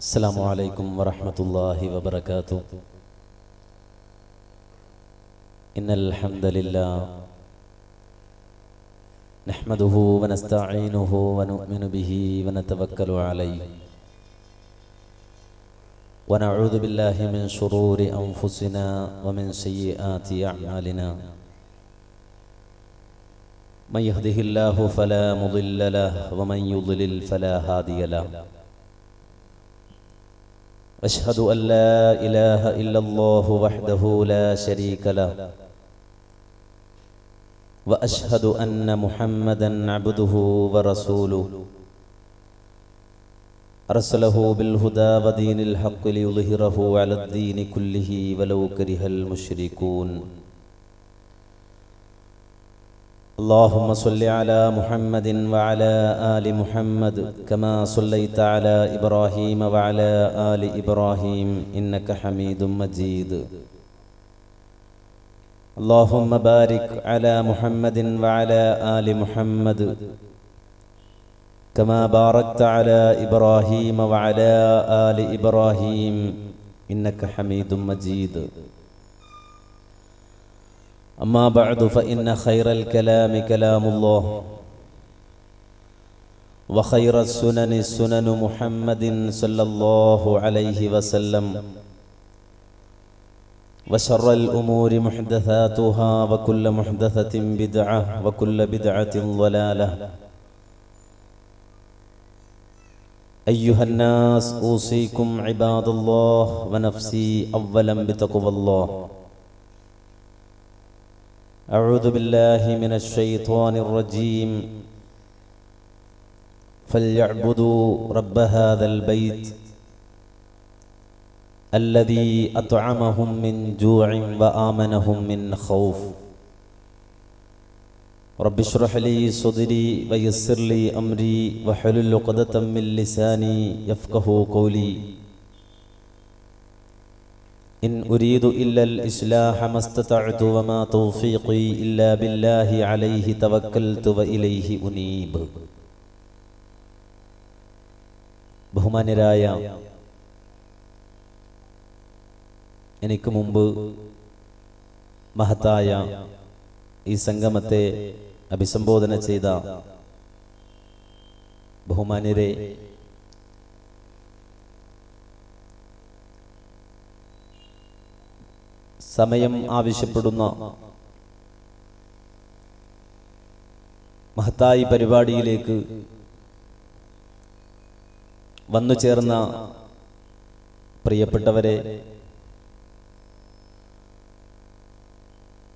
السلام عليكم ورحمة الله وبركاته. إن الحمد لله نحمده ونستعينه ونؤمن به ونتوكل عليه ونعوذ بالله من شرور أنفسنا ومن سيئات أعمالنا. من يهده الله فلا مضل له ومن يضلل فلا هادي له. أشهد أن لا إله إلا الله وحده لا شريك له وأشهد أن محمدا عبده ورسوله أرسله بالهدى ودين الحق ليظهره على الدين كله ولو كره المشركون. اللهم صل على محمد وعلى آل محمد كما صليت على إبراهيم وعلى آل إبراهيم إنك حميد مجيد. اللهم بارك على محمد وعلى آل محمد كما باركت على إبراهيم وعلى آل إبراهيم إنك حميد مجيد. أما بعد فإن خير الكلام كلام الله وخير السنن سنن محمد صلى الله عليه وسلم وشر الأمور محدثاتها وكل محدثة بدعة وكل بدعة ضلالة. أيها الناس أوصيكم عباد الله ونفسي أولا بتقوى الله. أعوذ بالله من الشيطان الرجيم. فليعبدوا رب هذا البيت الذي أطعمهم من جوع وآمنهم من خوف. رب اشرح لي صدري ويسر لي أمري واحلل عقدة من لساني يفقهوا قولي. إن أريد إلا الإصلاح ما استطعت وما توفيقي إلا بالله عليه توكلت وإليه أنيب. ബഹുമാന്യരായ, എനിക്ക് മുമ്പ് മഹത്തായ ഈ സംഗമത്തെ അഭിസംബോധന ചെയ്ത ബഹുമാന്യരെ, സമയം ആവശ്യപ്പെടുന്ന മഹത്തായ പരിപാടിയിലേക്ക് വന്നു ചേർന്ന പ്രിയപ്പെട്ടവരെ,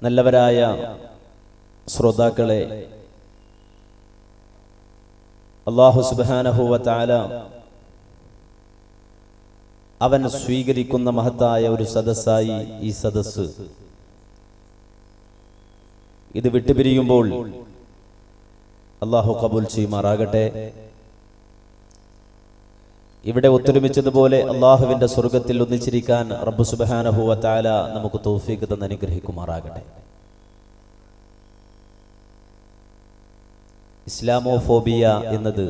നല്ലവരായ ശ്രോതാക്കളെ, അല്ലാഹു സുബ്ഹാനഹു വ തആല അവൻ സ്വീകരിക്കുന്ന മഹത്തായ ഒരു സദസ്സായി ഈ സദസ്സ് ഇത് വിട്ടുപിരിയുമ്പോൾ അല്ലാഹു കബൂൽ ചെയ്യുമാറാകട്ടെ. ഇവിടെ ഒത്തൊരുമിച്ചതുപോലെ അല്ലാഹുവിന്റെ സ്വർഗത്തിൽ ഒന്നിച്ചിരിക്കാൻ റബ്ബ് സുബ്ഹാനഹു വ തആല നമുക്ക് തൗഫീഖ് തന്ന് അനുഗ്രഹിക്കുമാറാകട്ടെ. ഇസ്ലാമോഫോബിയ എന്നത്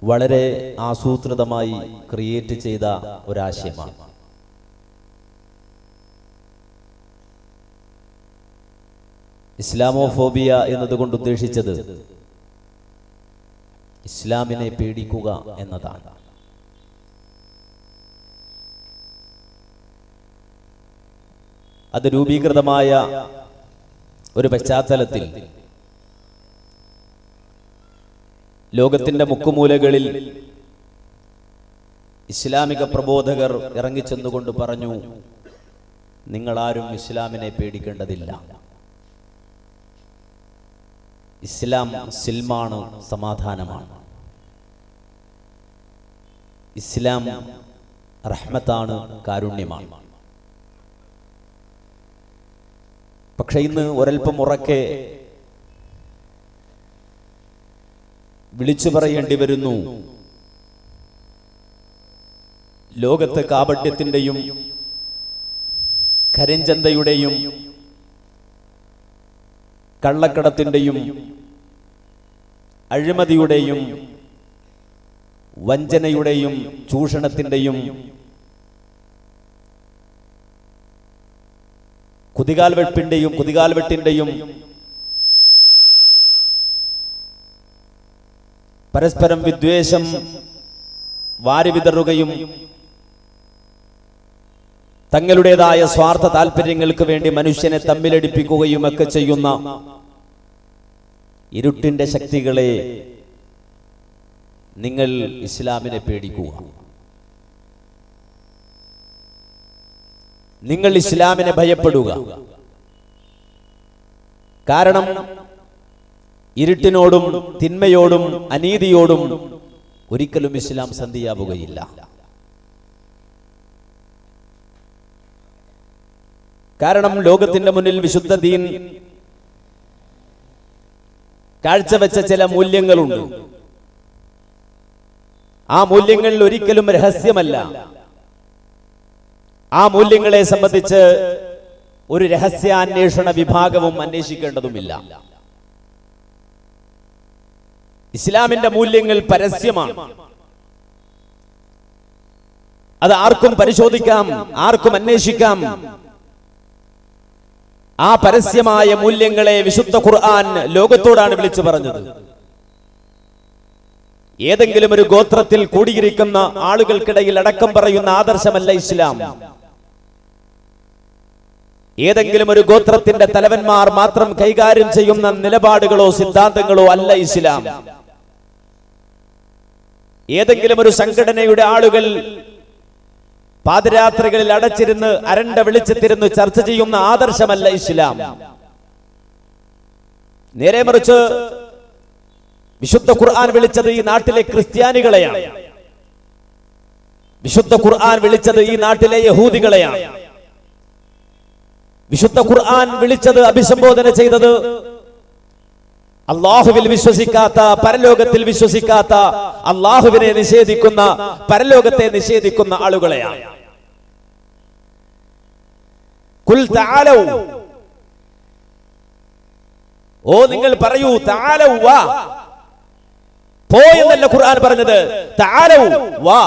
വളരെ ആസൂത്രിതമായി ക്രിയേറ്റ് ചെയ്ത ഒരാശയമാണ്. ഇസ്ലാമോഫോബിയ എന്നതുകൊണ്ട് ഉദ്ദേശിച്ചത് ഇസ്ലാമിനെ പേടിക്കുക എന്നതാണ്. അത് രൂപീകൃതമായ ഒരു പശ്ചാത്തലത്തിൽ ലോകത്തിന്റെ മുക്കുമൂലകളിൽ ഇസ്ലാമിക പ്രബോധകർ ഇറങ്ങിച്ചെന്നുകൊണ്ട് പറഞ്ഞു, നിങ്ങളാരും ഇസ്ലാമിനെ പേടിക്കേണ്ടതില്ല. ഇസ്ലാം സിൽമാണ്, സമാധാനമാണ്. ഇസ്ലാം റഹ്മത്താണ്, കാരുണ്യമാണ്. പക്ഷെ ഇന്ന് ഒരൽപ്പം ഉറക്കെ വിളിച്ചു പറയേണ്ടി വരുന്നു, ലോകത്തെ കാപട്യത്തിന്റെയും കരിഞ്ചന്തയുടെയും കള്ളക്കടത്തിന്റെയും അഴിമതിയുടെയും വഞ്ചനയുടെയും ചൂഷണത്തിന്റെയും കുതികാൽവെട്ടിന്റെയും പരസ്പരം വിദ്വേഷം വാരിവിതറുകയും തങ്ങളുടേതായ സ്വാർത്ഥ താല്പര്യങ്ങൾക്ക് വേണ്ടി മനുഷ്യനെ തമ്മിലടിപ്പിക്കുകയും ഒക്കെ ചെയ്യുന്ന ഇരുട്ടിന്റെ ശക്തികളെ നിങ്ങൾ ഇസ്ലാമിനെ പേടിക്കുക. നിങ്ങൾ ഇസ്ലാമിനെ ഭയപ്പെടുക. കാരണം ഇരുട്ടിനോടും തിന്മയോടും അനീതിയോടും ഒരിക്കലും ഇസ്ലാം സന്ധിയാവുകയില്ല. കാരണം ലോകത്തിന്റെ മുന്നിൽ വിശുദ്ധ ദീൻ കാഴ്ചവെച്ച ചില മൂല്യങ്ങളുണ്ട്. ആ മൂല്യങ്ങളിൽ ഒരിക്കലും രഹസ്യമല്ല. ആ മൂല്യങ്ങളെ സംബന്ധിച്ച് ഒരു രഹസ്യാന്വേഷണ വിഭാഗവും അന്വേഷിക്കേണ്ടതുമില്ല. ഇസ്ലാമിന്റെ മൂല്യങ്ങൾ പരസ്യമാണ്. അത് ആർക്കും പരിശോധിക്കാം, ആർക്കും അന്വേഷിക്കാം. ആ പരസ്യമായ മൂല്യങ്ങളെ വിശുദ്ധ ഖുർആൻ ലോകത്തോടാണ് വിളിച്ചു പറഞ്ഞത്. ഏതെങ്കിലും ഒരു ഗോത്രത്തിൽ കൂടിയിരിക്കുന്ന ആളുകൾക്കിടയിൽ അടക്കം പറയുന്ന ആദർശമല്ല ഇസ്ലാം. ഏതെങ്കിലും ഒരു ഗോത്രത്തിന്റെ തലവന്മാർ മാത്രം കൈകാര്യം ചെയ്യുന്ന നിലപാടുകളോ സിദ്ധാന്തങ്ങളോ അല്ല ഇസ്ലാം. ഏതെങ്കിലും ഒരു സംഘടനയുടെ ആളുകൾ പാതിരാത്രികളിൽ അടച്ചിരുന്ന് അരണ്ട വെളിച്ചത്തിരുന്ന് ചർച്ച ചെയ്യുന്ന ആദർശമല്ല ഇസ്ലാം. നേരെ മറിച്ച് വിശുദ്ധ ഖുർആൻ വിളിച്ചത് ഈ നാട്ടിലെ ക്രിസ്ത്യാനികളെയാണ്. വിശുദ്ധ ഖുർആൻ വിളിച്ചത് ഈ നാട്ടിലെ യഹൂദികളെയാണ്. വിശുദ്ധ ഖുർആൻ വിളിച്ചത്, അഭിസംബോധന ചെയ്തത് അള്ളാഹുവിൽ വിശ്വസിക്കാത്ത, പരലോകത്തിൽ വിശ്വസിക്കാത്ത, അള്ളാഹുവിനെ നിഷേധിക്കുന്ന, പരലോകത്തെ നിഷേധിക്കുന്ന ആളുകളെയാണ്. ഖുൽ തആലൗ, ഓ നിങ്ങൾ പറയൂ, തആലൗ വാ, പോ എന്നല്ല ഖുർആൻ പറഞ്ഞത്, തആലൗ വാ.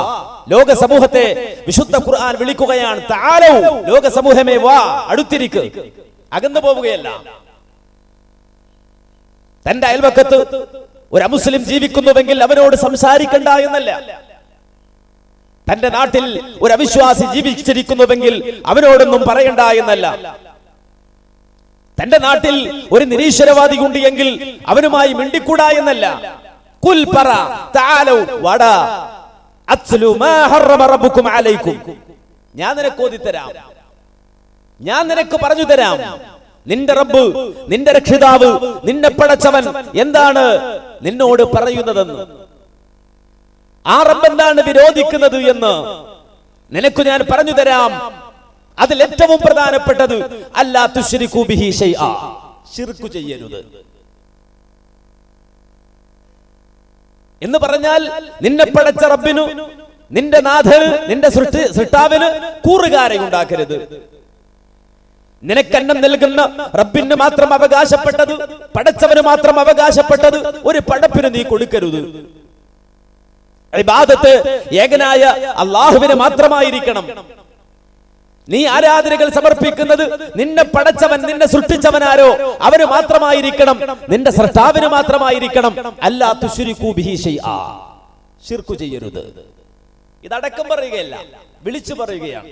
ലോക സമൂഹത്തെ വിശുദ്ധ ഖുർആൻ വിളിക്കുകയാണ്. തആലൗ, ലോക സമൂഹമേ വാ, അടുത്തിരിക്ക്, അകന്നു പോവുകയല്ല. തന്റെ അയൽവക്കത്ത് ഒരു അമുസ്ലിം ജീവിക്കുന്നുവെങ്കിൽ അവനോട് സംസാരിക്കണ്ട എന്നല്ല. തന്റെ നാട്ടിൽ ഒരു അവിശ്വാസി ജീവിച്ചിരിക്കുന്നുവെങ്കിൽ അവനോടൊന്നും പറയണ്ട എന്നല്ല. തന്റെ നാട്ടിൽ ഒരു നിരീശ്വരവാദി ഉണ്ട് എങ്കിൽ അവനുമായി മിണ്ടിക്കൂടാ എന്നല്ല. ഖുൽ പറ, തആലൗ വടാ അത്ലു മാ ഹറമ റബ്ബുകും അലൈക്കും, ഞാൻ നിനക്ക് ഓതിത്തരാം, ഞാൻ നിനക്ക് പറഞ്ഞു തരാം നിന്റെ റബ്ബ്, നിന്റെ രക്ഷിതാവ്, നിന്നെ പടച്ചവൻ എന്താണ് നിന്നോട് പറയുന്നതെന്ന്, ആ റബ്ബ് എന്താണ് വിരോധിക്കുന്നത് എന്ന് നിനക്ക് ഞാൻ പറഞ്ഞു തരാം. അതിൽ ഏറ്റവും പ്രധാനപ്പെട്ടത് അല്ലാ തുശ്രികൂ ബിഹി ശൈആ, ശിർക്ക് ചെയ്യരുത് എന്ന് പറഞ്ഞാൽ നിന്നെ പടച്ച റബ്ബിനു, നിന്റെ നാഥന്, നിന്റെ സൃഷ്ടാവിന് കൂറുകാരെ ഉണ്ടാക്കരുത്. നിനക്കന്നം നൽകുന്ന റബ്ബിന് മാത്രം അവകാശപ്പെട്ടത്, പടച്ചവന് മാത്രം അവകാശപ്പെട്ടത് ഒരു പടപ്പിന് നീ കൊടുക്കരുത്. ഇബാദത്ത് ഏകനായ അല്ലാഹുവിന് മാത്രമായിരിക്കണം. നീ ആരാധനകൾ സമർപ്പിക്കുന്നത് നിന്നെ പടച്ചവൻ, നിന്നെ സൃഷ്ടിച്ചവനാരോ അവന് മാത്രമായിരിക്കണം, നിന്റെ സൃഷ്ടാവിന് മാത്രമായിരിക്കണം. അല്ലാ തുശ്രികൂ ബിഹി ശൈആ, ശിർക്ക് ചെയ്യരുത്. ഇതടക്കം പറയുകയല്ല, വിളിച്ചു പറയുകയാണ്.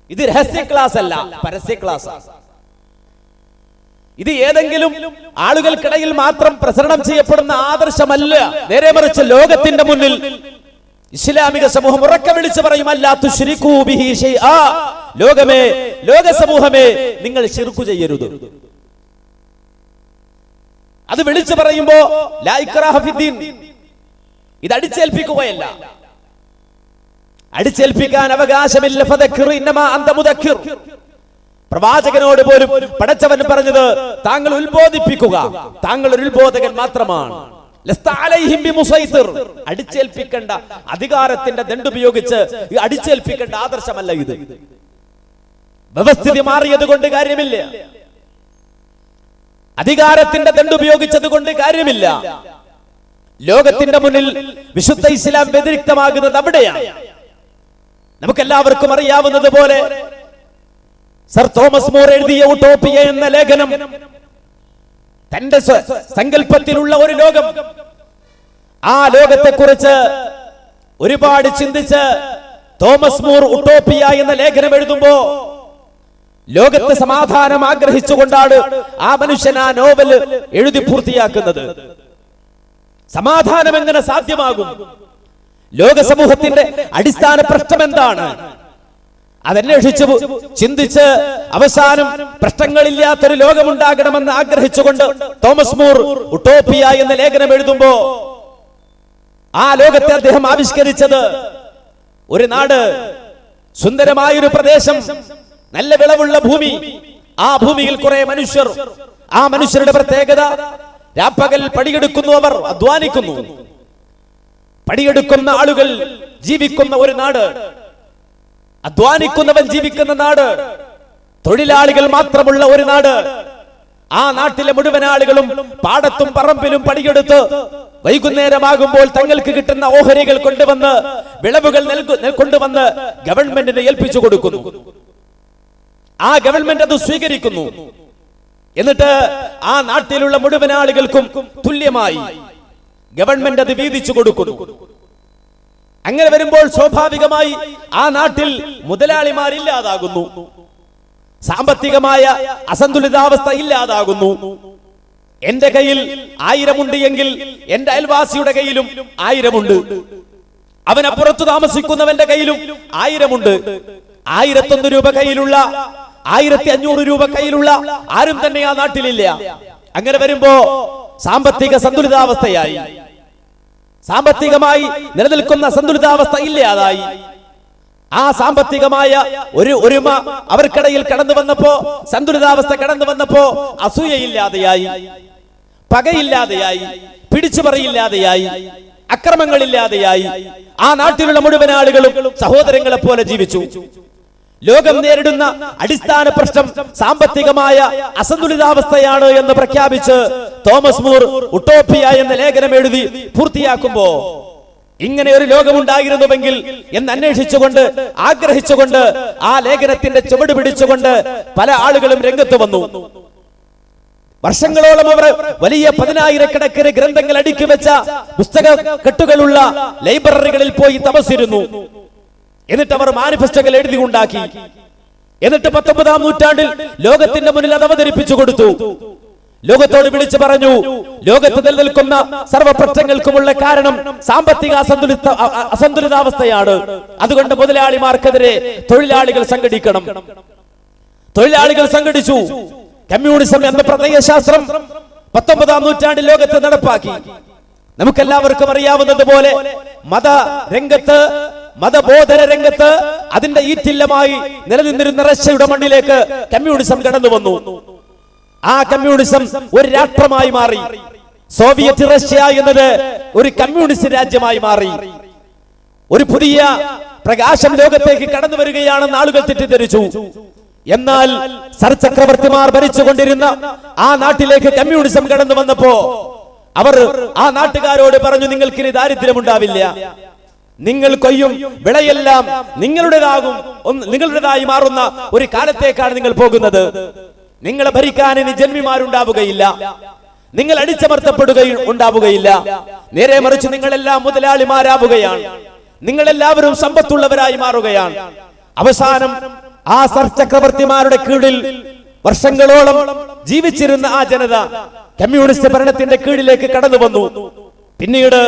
ഇത് രഹസ്യ ക്ലാസ് അല്ല, പരസ്യ ക്ലാസ്. ഇത് ഏതെങ്കിലും ആളുകൾക്കിടയിൽ മാത്രം പ്രസരണം ചെയ്യപ്പെടുന്ന ആദർശമല്ല. നേരെ മറിച്ച് ലോകത്തിന്റെ മുന്നിൽ ഇസ്ലാമിക സമൂഹം ഉറക്കെ വിളിച്ചു പറയും, അല്ലാ തുശ്രികൂ ബിഹി ശൈആ, ലോകമേ, ലോക സമൂഹമേ, നിങ്ങൾ ശിർക്ക് ചെയ്യരുത്. അത് വിളിച്ചു പറയുമ്പോ ലാ ഇക്റാഹ ഫിദ്ദീൻ, ഇത് അടിച്ചേൽപ്പിക്കുകയല്ല. അടിച്ചേൽപ്പിക്കാൻ അവകാശമില്ല. ഫദക്കിർ ഇന്നമാ അന്ത മുദക്കിർ, പ്രവാചകനോട് പോലും പടച്ചവൻ പറഞ്ഞത് താങ്കൾ ഉത്ബോധിപ്പിക്കുക, താങ്കൾ ഒരു ഉത്ബോധകൻ മാത്രമാണ്. അടിച്ചേൽപ്പിക്കേണ്ട, അധികാരത്തിന്റെ ദണ്ഡുപയോഗിച്ച് അടിച്ചേൽപ്പിക്കേണ്ട ആദർശമല്ല ഇത്. വ്യവസ്ഥിതി മാറിയത് കൊണ്ട് കാര്യമില്ല, അധികാരത്തിന്റെ ദണ്ഡുപയോഗിച്ചത് കൊണ്ട് കാര്യമില്ല. ലോകത്തിന്റെ മുന്നിൽ വിശുദ്ധ ഇസ്ലാം വ്യതിരിക്തമാകുന്നത് അവിടെയാണ്. നമുക്കെല്ലാവർക്കും അറിയാവുന്നത് പോലെ സർ തോമസ് മൂർ എഴുതിയ ഉട്ടോപ്പിയ എന്ന ലേഖനം തന്റെ സങ്കല്പത്തിലുള്ള ഒരു ലോകം, ആ ലോകത്തെക്കുറിച്ച് ഒരുപാട് ചിന്തിച്ച് തോമസ് മൂർ ഉട്ടോപ്പിയ എന്ന ലേഖനം എഴുതുമ്പോ ലോകത്ത് സമാധാനം ആഗ്രഹിച്ചുകൊണ്ടാണ് ആ മനുഷ്യൻ ആ നോവൽ എഴുതി പൂർത്തിയാക്കുന്നത്. സമാധാനം എങ്ങനെ സാധ്യമാകും? ലോക സമൂഹത്തിന്റെ അടിസ്ഥാന പ്രശ്നം എന്താണ്? അതന്വേഷിച്ചു ചിന്തിച്ച് അവസാനം പ്രശ്നങ്ങളില്ലാത്തൊരു ലോകമുണ്ടാകണമെന്ന് ആഗ്രഹിച്ചുകൊണ്ട് തോമസ് മൂർ ഉട്ടോപ്പിയ എന്ന ലേഖനം എഴുതുമ്പോ ആ ലോകത്തെ അദ്ദേഹം ആവിഷ്കരിച്ചത് ഒരു നാട്, സുന്ദരമായൊരു പ്രദേശം, നല്ല വിളവുള്ള ഭൂമി, ആ ഭൂമിയിൽ കുറെ മനുഷ്യർ, ആ മനുഷ്യരുടെ പ്രത്യേകത രാപ്പകൽ പണിയെടുക്കുന്നു, അവർ അധ്വാനിക്കുന്നു. പണിയെടുക്കുന്ന ആളുകൾ ജീവിക്കുന്ന ഒരു നാട്, അധ്വാനിക്കുന്നവൻ ജീവിക്കുന്ന നാട്, തൊഴിലാളികൾ മാത്രമുള്ള ഒരു നാട്. ആ നാട്ടിലെ മുഴുവൻ ആളുകളും പാടത്തും പറമ്പിലും പണിയെടുത്ത് വൈകുന്നേരമാകുമ്പോൾ തങ്ങൾക്ക് കിട്ടുന്ന ഓഹരികൾ കൊണ്ടുവന്ന് വിളവുകൾ കൊണ്ടുവന്ന് ഗവൺമെന്റിനെ ഏൽപ്പിച്ചു കൊടുക്കുന്നു. ആ ഗവൺമെന്റ് അത് സ്വീകരിക്കുന്നു. എന്നിട്ട് ആ നാട്ടിലുള്ള മുഴുവൻ ആളുകൾക്കും തുല്യമായി ഗവൺമെന്റ് അത് വീതിച്ചു കൊടുക്കുന്നു. അങ്ങനെ വരുമ്പോൾ സ്വാഭാവികമായി ആ നാട്ടിൽ മുതലാളിമാരില്ലാതാകുന്നു, സാമ്പത്തികമായ അസന്തുലിതാവസ്ഥ ഇല്ലാതാകുന്നു. എന്റെ കയ്യിൽ 1000 ഉണ്ട് എങ്കിൽ എന്റെ അയൽവാസിയുടെ കയ്യിലും 1000 ഉണ്ട്, അവനപ്പുറത്ത് താമസിക്കുന്നവന്റെ കയ്യിലും 1000 ഉണ്ട്. 1001 രൂപ കയ്യിലുള്ള, 1500 രൂപ കയ്യിലുള്ള ആരും തന്നെ ആ നാട്ടിലില്ല. അങ്ങനെ വരുമ്പോ സാമ്പത്തിക സന്തുലിതാവസ്ഥയായി, സാമ്പത്തികമായി നിലനിൽക്കുന്ന സന്തുലിതാവസ്ഥ ഇല്ലാതായി. ആ സാമ്പത്തികമായ ഒരു ഒരുമ അവർക്കിടയിൽ കടന്നു വന്നപ്പോ, സന്തുലിതാവസ്ഥ കടന്നു വന്നപ്പോ അസൂയയില്ലാതെയായി, പകയില്ലാതെയായി, പിടിച്ചുപറിയില്ലാതെയായി, അക്രമങ്ങളില്ലാതെയായി. ആ നാട്ടിലുള്ള മുഴുവൻ ആളുകളും സഹോദരങ്ങളെ പോലെ ജീവിച്ചു. ലോകം നേരിടുന്ന അടിസ്ഥാന പ്രശ്നം സാമ്പത്തികമായ അസന്തുലിതാവസ്ഥയാണ് എന്ന് പ്രഖ്യാപിച്ച് തോമസ് മൂർ ഉട്ടോപ്പിയ എന്ന ലേഖനം എഴുതി പൂർത്തിയാക്കുമ്പോ ഇങ്ങനെ ഒരു ലോകമുണ്ടായിരുന്നുവെങ്കിൽ എന്ന് അന്വേഷിച്ചുകൊണ്ട്, ആഗ്രഹിച്ചുകൊണ്ട്, ആ ലേഖനത്തിന്റെ ചുവട് പിടിച്ചുകൊണ്ട് പല ആളുകളും രംഗത്ത് വന്നു. വർഷങ്ങളോളം അവർ വലിയ 10,000-കണക്കിന് ഗ്രന്ഥങ്ങൾ അടുക്കി വെച്ച പുസ്തക കെട്ടുകളുള്ള ലൈബ്രറികളിൽ പോയി തപസ്സിരുന്നു. എന്നിട്ട് അവർ മാനിഫെസ്റ്റോകൾ എഴുതി ഉണ്ടാക്കി. എന്നിട്ട് 19-ാം നൂറ്റാണ്ടിൽ ലോകത്തിന്റെ മുന്നിൽ അത് അവതരിപ്പിച്ചു കൊടുത്തു. ലോകത്തോട് വിളിച്ചു പറഞ്ഞു, ലോകത്ത് നിലനിൽക്കുന്ന സർവ്വ പ്രശ്നങ്ങൾക്കുമുള്ള കാരണം സാമ്പത്തിക അസന്തുലിതാവസ്ഥയാണ്. അതുകൊണ്ട് മുതലാളിമാർക്കെതിരെ തൊഴിലാളികൾ സംഘടിക്കണം. തൊഴിലാളികൾ സംഘടിച്ചു. കമ്മ്യൂണിസം എന്ന പ്രത്യയശാസ്ത്രം 19-ാം നൂറ്റാണ്ടിൽ ലോകത്ത് നടപ്പാക്കി. നമുക്കെല്ലാവർക്കും അറിയാവുന്നത് പോലെ മതരംഗത്ത്, മതബോധന രംഗത്ത് അതിന്റെ ഈറ്റില്ലമായി നിലനിന്നിരുന്ന റഷ്യയുടെ മണ്ണിലേക്ക് കമ്മ്യൂണിസം കടന്നു വന്നു. ആ കമ്മ്യൂണിസം ഒരു രാഷ്ട്രമായി മാറി. സോവിയറ്റ് റഷ്യ എന്നത് ഒരു കമ്മ്യൂണിസ്റ്റ് രാജ്യമായി മാറി. ഒരു പുതിയ പ്രകാശം ലോകത്തേക്ക് കടന്നു വരികയാണെന്ന് ആളുകൾ തെറ്റിദ്ധരിച്ചു. എന്നാൽ സർ ചക്രവർത്തിമാർ ഭരിച്ചുകൊണ്ടിരുന്ന ആ നാട്ടിലേക്ക് കമ്മ്യൂണിസം കടന്നു വന്നപ്പോ അവർ ആ നാട്ടുകാരോട് പറഞ്ഞു, നിങ്ങൾക്കിനി ദാരിദ്ര്യമുണ്ടാവില്ല, നിങ്ങൾ കൊയ്യും വിളയെല്ലാം നിങ്ങളുടേതാകും, നിങ്ങളുടേതായി മാറുന്ന ഒരു കാലത്തേക്കാണ് നിങ്ങൾ പോകുന്നത്. നിങ്ങളെ ഭരിക്കാൻ ഇനി ജന്മിമാരുണ്ടാവുകയില്ല, നിങ്ങൾ അടിച്ചമർത്തപ്പെടുകയുണ്ടാവുകയില്ല. നേരെ മറിച്ച് നിങ്ങളെല്ലാം മുതലാളിമാരാവുകയാണ്, നിങ്ങളെല്ലാവരും സമ്പത്തുള്ളവരായി മാറുകയാണ്. അവസാനം ആ സർ ചക്രവർത്തിമാരുടെ കീഴിൽ വർഷങ്ങളോളം ജീവിച്ചിരുന്ന ആ ജനത കമ്മ്യൂണിസ്റ്റ് ഭരണത്തിന്റെ കീഴിലേക്ക് കടന്നു വന്നു. പിന്നീട്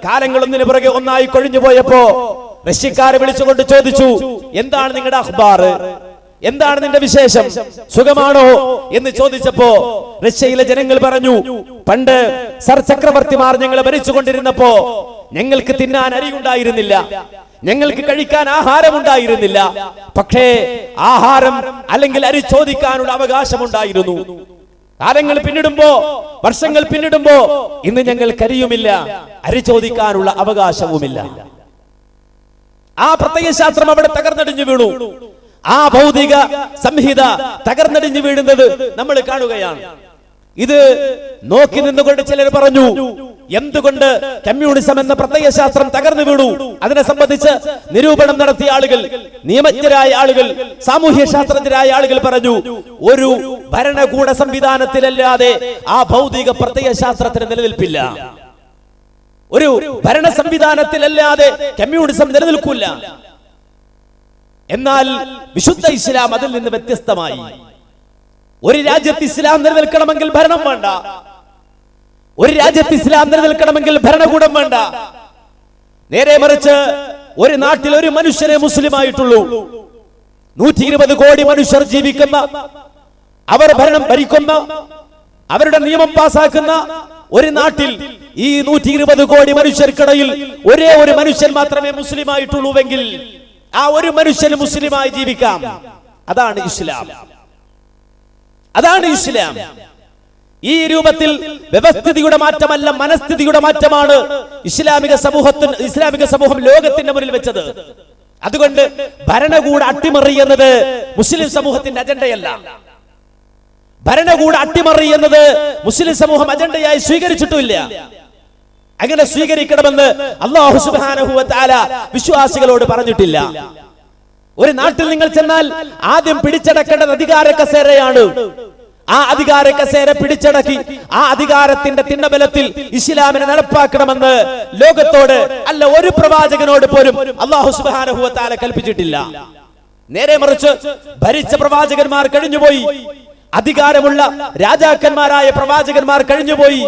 കാലങ്ങൾ ഒന്നിനു പുറകെ ഒന്നായി കൊഴിഞ്ഞു പോയപ്പോ റഷ്യക്കാരെ വിളിച്ചുകൊണ്ട് ചോദിച്ചു, എന്താണ് നിങ്ങളുടെ അഖ്ബാർ, എന്താണ് നിന്റെ വിശേഷം, സുഖമാണോ എന്ന് ചോദിച്ചപ്പോ റഷ്യയിലെ ജനങ്ങൾ പറഞ്ഞു, പണ്ട് സർ ചക്രവർത്തിമാർ ഞങ്ങളെ ഭരിച്ചുകൊണ്ടിരുന്നപ്പോ ഞങ്ങൾക്ക് തിന്നാൻ അരി ഉണ്ടായിരുന്നില്ല, ഞങ്ങൾക്ക് കഴിക്കാൻ ആഹാരം ഉണ്ടായിരുന്നില്ല, പക്ഷേ ആഹാരം അല്ലെങ്കിൽ അരി ചോദിക്കാനുള്ള അവകാശമുണ്ടായിരുന്നു. കാലങ്ങൾ പിന്നിടുമ്പോ, വർഷങ്ങൾ പിന്നിടുമ്പോ ഇന്ന് ഞങ്ങൾക്ക് അരിയുമില്ല, അരി ചോദിക്കാനുള്ള അവകാശവുമില്ല. ആ പ്രത്യയശാസ്ത്രം അവിടെ തകർന്നടിഞ്ഞു വീണു. ആ ഭൗതിക സംഹിത തകർന്നടിഞ്ഞു വീഴുന്നത് നമ്മൾ കാണുകയാണ്. ഇത് നോക്കി നിന്നുകൊണ്ട് ചിലർ പറഞ്ഞു, എന്തുകൊണ്ട് കമ്മ്യൂണിസം എന്ന പ്രത്യയശാസ്ത്രം തകർന്നു വീണു? അതിനെ സംബന്ധിച്ച് നിരൂപണം നടത്തിയ ആളുകൾ, നിയമജ്ഞരായ ആളുകൾ, സാമൂഹ്യ ശാസ്ത്രജ്ഞരായ ആളുകൾ പറഞ്ഞു, ഒരു ഭരണകൂട സംവിധാനത്തിലല്ലാതെ ആ ഭൗതിക പ്രത്യയശാസ്ത്രത്തിന് നിലനിൽപ്പില്ല. ഒരു ഭരണ സംവിധാനത്തിലല്ലാതെ കമ്മ്യൂണിസം നിലനിൽക്കില്ല. എന്നാൽ വിശുദ്ധ ഇസ്ലാം അതിൽ നിന്ന് വ്യത്യസ്തമായി. ഒരു രാജ്യത്ത് ഇസ്ലാം നിലനിൽക്കണമെങ്കിൽ ഭരണം വേണ്ട. ഒരു രാജ്യത്ത് ഇസ്ലാം നിലനിൽക്കണമെങ്കിൽ ഭരണകൂടം വേണ്ട. നേരെ മറിച്ച് ഒരു നാട്ടിൽ ഒരു മനുഷ്യനെ മുസ്ലിമായിട്ടുള്ളൂ. 120 കോടി മനുഷ്യർ ജീവിക്കുന്ന, അവർ ഭരണം ഭരിക്കുന്ന, അവരുടെ നിയമം പാസാക്കുന്ന ഒരു നാട്ടിൽ ഈ 120 കോടി മനുഷ്യർക്കിടയിൽ ഒരേ ഒരു മനുഷ്യൻ മാത്രമേ മുസ്ലിമായിട്ടുള്ളൂവെങ്കിൽ ആ ഒരു മനുഷ്യന് മുസ്ലിമായി ജീവിക്കാം. അതാണ് ഇസ്ലാം. അതാണ് ഇസ്ലാം. ഈ രൂപത്തിൽ വ്യവസ്ഥിതിയുടെ മാറ്റമല്ല, മനസ്ഥിതിയുടെ മാറ്റമാണ് ഇസ്ലാമിക സമൂഹം ലോകത്തിന്റെ മുന്നിൽ വെച്ചത്. അതുകൊണ്ട് ഭരണകൂട അട്ടിമറി എന്നത് മുസ്ലിം സമൂഹത്തിന്റെ അജണ്ടയല്ല. ഭരണകൂട അട്ടിമറി എന്നത് മുസ്ലിം സമൂഹം അജണ്ടയായി സ്വീകരിച്ചിട്ടില്ല. അങ്ങനെ സ്വീകരിക്കണമെന്ന് അല്ലാഹു സുബ്ഹാനഹു വ തആല വിശ്വാസികളോട് പറഞ്ഞിട്ടില്ല. ഒരു നാട്ടിൽ നിങ്ങൾ ചെന്നാൽ ആദ്യം പിടിച്ചടക്കേണ്ടത് അധികാര കസേരയാണ്. ആ അധികാര കസേര പിടിച്ചടക്കി ആ അധികാരത്തിന്റെ തിണ്ണബലത്തിൽ ഇസ്ലാമിനെ നടപ്പാക്കണമെന്ന് ലോകത്തോട്, അല്ല ഒരു പ്രവാചകനോട് പോലും അല്ലാഹു സുബ്ഹാനഹു വ തആല കൽപ്പിച്ചിട്ടില്ല. നേരെ മറിച്ച് ഭരിച്ച പ്രവാചകന്മാർ കഴിഞ്ഞുപോയി, അധികാരമുള്ള രാജാക്കന്മാരായ പ്രവാചകന്മാർ കഴിഞ്ഞുപോയി.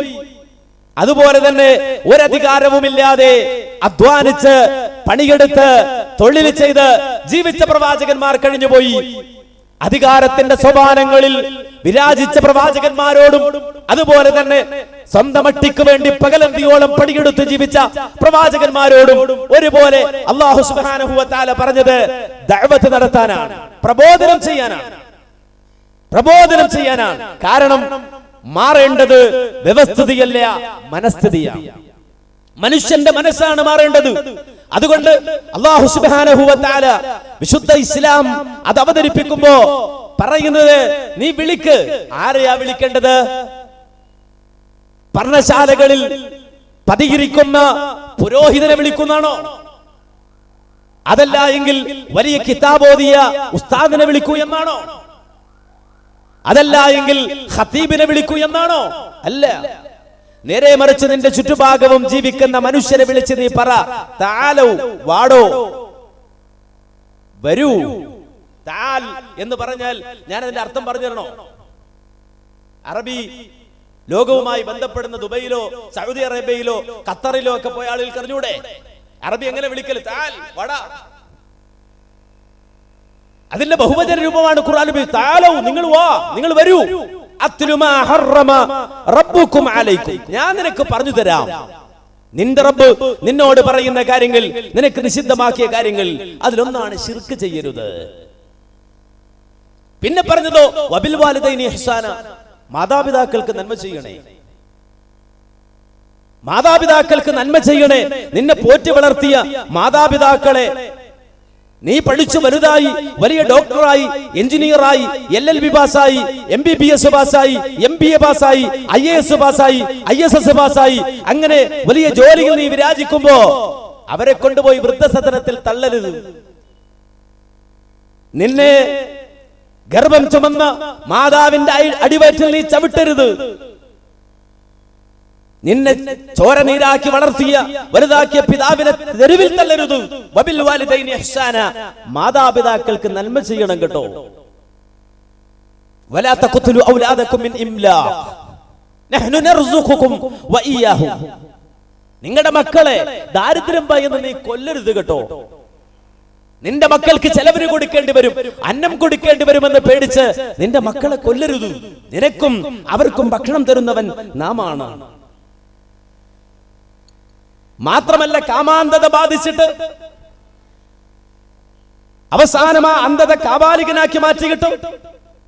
അതുപോലെ തന്നെ ഒരധികാരവുമില്ലാതെ അധ്വാനിച്ച് പണിയെടുത്ത് തൊഴിൽ ചെയ്ത് ജീവിച്ച പ്രവാചകന്മാർ കഴിഞ്ഞുപോയി. അധികാരത്തിന്റെ സോപാനങ്ങളിൽ വിരാജിച്ച പ്രവാചകന്മാരോടും അതുപോലെ തന്നെ സ്വന്തം അട്ടിക്ക് വേണ്ടി പകലന്തിയോളം പണിയെടുത്ത് ജീവിച്ച പ്രവാചകന്മാരോടും ഒരുപോലെ അല്ലാഹു സുബ്ഹാനഹു വ തആല പറഞ്ഞത് ദഅവത്ത് നടത്താനാണ്, പ്രബോധനം ചെയ്യാനാണ്. കാരണം മാറേണ്ടത് വ്യവസ്ഥിതിയല്ല, മനസ്ഥിതിയാണ്. മനുഷ്യന്റെ മനസ്സാണ് മാറേണ്ടത്. അതുകൊണ്ട് അല്ലാഹു സുബ്ഹാനഹു വ തആല വിശുദ്ധ ഇസ്ലാം അത് അവതരിപ്പിക്കുമ്പോ പറയുന്നത്, നീ വിളിക്ക്. ആരെയാ വിളിക്കേണ്ടത്? പർണശാലകളിൽ പതിയിരിക്കുന്ന പുരോഹിതനെ വിളിക്കുന്നാണോ? അതല്ല എങ്കിൽ വലിയ കിതാബോദിയ ഉസ്താദിനെ വിളിക്കൂ എന്നാണോ? അതല്ല എങ്കിൽ ഖതീബിനെ വിളിക്കൂ എന്നാണോ? അല്ല. നേരെ മറിച്ച് നിന്റെ ചുറ്റുഭാഗവും ജീവിക്കുന്ന മനുഷ്യരെ വിളിച്ച് നീ പറ, തആലൗ, വാടോ, വരൂ. തആൽ എന്ന് പറഞ്ഞാൽ ഞാൻ അതിന്റെ അർത്ഥം പറഞ്ഞു തരണോ? അറബി ലോകവുമായി ബന്ധപ്പെടുന്ന ദുബൈയിലോ സൗദി അറേബ്യയിലോ ഖത്തറിലോ ഒക്കെ പോയ ആളുകൾക്ക് അറിഞ്ഞൂടെ അറബി എങ്ങനെ വിളിക്കൽ? തആൽ, വാടാ. അതിന്റെ ബഹുവചന രൂപമാണ് ഖുർആൻ. തആലൗ, നിങ്ങൾ വാ, നിങ്ങൾ വരൂ. അത്ലു മാ ഹറമ റബ്ബുക്കും അലൈക്കും, ഞാൻ നിനക്ക് പറഞ്ഞു തരാം. നിന്റെ റബ്ബ് നിന്നോട് പറയുന്ന കാര്യങ്ങൾ, നിനക്ക് നിഷിദ്ധമാക്കിയ കാര്യങ്ങൾ, അതിലൊന്നാണ് ശിർക്ക് ചെയ്യരുത്. പിന്നെ പറഞ്ഞതോ വബിൽ വാലിദൈനി ഇഹ്സാന, മാതാപിതാക്കൾക്ക് നന്മ ചെയ്യണേ. മാതാപിതാക്കൾക്ക് നന്മ ചെയ്യണേ. നിന്നെ പോറ്റി വളർത്തിയ മാതാപിതാക്കളെ നീ പഠിച്ചു വലുതായി വലിയ ഡോക്ടറായി, എഞ്ചിനീയറായി, LLB പാസ്സായി, MBBS പാസ്സായി, MBA പാസ്സായി, IAS പാസ്സായി, ISS പാസ്സായി, അങ്ങനെ വലിയ ജോലിയിൽ നീ വിരാജിക്കുമ്പോ അവരെ കൊണ്ടുപോയി വൃദ്ധസദനത്തിൽ തള്ളരുത്. നിന്നെ ഗർഭം ചുമന്ന മാതാവിന്റെ അടിവയറ്റിൽ നീ ചവിട്ടരുത്. നിന്നെ ചോര നീരാക്കി വളർത്തിയ വലുതാക്കിയ പിതാവിനെ തെരുവിൽ തള്ളരുത്. വബിൽ വാലിദൈനി ഇഹ്സാന, മാതാപിതാക്കൾക്ക് നന്മ ചെയ്യണം കേട്ടോ. വലാ തഖ്തുലു ഔലാദകും മിൻ ഇംലാഖ് നഹ്നു നർസുഖുകും വഇയ്യാഹും, നിങ്ങളുടെ മക്കളെ ദാരിദ്ര്യം ഭയന്ന് നീ കൊല്ലരുത് കേട്ടോ. നിന്റെ മക്കൾക്ക് ചെലവിന് കൊടുക്കേണ്ടി വരും, അന്നം കൊടുക്കേണ്ടി വരുമെന്ന് പേടിച്ച് നിന്റെ മക്കളെ കൊല്ലരുത്. നിനക്കും അവർക്കും ഭക്ഷണം തരുന്നവൻ നാമാണ്. മാത്രമല്ല, കാമാന്ധത ബാധിച്ചിട്ട് അവസാനം ആ അന്ധത കാബാലികനാക്കി മാറ്റിയിട്ടു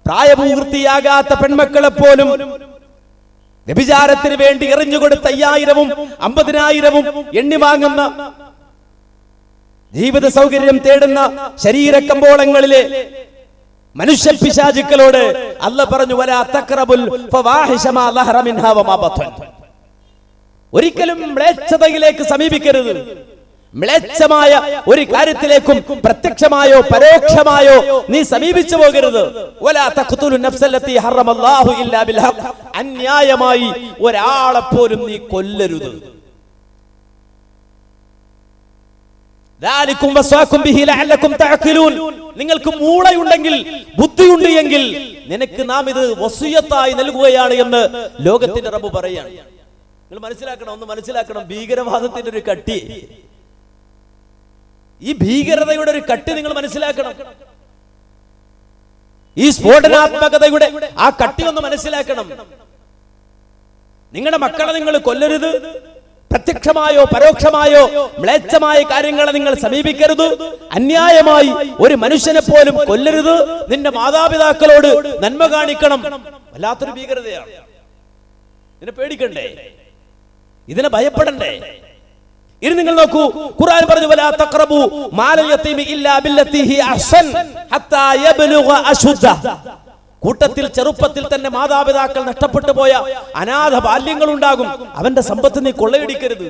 പ്രായപൂർത്തിയാകാത്ത പെൺമക്കളെ പോലും വ്യഭിചാരത്തിന് വേണ്ടി എറിഞ്ഞുകൊടുത്ത 5000-ഉം 50,000-ഉം എണ്ണി വാങ്ങുന്ന, ജീവിത സൗകര്യം തേടുന്ന ശരീരക്കമ്പോളങ്ങളിലെ മനുഷ്യ പിശാചുക്കളോട് അല്ലാഹു പറഞ്ഞു, വലാ തഖറബുൽ ഫവാഹിശ മാ ലഹറ മിൻഹാ വമാ ബത്തൻ, ഒരിക്കലും മ്ലേച്ഛതയിലേക്ക് സമീപിക്കരുത്. മ്ലേച്ഛമായ ഒരു കാര്യത്തിലേക്കും പ്രത്യക്ഷമായോ പരോക്ഷമായോ നീ സമീപിച്ചു പോകരുത്. വലാ തഖ്തുലു നഫ്സല്ലത്തി ഹറമല്ലാഹു ഇല്ലാ ബിൽ ഹഖ്, അന്യായമായി ഒരാളെ പോലും നീ കൊല്ലരുത്. ദാലികും വസാകും ബിഹി ലഅല്ലകും തഅഖിലൂൻ, നിങ്ങൾക്ക് മൂളയുണ്ടെങ്കിൽ ബുദ്ധിയുണ്ട് എങ്കിൽ നിനക്ക് നാം ഇത് വസിയത്തായി നൽകുകയാണ് എന്ന് ലോകത്തിന്റെ റബ്ബ് പറയാണ്. നിങ്ങൾ മനസ്സിലാക്കണം, ഒന്ന് മനസ്സിലാക്കണം, ഭീകരവാദത്തിന്റെ ഒരു കട്ടി, ഈ ഭീകരതയുടെ ഒരു കട്ടി നിങ്ങൾ മനസ്സിലാക്കണം. ഈ സ്ഫോടനാത്മകതയുടെ ആ കട്ടി ഒന്ന് മനസ്സിലാക്കണം. നിങ്ങളുടെ മക്കളെ നിങ്ങൾ കൊല്ലരുത്. പ്രത്യക്ഷമായോ പരോക്ഷമായോ മ്ലേച്ഛമായ കാര്യങ്ങളെ നിങ്ങൾ സമീപിക്കരുത്. അന്യായമായി ഒരു മനുഷ്യനെ പോലും കൊല്ലരുത്. നിന്റെ മാതാപിതാക്കളോട് നന്മ കാണിക്കണം. വല്ലാത്തൊരു ഭീകരതയാണ്. ഇതിനെ പേടിക്കണ്ടേ? ഇതിനെ ഭയപ്പെടണ്ടേ? ഇനി നിങ്ങൾ നോക്കൂ, ഖുർആൻ പറഞ്ഞു വലാ തഖറബു മാലൽ യതീമി ഇല്ലാ ബില്ലത്തി ഹി അഹ്സൻ ഹത്താ യബ്ലുഗ അശുദ്ദ. കൂട്ടത്തിൽ ചെറുപ്പത്തിൽ തന്നെ മാതാപിതാക്കൾ നഷ്ടപ്പെട്ടു പോയ അനാഥ ബാല്യങ്ങൾ ഉണ്ടാകും. അവന്റെ സമ്പത്ത് നീ കൊള്ളയടിക്കരുത്.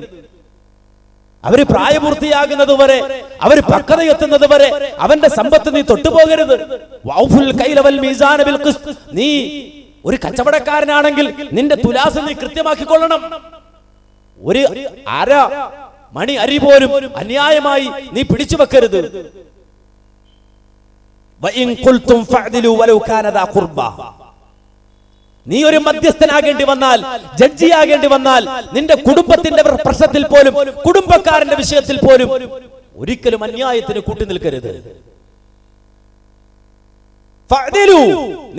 അവര് പ്രായപൂർത്തിയാകുന്നത് വരെ, അവര് പക്വതയെത്തുന്നത് വരെ അവന്റെ സമ്പത്ത് നീ തൊട്ടുപോകരുത്. വൗഫുൽ കൈല വൽ മീസാന ബിൽ ഖിസ്ത്, നീ ഒരു കച്ചവടക്കാരനാണെങ്കിൽ നിന്റെ തുലാസ് നീ കൃത്യമാക്കിക്കൊള്ളണം. ഒരു അര മണി അരി പോലും അന്യായമായി നീ പിടിച്ചു വെക്കരുത്. നീ ഒരു മധ്യസ്ഥനാകേണ്ടി വന്നാൽ, ജഡ്ജിയാകേണ്ടി വന്നാൽ, നിന്റെ കുടുംബത്തിന്റെ പ്രശ്നത്തിൽ പോലും, കുടുംബക്കാരന്റെ വിഷയത്തിൽ പോലും ഒരിക്കലും അന്യായത്തിന് കൂട്ടുനിൽക്കരുത്.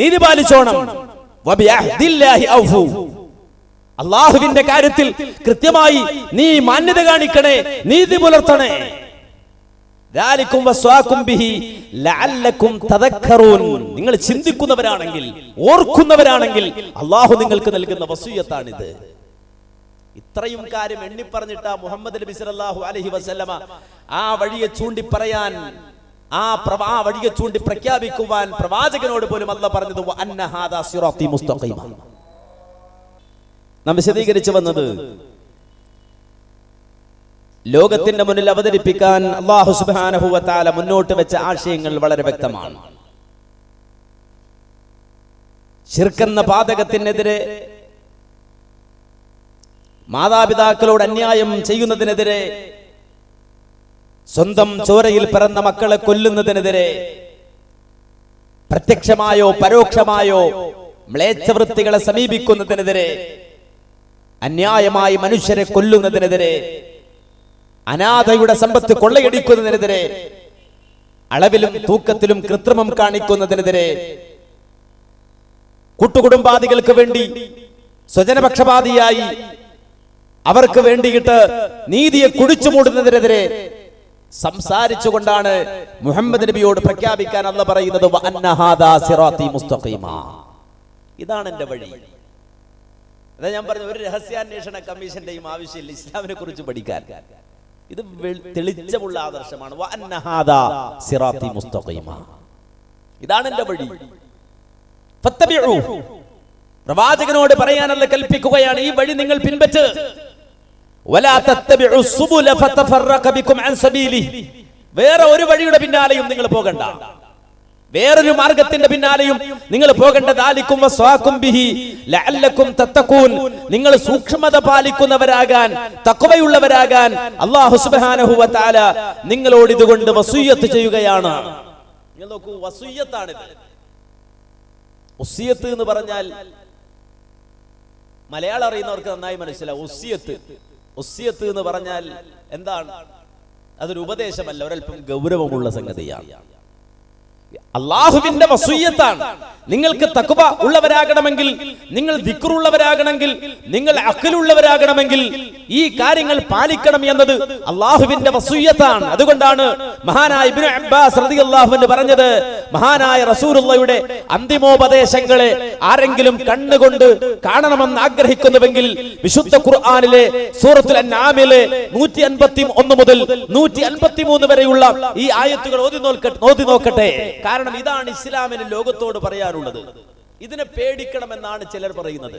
നീതി പാലിച്ചോണം. അള്ളാഹുവിന്റെ കാര്യത്തിൽ കൃത്യമായി നീ മാന്യത കാണിക്കണേ, നീതി പുലർത്തണേ. നിങ്ങൾ ചിന്തിക്കുന്നവരാണെങ്കിൽ, ഓർക്കുന്നവരാണെങ്കിൽ അള്ളാഹു നിങ്ങൾക്ക് നൽകുന്ന വസിയ്യത്താണിത്. ഇത്രയും കാര്യം എണ്ണിപ്പറഞ്ഞിട്ട മുഹമ്മദ് നബി സല്ലല്ലാഹു അലൈഹി വസല്ലമ ആ വഴിയെ ചൂണ്ടി പറയാൻ, ആ വഴിയെ ചൂണ്ടി പ്രഖ്യാപിക്കുവാൻ പ്രവാചകനോട് പോലും അല്ലാഹു പറഞ്ഞത് വഅന്ന ഹാദാ സിറാത്തി മുസ്തഖീമ. നാം വിശദീകരിച്ചു വന്നത് ലോകത്തിന്റെ മുന്നിൽ അവതരിപ്പിക്കാൻ അല്ലാഹു സുബ്ഹാനഹു വ തആല മുന്നോട്ട് വെച്ച ആശയങ്ങൾ വളരെ വ്യക്തമാണ്. ശിർക്കെന്ന പാതകത്തിനെതിരെ, മാതാപിതാക്കളോട് അന്യായം ചെയ്യുന്നതിനെതിരെ, സ്വന്തം ചോരയിൽ പിറന്ന മക്കളെ കൊല്ലുന്നതിനെതിരെ, പ്രത്യക്ഷമായോ പരോക്ഷമായോ മ്ലേച്ഛവൃത്തികളെ സമീപിക്കുന്നതിനെതിരെ, അന്യായമായി മനുഷ്യരെ കൊല്ലുന്നതിനെതിരെ, അനാഥയുടെ സമ്പത്ത് കൊള്ളയടിക്കുന്നതിനെതിരെ, അളവിലും തൂക്കത്തിലും കൃത്രിമം കാണിക്കുന്നതിനെതിരെ, കൂട്ടുകുടുംബാദികൾക്ക് വേണ്ടി സ്വജനപക്ഷപാതിയായി അവർക്ക് വേണ്ടിയിട്ട് നീതിയെ കുടിച്ചു മൂടുന്നതിനെതിരെ സംസാരിച്ചുകൊണ്ടാണ് മുഹമ്മദ് നബിയോട് പ്രഖ്യാപിക്കാൻ അല്ലാഹു പറയുന്നത് വഅന്ന ഹാദാ സിറാത്തി മുസ്തഖീമ. ഇതാണ് എന്റെ വഴി. അതാ ഞാൻ പറഞ്ഞു, ഒരു രഹസ്യാന്വേഷണ കമ്മീഷന്റെയും ആവശ്യമില്ല ഇസ്ലാമിനെ കുറിച്ച് പഠിക്കാൻ. ഇത് തെളിച്ചമുള്ള ആദർശമാണ്. വഅന്ന ഹാദാ സിറാത്തി മുസ്തഖീമ, ഇതാണ് എന്റെ വഴി. ഫത്തബിഉ, പ്രവാചകനോട് പറയാനല്ല കൽപ്പിക്കുകയാണ്, ഈ വഴി നിങ്ങൾ പിൻപറ്റ്. വലാ തത്തബിഉ സുബുല ഫതഫറഖ ബികും അൻ സബീലി, വേറെ ഒരു വഴിയുടെ പിന്നാലെയും നിങ്ങൾ പോകണ്ട, വേറൊരു മാർഗത്തിന്റെ പിന്നാലെയും നിങ്ങൾ പോകേണ്ട. ദാലികും വസ്വാകും ബിഹി ലഅല്ലകും തത്തഖൂൻ, നിങ്ങൾ സൂക്ഷ്മത പാലിക്കുന്നവരാകാൻ, തഖ്വയുള്ളവരാകാൻ അല്ലാഹു സുബ്ഹാനഹു വ തആല നിങ്ങളോട് ഇതുകൊണ്ട് വസിയ്യത്ത് ചെയ്യുകയാണ്. നിങ്ങൾ നോക്കൂ, വസിയ്യത്താണിത്. വസിയ്യത്ത് എന്ന് പറഞ്ഞാൽ മലയാളം അറിയുന്നവർക്ക് നന്നായി മനസ്സിലാവും. വസിയ്യത്ത് എന്ന് പറഞ്ഞാൽ എന്താണ്? അതൊരു ഉപദേശമല്ല, ഒരൽപ്പം ഗൗരവമുള്ള സംഗതിയാണ്. അള്ളാഹുവിന്റെ വസിയ്യത്താണ്. നിങ്ങൾക്ക് തഖ്വ ഉള്ളവരാകണമെങ്കിൽ, നിങ്ങൾ ദിക്റുള്ളവരാകണമെങ്കിൽ, നിങ്ങൾ അഖലുള്ളവരാകണമെങ്കിൽ ഈ കാര്യങ്ങൾ പാലിക്കണം എന്നത് അള്ളാഹുവിന്റെ വസിയ്യത്താണ്. അതുകൊണ്ടാണ് മഹാനായ ഇബ്നു അബ്ബാസ് റളിയല്ലാഹു അൻഹു പറഞ്ഞത്, മഹാനായ റസൂലുള്ളാഹിയുടെ അന്തിമോപദേശങ്ങളെ ആരെങ്കിലും കണ്ണുകൊണ്ട് കാണണമെന്ന് ആഗ്രഹിക്കുന്നുവെങ്കിൽ വിശുദ്ധ ഖുർആനിലെ സൂറത്തുൽ അൻആമിലെ 151 മുതൽ 153 വരെയുള്ള ഈ ആയത്തുകൾ ഓതി നോക്കട്ടെ. കാരണം ഇതാണ് ഇസ്ലാമിന് ലോകത്തോട് പറയാനുള്ളത്. ഇതിനെ പേടിക്കണമെന്നാണ് ചിലർ പറയുന്നത്.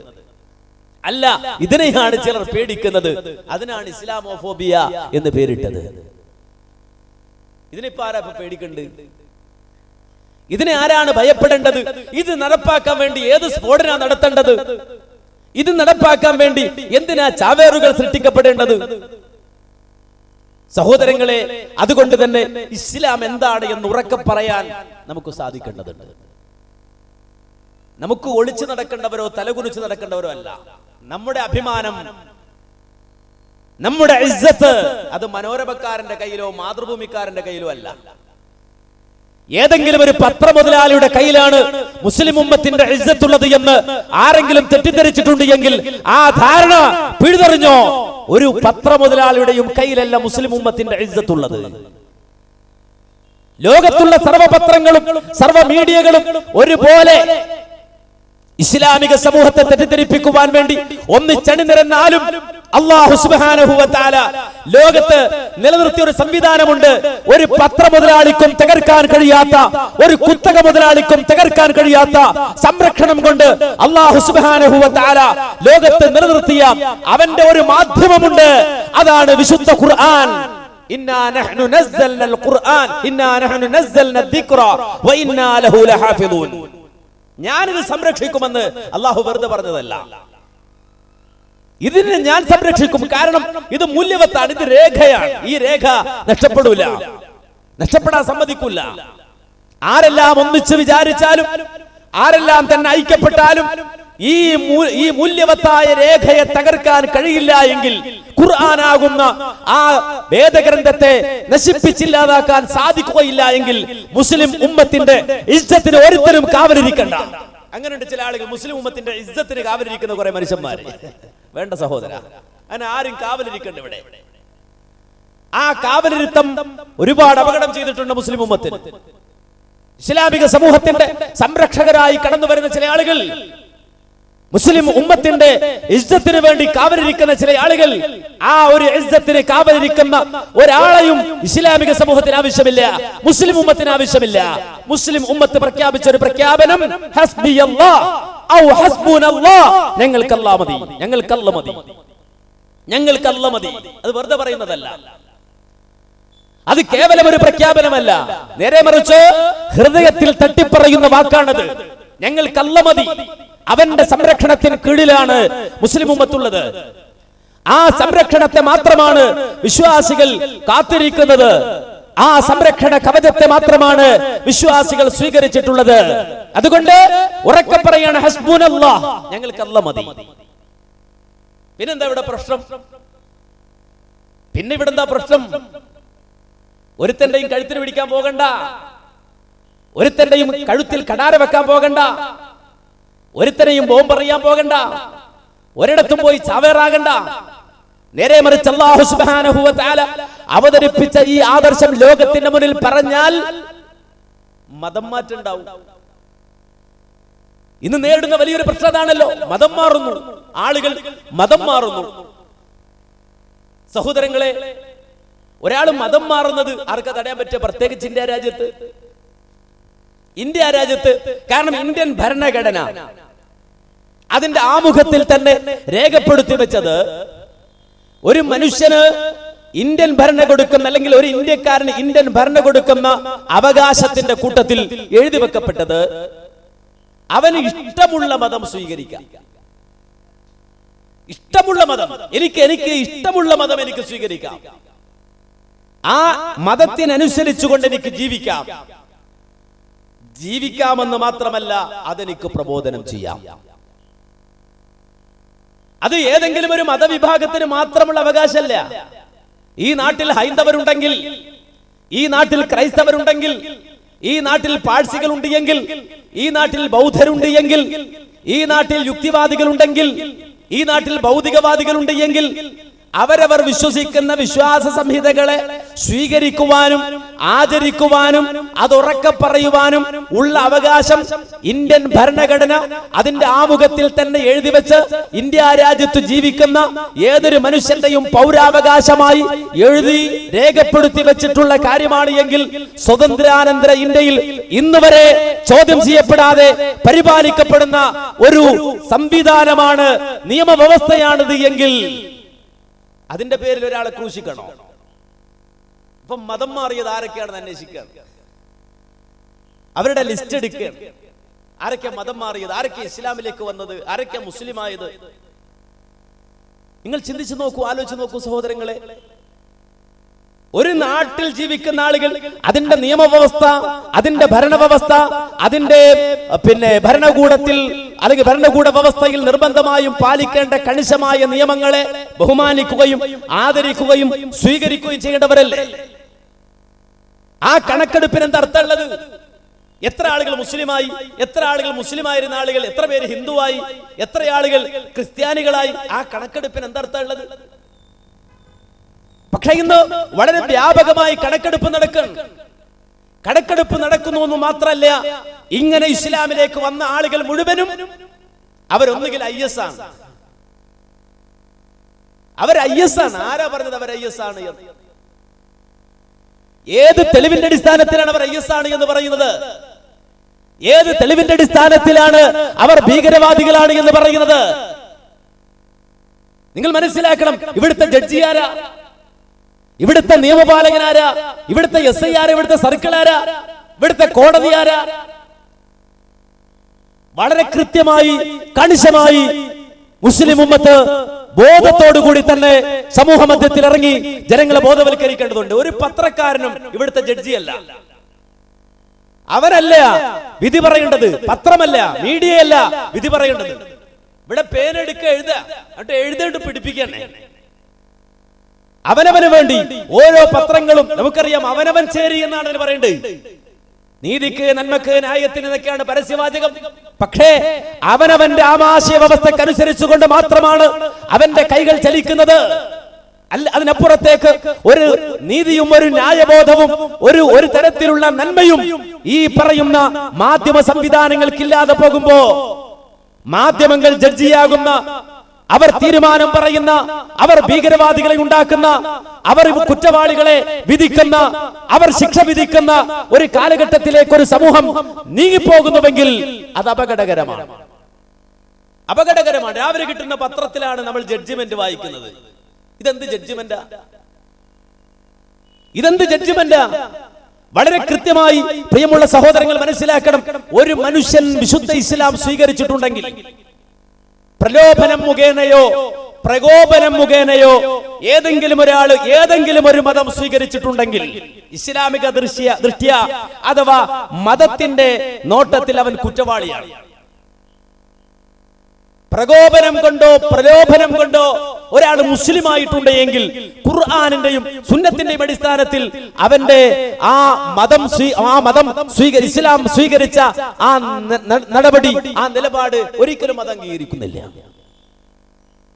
അല്ല, ഇതിനെയാണ് ചിലർ പേടിക്കുന്നത്. അതിനാണ് ഇസ്ലാമോഫോബിയ എന്ന് പേരിട്ടത്. ഇതിനിപ്പോ ആരാ പേടിക്കണ്ട്? ഇതിനെ ആരാണ് ഭയപ്പെടേണ്ടത്? ഇത് നടപ്പാക്കാൻ വേണ്ടി ഏത് സ്ഫോടന നടത്തേണ്ടത്? ഇത് നടപ്പാക്കാൻ വേണ്ടി എന്തിനാ ചാവേറുകൾ സൃഷ്ടിക്കപ്പെടേണ്ടത്? സഹോദരങ്ങളെ, അതുകൊണ്ട് തന്നെ ഇസ്ലാം എന്താണ് എന്ന് ഉറക്കെ പറയാൻ നമുക്ക് സാധിക്കേണ്ടതുണ്ട്. നമുക്ക് ഒളിച്ചു നടക്കേണ്ടവരോ തലകുനിച്ച് നടക്കേണ്ടവരോ അല്ല. നമ്മുടെ അഭിമാനം, നമ്മുടെ ഇസ്സത്ത് അത് മനോരമക്കാരന്റെ കയ്യിലോ മാതൃഭൂമിക്കാരന്റെ കയ്യിലോ അല്ല. ഏതെങ്കിലും ഒരു പത്രമുതലാളിയുടെ കയ്യിലാണ് മുസ്ലിം ഉമ്മത്തിന്റെ ഇസ്സത്തുള്ളത് എന്ന് ആരെങ്കിലും തെറ്റിദ്ധരിച്ചിട്ടുണ്ട് എങ്കിൽ ആ ധാരണ പിഴുതെറിഞ്ഞോ. ഒരു പത്രമുതലാളിയുടെയും കയ്യിലല്ല മുസ്ലിം ഉമ്മത്തിന്റെ ഇസ്സത്തുള്ളത്. ലോകത്തുള്ള സർവ്വപത്രങ്ങളും സർവ്വ മീഡിയകളും ഒരുപോലെ ഇസ്ലാമിക സമൂഹത്തെ തെറ്റിദ്ധരിപ്പിക്കുവാൻ വേണ്ടി ഒന്നിച്ചണിനിരന്നാലും അല്ലാഹു സുബ്ഹാനഹു വ തആല ലോകത്ത് നിലനിർത്തിയ ഒരു സംവിധാനമുണ്ട്. ഒരു പത്രമുതലാളിക്കും തകർക്കാൻ കഴിയാത്ത, ഒരു കുത്തക മുതലാളിക്കും തകർക്കാൻ കഴിയാത്ത സംരക്ഷണം കൊണ്ട് അല്ലാഹു സുബ്ഹാനഹു വ തആല ലോകത്ത് നിലനിർത്തിയ അവന്റെ ഒരു മാധ്യമമുണ്ട്. അതാണ് വിശുദ്ധ ഖുർആൻ. ഇന്നാ നഹ്നു നസ്സൽനൽ ഖുർആൻ ഇന്നാ നഹ്നു നസ്സൽന ദിക്റ വ ഇന്നാ ലഹു ലഹാഫിദൂൻ. ഞാനിത് സംരക്ഷിക്കുമെന്ന് അല്ലാഹു വെറുതെ പറഞ്ഞതല്ല. ഇതിനെ ഞാൻ സംരക്ഷിക്കും. കാരണം ഇത് മൂല്യവത്താണ്, ഇത് രേഖയാണ്. ഈ രേഖ നഷ്ടപ്പെടൂല, നഷ്ടപ്പെടാൻ സമ്മതിക്കൂല. ആരെല്ലാം ഒന്നിച്ച് വിചാരിച്ചാലും, ആരെല്ലാം തന്നെ ഐക്യപ്പെട്ടാലും ഈ മൂല്യവത്തായ രേഖയെ തകർക്കാൻ കഴിയില്ല എങ്കിൽ, ഖുർആനാകുന്ന ആ വേദഗ്രന്ഥത്തെ നശിപ്പിച്ചില്ലാതാക്കാൻ സാധിക്കുകയില്ല എങ്കിൽ മുസ്ലിം ഉമ്മത്തിന്റെ ഇസ്സത്തിന് ഒരുത്തരും കാവലിരിക്കണ്ട. അങ്ങനെയുണ്ട് ചില ആളുകൾ, മുസ്ലിം ഉമ്മത്തിന്റെ ഇസ്സത്തിന് കാവലിരിക്കുന്ന കുറെ മനുഷ്യന്മാര്. വേണ്ട സഹോദര, അങ്ങനെ ആരും കാവലിരിക്കണ്ട. ഇവിടെ ആ കാവലിരുത്തം ഒരുപാട് അപകടം ചെയ്തിട്ടുണ്ട് മുസ്ലിം ഉമ്മത്തിന്. ഇസ്ലാമിക സമൂഹത്തിന്റെ സംരക്ഷകരായി കടന്നു വരുന്ന ചില ആളുകൾ, മുസ്ലിം ഉമ്മത്തിന്റെ ഇസ്സത്തിന് വേണ്ടി കാവലിരിക്കുന്ന ചില ആളുകൾ, ആ ഒരു ഇസ്സത്തിന് കാവലിരിക്കുന്ന ഒരാളെയും ഇസ്ലാമിക സമൂഹത്തിന് ആവശ്യമില്ല, മുസ്ലിം ഉമ്മത്തിന് ആവശ്യമില്ല. മുസ്ലിം ഉമ്മത്ത് പ്രഖ്യാപിച്ച ഒരു പ്രഖ്യാപനം, ഹസ്ബിയല്ലാഹ് ഔ ഹസ്ബുനല്ലാഹ്, ഞങ്ങൾക്ക് അല്ലാഹ് മതി, ഞങ്ങൾക്ക് അല്ലാഹ് മതി, ഞങ്ങൾക്ക് അല്ലാഹ് മതി. അത് വെറുതെ പറയുന്നതല്ല, അത് കേവലം ഒരു പ്രഖ്യാപനമല്ല, നേരെ മറിച്ച് ഹൃദയത്തിൽ തട്ടിപ്പറയുന്ന വാക്കാണത്. ഞങ്ങൾക്ക് അല്ലാഹ് മതി. അവന്റെ സംരക്ഷണത്തിന് കീഴിലാണ് മുസ്ലിം ഉമ്മത്തുള്ളത്. ആ സംരക്ഷണത്തെ മാത്രമാണ് വിശ്വാസികൾ കാത്തിരിക്കുന്നത്. ആ സംരക്ഷണ കവചത്തെ മാത്രമാണ് വിശ്വാസികൾ സ്വീകരിച്ചിട്ടുള്ളത്. അതുകൊണ്ട് ഉറക്കെ പറയാണ്, ഹസ്ബുനല്ലാഹ്, ഞങ്ങൾക്ക് അല്ലാഹ് മതി. പിന്നെന്താ ഇവിടെ പ്രശ്നം? പിന്നെ ഇവിടെ എന്താ പ്രശ്നം? ഒരുത്തന്റെയും കഴുത്തിന് പിടിക്കാൻ പോകണ്ട, ഒരുത്തന്റെയും കഴുത്തിൽ കടാര വെക്കാൻ പോകണ്ട, ഒരുത്തനെയും ബോംബെറിയാൻ പോകണ്ട, ഒരിടത്തും പോയി ചാവേറാകണ്ട. നേരെ മറിച്ച് അല്ലാഹു സുബ്ഹാനഹു വ തആല അവതരിപ്പിച്ച ഈ ആദർശം ലോകത്തിന്റെ മുന്നിൽ പറഞ്ഞാൽ മതം മാറ്റുണ്ടാവും. ഇന്ന് നേരിടുന്ന വലിയൊരു പ്രശ്നമാണല്ലോ, മതം മാറുന്നു, ആളുകൾ മതം മാറുന്നു. സഹോദരങ്ങളെ, ഒരാൾ മതം മാറുന്നത് ആർക്കാ തടയാൻ പറ്റുക? പ്രത്യേകിച്ച് ഇന്ത്യ രാജ്യത്ത്. ഇന്ത്യ രാജ്യത്ത് കാരണം ഇന്ത്യൻ ഭരണഘടന അതിന്റെ ആമുഖത്തിൽ തന്നെ രേഖപ്പെടുത്തി വെച്ചത്, ഒരു മനുഷ്യന് ഇന്ത്യൻ ഭരണ കൊടുക്കുന്ന, അല്ലെങ്കിൽ ഒരു ഇന്ത്യക്കാരന് ഇന്ത്യൻ ഭരണ കൊടുക്കുന്ന അവകാശത്തിന്റെ കൂട്ടത്തിൽ എഴുതി വെക്കപ്പെട്ടത് അവന് ഇഷ്ടമുള്ള മതം സ്വീകരിക്കാം. ഇഷ്ടമുള്ള മതം, എനിക്ക് ഇഷ്ടമുള്ള മതം എനിക്ക് സ്വീകരിക്കാം. ആ മതത്തിനനുസരിച്ചുകൊണ്ട് എനിക്ക് ജീവിക്കാം. ജീവിക്കാമെന്ന് മാത്രമല്ല, അതെനിക്ക് പ്രബോധനം ചെയ്യാം. അത് ഏതെങ്കിലും ഒരു മതവിഭാഗത്തിന് മാത്രമുള്ള അവകാശമല്ല. ഈ നാട്ടിൽ ഹൈന്ദവരുണ്ടെങ്കിൽ, ഈ നാട്ടിൽ ക്രൈസ്തവരുണ്ടെങ്കിൽ, ഈ നാട്ടിൽ പാഴ്സികൾ ഉണ്ട് എങ്കിൽ, ഈ നാട്ടിൽ ബൗദ്ധരുണ്ട് എങ്കിൽ, ഈ നാട്ടിൽ യുക്തിവാദികളുണ്ടെങ്കിൽ, ഈ നാട്ടിൽ ഭൗതികവാദികളുണ്ട് എങ്കിൽ, അവരവർ വിശ്വസിക്കുന്ന വിശ്വാസ സംഹിതകളെ സ്വീകരിക്കുവാനും ആചരിക്കുവാനും അതുറക്കെ പറയുവാനും ഉള്ള അവകാശം ഇന്ത്യൻ ഭരണഘടന അതിന്റെ ആമുഖത്തിൽ തന്നെ എഴുതി വെച്ച് ഇന്ത്യ രാജ്യത്ത് ജീവിക്കുന്ന ഏതൊരു മനുഷ്യന്റെയും പൗരാവകാശമായി എഴുതി രേഖപ്പെടുത്തി വെച്ചിട്ടുള്ള കാര്യമാണ് എങ്കിൽ സ്വതന്ത്രാനന്തര ഇന്ത്യയിൽ ഇന്ന് വരെ ചോദ്യം ചെയ്യപ്പെടാതെ പരിപാലിക്കപ്പെടുന്ന ഒരു സംവിധാനമാണ്, നിയമവ്യവസ്ഥയാണിത് എങ്കിൽ അതിന്റെ പേരിൽ ഒരാളെ ക്രൂശിക്കണോ? ഇപ്പൊ മതം മാറിയത് ആരൊക്കെയാണെന്ന് അന്വേഷിക്കുക, അവരുടെ ലിസ്റ്റ് എടുക്കുക. ആരൊക്കെ മതം മാറിയത്, ആരൊക്കെ ഇസ്ലാമിലേക്ക് വന്നത്, ആരൊക്കെ മുസ്ലിം ആയത്? നിങ്ങൾ ചിന്തിച്ചു നോക്കൂ, ആലോചിച്ച് നോക്കൂ സഹോദരങ്ങളെ. ഒരു നാട്ടിൽ ജീവിക്കുന്ന ആളുകൾ അതിന്റെ നിയമവ്യവസ്ഥ, അതിന്റെ ഭരണവ്യവസ്ഥ, അതിന്റെ ഭരണകൂടത്തിൽ അല്ലെങ്കിൽ ഭരണകൂട വ്യവസ്ഥയിൽ നിർബന്ധമായും പാലിക്കേണ്ട കണിശമായ നിയമങ്ങളെ ബഹുമാനിക്കുകയും ആദരിക്കുകയും സ്വീകരിക്കുകയും ചെയ്യേണ്ടവരല്ലേ? ആ കണക്കെടുപ്പിന് എന്താ അർത്ഥമുള്ളത്? എത്ര ആളുകൾ മുസ്ലിമായി, എത്ര ആളുകൾ മുസ്ലിമായിരുന്ന ആളുകൾ, എത്ര പേര് ഹിന്ദുവായി, എത്ര ആളുകൾ ക്രിസ്ത്യാനികളായി? ആ കണക്കെടുപ്പിന് എന്താ അർത്ഥമുള്ളത്? പക്ഷെ ഇന്ന് വളരെ വ്യാപകമായി കണക്കെടുപ്പ് നടക്കുന്നു എന്ന് മാത്രമല്ല, ഇങ്ങനെ ഇസ്ലാമിലേക്ക് വന്ന ആളുകൾ മുഴുവനും അവരൊന്നുകിൽ IS ആണ്. ആരാ പറഞ്ഞത് അവർ IS ആണ് എന്ന്? ഏത് തെളിവിന്റെ അടിസ്ഥാനത്തിലാണ് അവർ IS ആണ് എന്ന് പറയുന്നത്? ഏത് തെളിവിന്റെ അടിസ്ഥാനത്തിലാണ് അവർ ഭീകരവാദികളാണ് എന്ന് പറയുന്നത്? നിങ്ങൾ മനസ്സിലാക്കണം. ഇവിടുത്തെ ജഡ്ജി ആരാ? ഇവിടുത്തെ നിയമപാലകനാരാ? ഇവിടുത്തെ SI ആരാ? ഇവിടുത്തെ സർക്കിൾ ആരാ? ഇവിടുത്തെ കോടതി ആരാ? വളരെ കൃത്യമായി കണിശമായി മുസ്ലിം ഉമ്മത്ത് ബോധത്തോടുകൂടി തന്നെ സമൂഹ മധ്യത്തിൽ ഇറങ്ങി ജനങ്ങളെ ബോധവൽക്കരിക്കേണ്ടതുണ്ട്. ഒരു പത്രക്കാരനും ഇവിടുത്തെ ജഡ്ജിയല്ല, അവനല്ല വിധി പറയേണ്ടത്, പത്രമല്ല, മീഡിയയല്ല വിധി പറയേണ്ടത്. ഇവിടെ പേനെടുക്ക എഴുതേണ്ട പിടിപ്പിക്കണേ. അവനവന് വേണ്ടി ഓരോ പത്രങ്ങളും നമുക്കറിയാം, അവനവൻ ചേരി എന്നാണ് അതിന് പറയേണ്ടത്. നീതിക്ക്, നന്മക്ക്, ന്യായത്തിന് എന്നൊക്കെയാണ് പരസ്യവാചകം. പക്ഷേ അവനവന്റെ ആമാശയ വ്യവസ്ഥക്കനുസരിച്ചുകൊണ്ട് മാത്രമാണ് അവന്റെ കൈകൾ ചലിക്കുന്നത്. അല്ല, അതിനപ്പുറത്തേക്ക് ഒരു നീതിയും ഒരു ന്യായബോധവും ഒരു തരത്തിലുള്ള നന്മയും ഈ പറയുന്ന മാധ്യമ സംവിധാനങ്ങൾക്കില്ലാതെ പോകുമ്പോ മാധ്യമങ്ങൾ ജഡ്ജിയാകുന്ന, അവർ തീരുമാനം പറയുന്ന, അവർ ഭീകരവാദികളെ ഉണ്ടാക്കുന്ന, അവർ കുറ്റവാളികളെ വിധിക്കുന്ന, അവർ ശിക്ഷ വിധിക്കുന്ന ഒരു കാലഘട്ടത്തിലേക്ക് ഒരു സമൂഹം നീങ്ങിപ്പോകുന്നുവെങ്കിൽ അത് അപകടകരമാണ്. രാവിലെ കിട്ടുന്ന പത്രത്തിലാണ് നമ്മൾ ജഡ്ജിമെന്റ് വായിക്കുന്നത്. ഇതെന്ത് ജഡ്ജിമെന്റാ? വളരെ കൃത്യമായി പ്രിയമുള്ള സഹോദരങ്ങൾ മനസ്സിലാക്കണം. ഒരു മനുഷ്യൻ വിശുദ്ധ ഇസ്ലാം സ്വീകരിച്ചിട്ടുണ്ടെങ്കിൽ പ്രലോഭനം മുഖേനയോ പ്രകോപനം മുഖേനയോ ഏതെങ്കിലും ഒരാൾ ഏതെങ്കിലും ഒരു മതം സ്വീകരിച്ചിട്ടുണ്ടെങ്കിൽ ഇസ്ലാമിക ദൃഷ്ട്യ അഥവാ മതത്തിന്റെ നോട്ടത്തിൽ അവൻ കുറ്റവാളിയാണ്. പ്രകോപനം കൊണ്ടോ പ്രലോഭനം കൊണ്ടോ ഒരാൾ മുസ്ലിം ആയിട്ടുണ്ട് എങ്കിൽ ഖുർആനിന്റെയും സുന്നത്തിന്റെയും അടിസ്ഥാനത്തിൽ അവന്റെ ആ മതം ഇസ്ലാം സ്വീകരിച്ച ആ നടപടി, ആ നിലപാട് ഒരിക്കലും അത് അംഗീകരിക്കുന്നില്ല.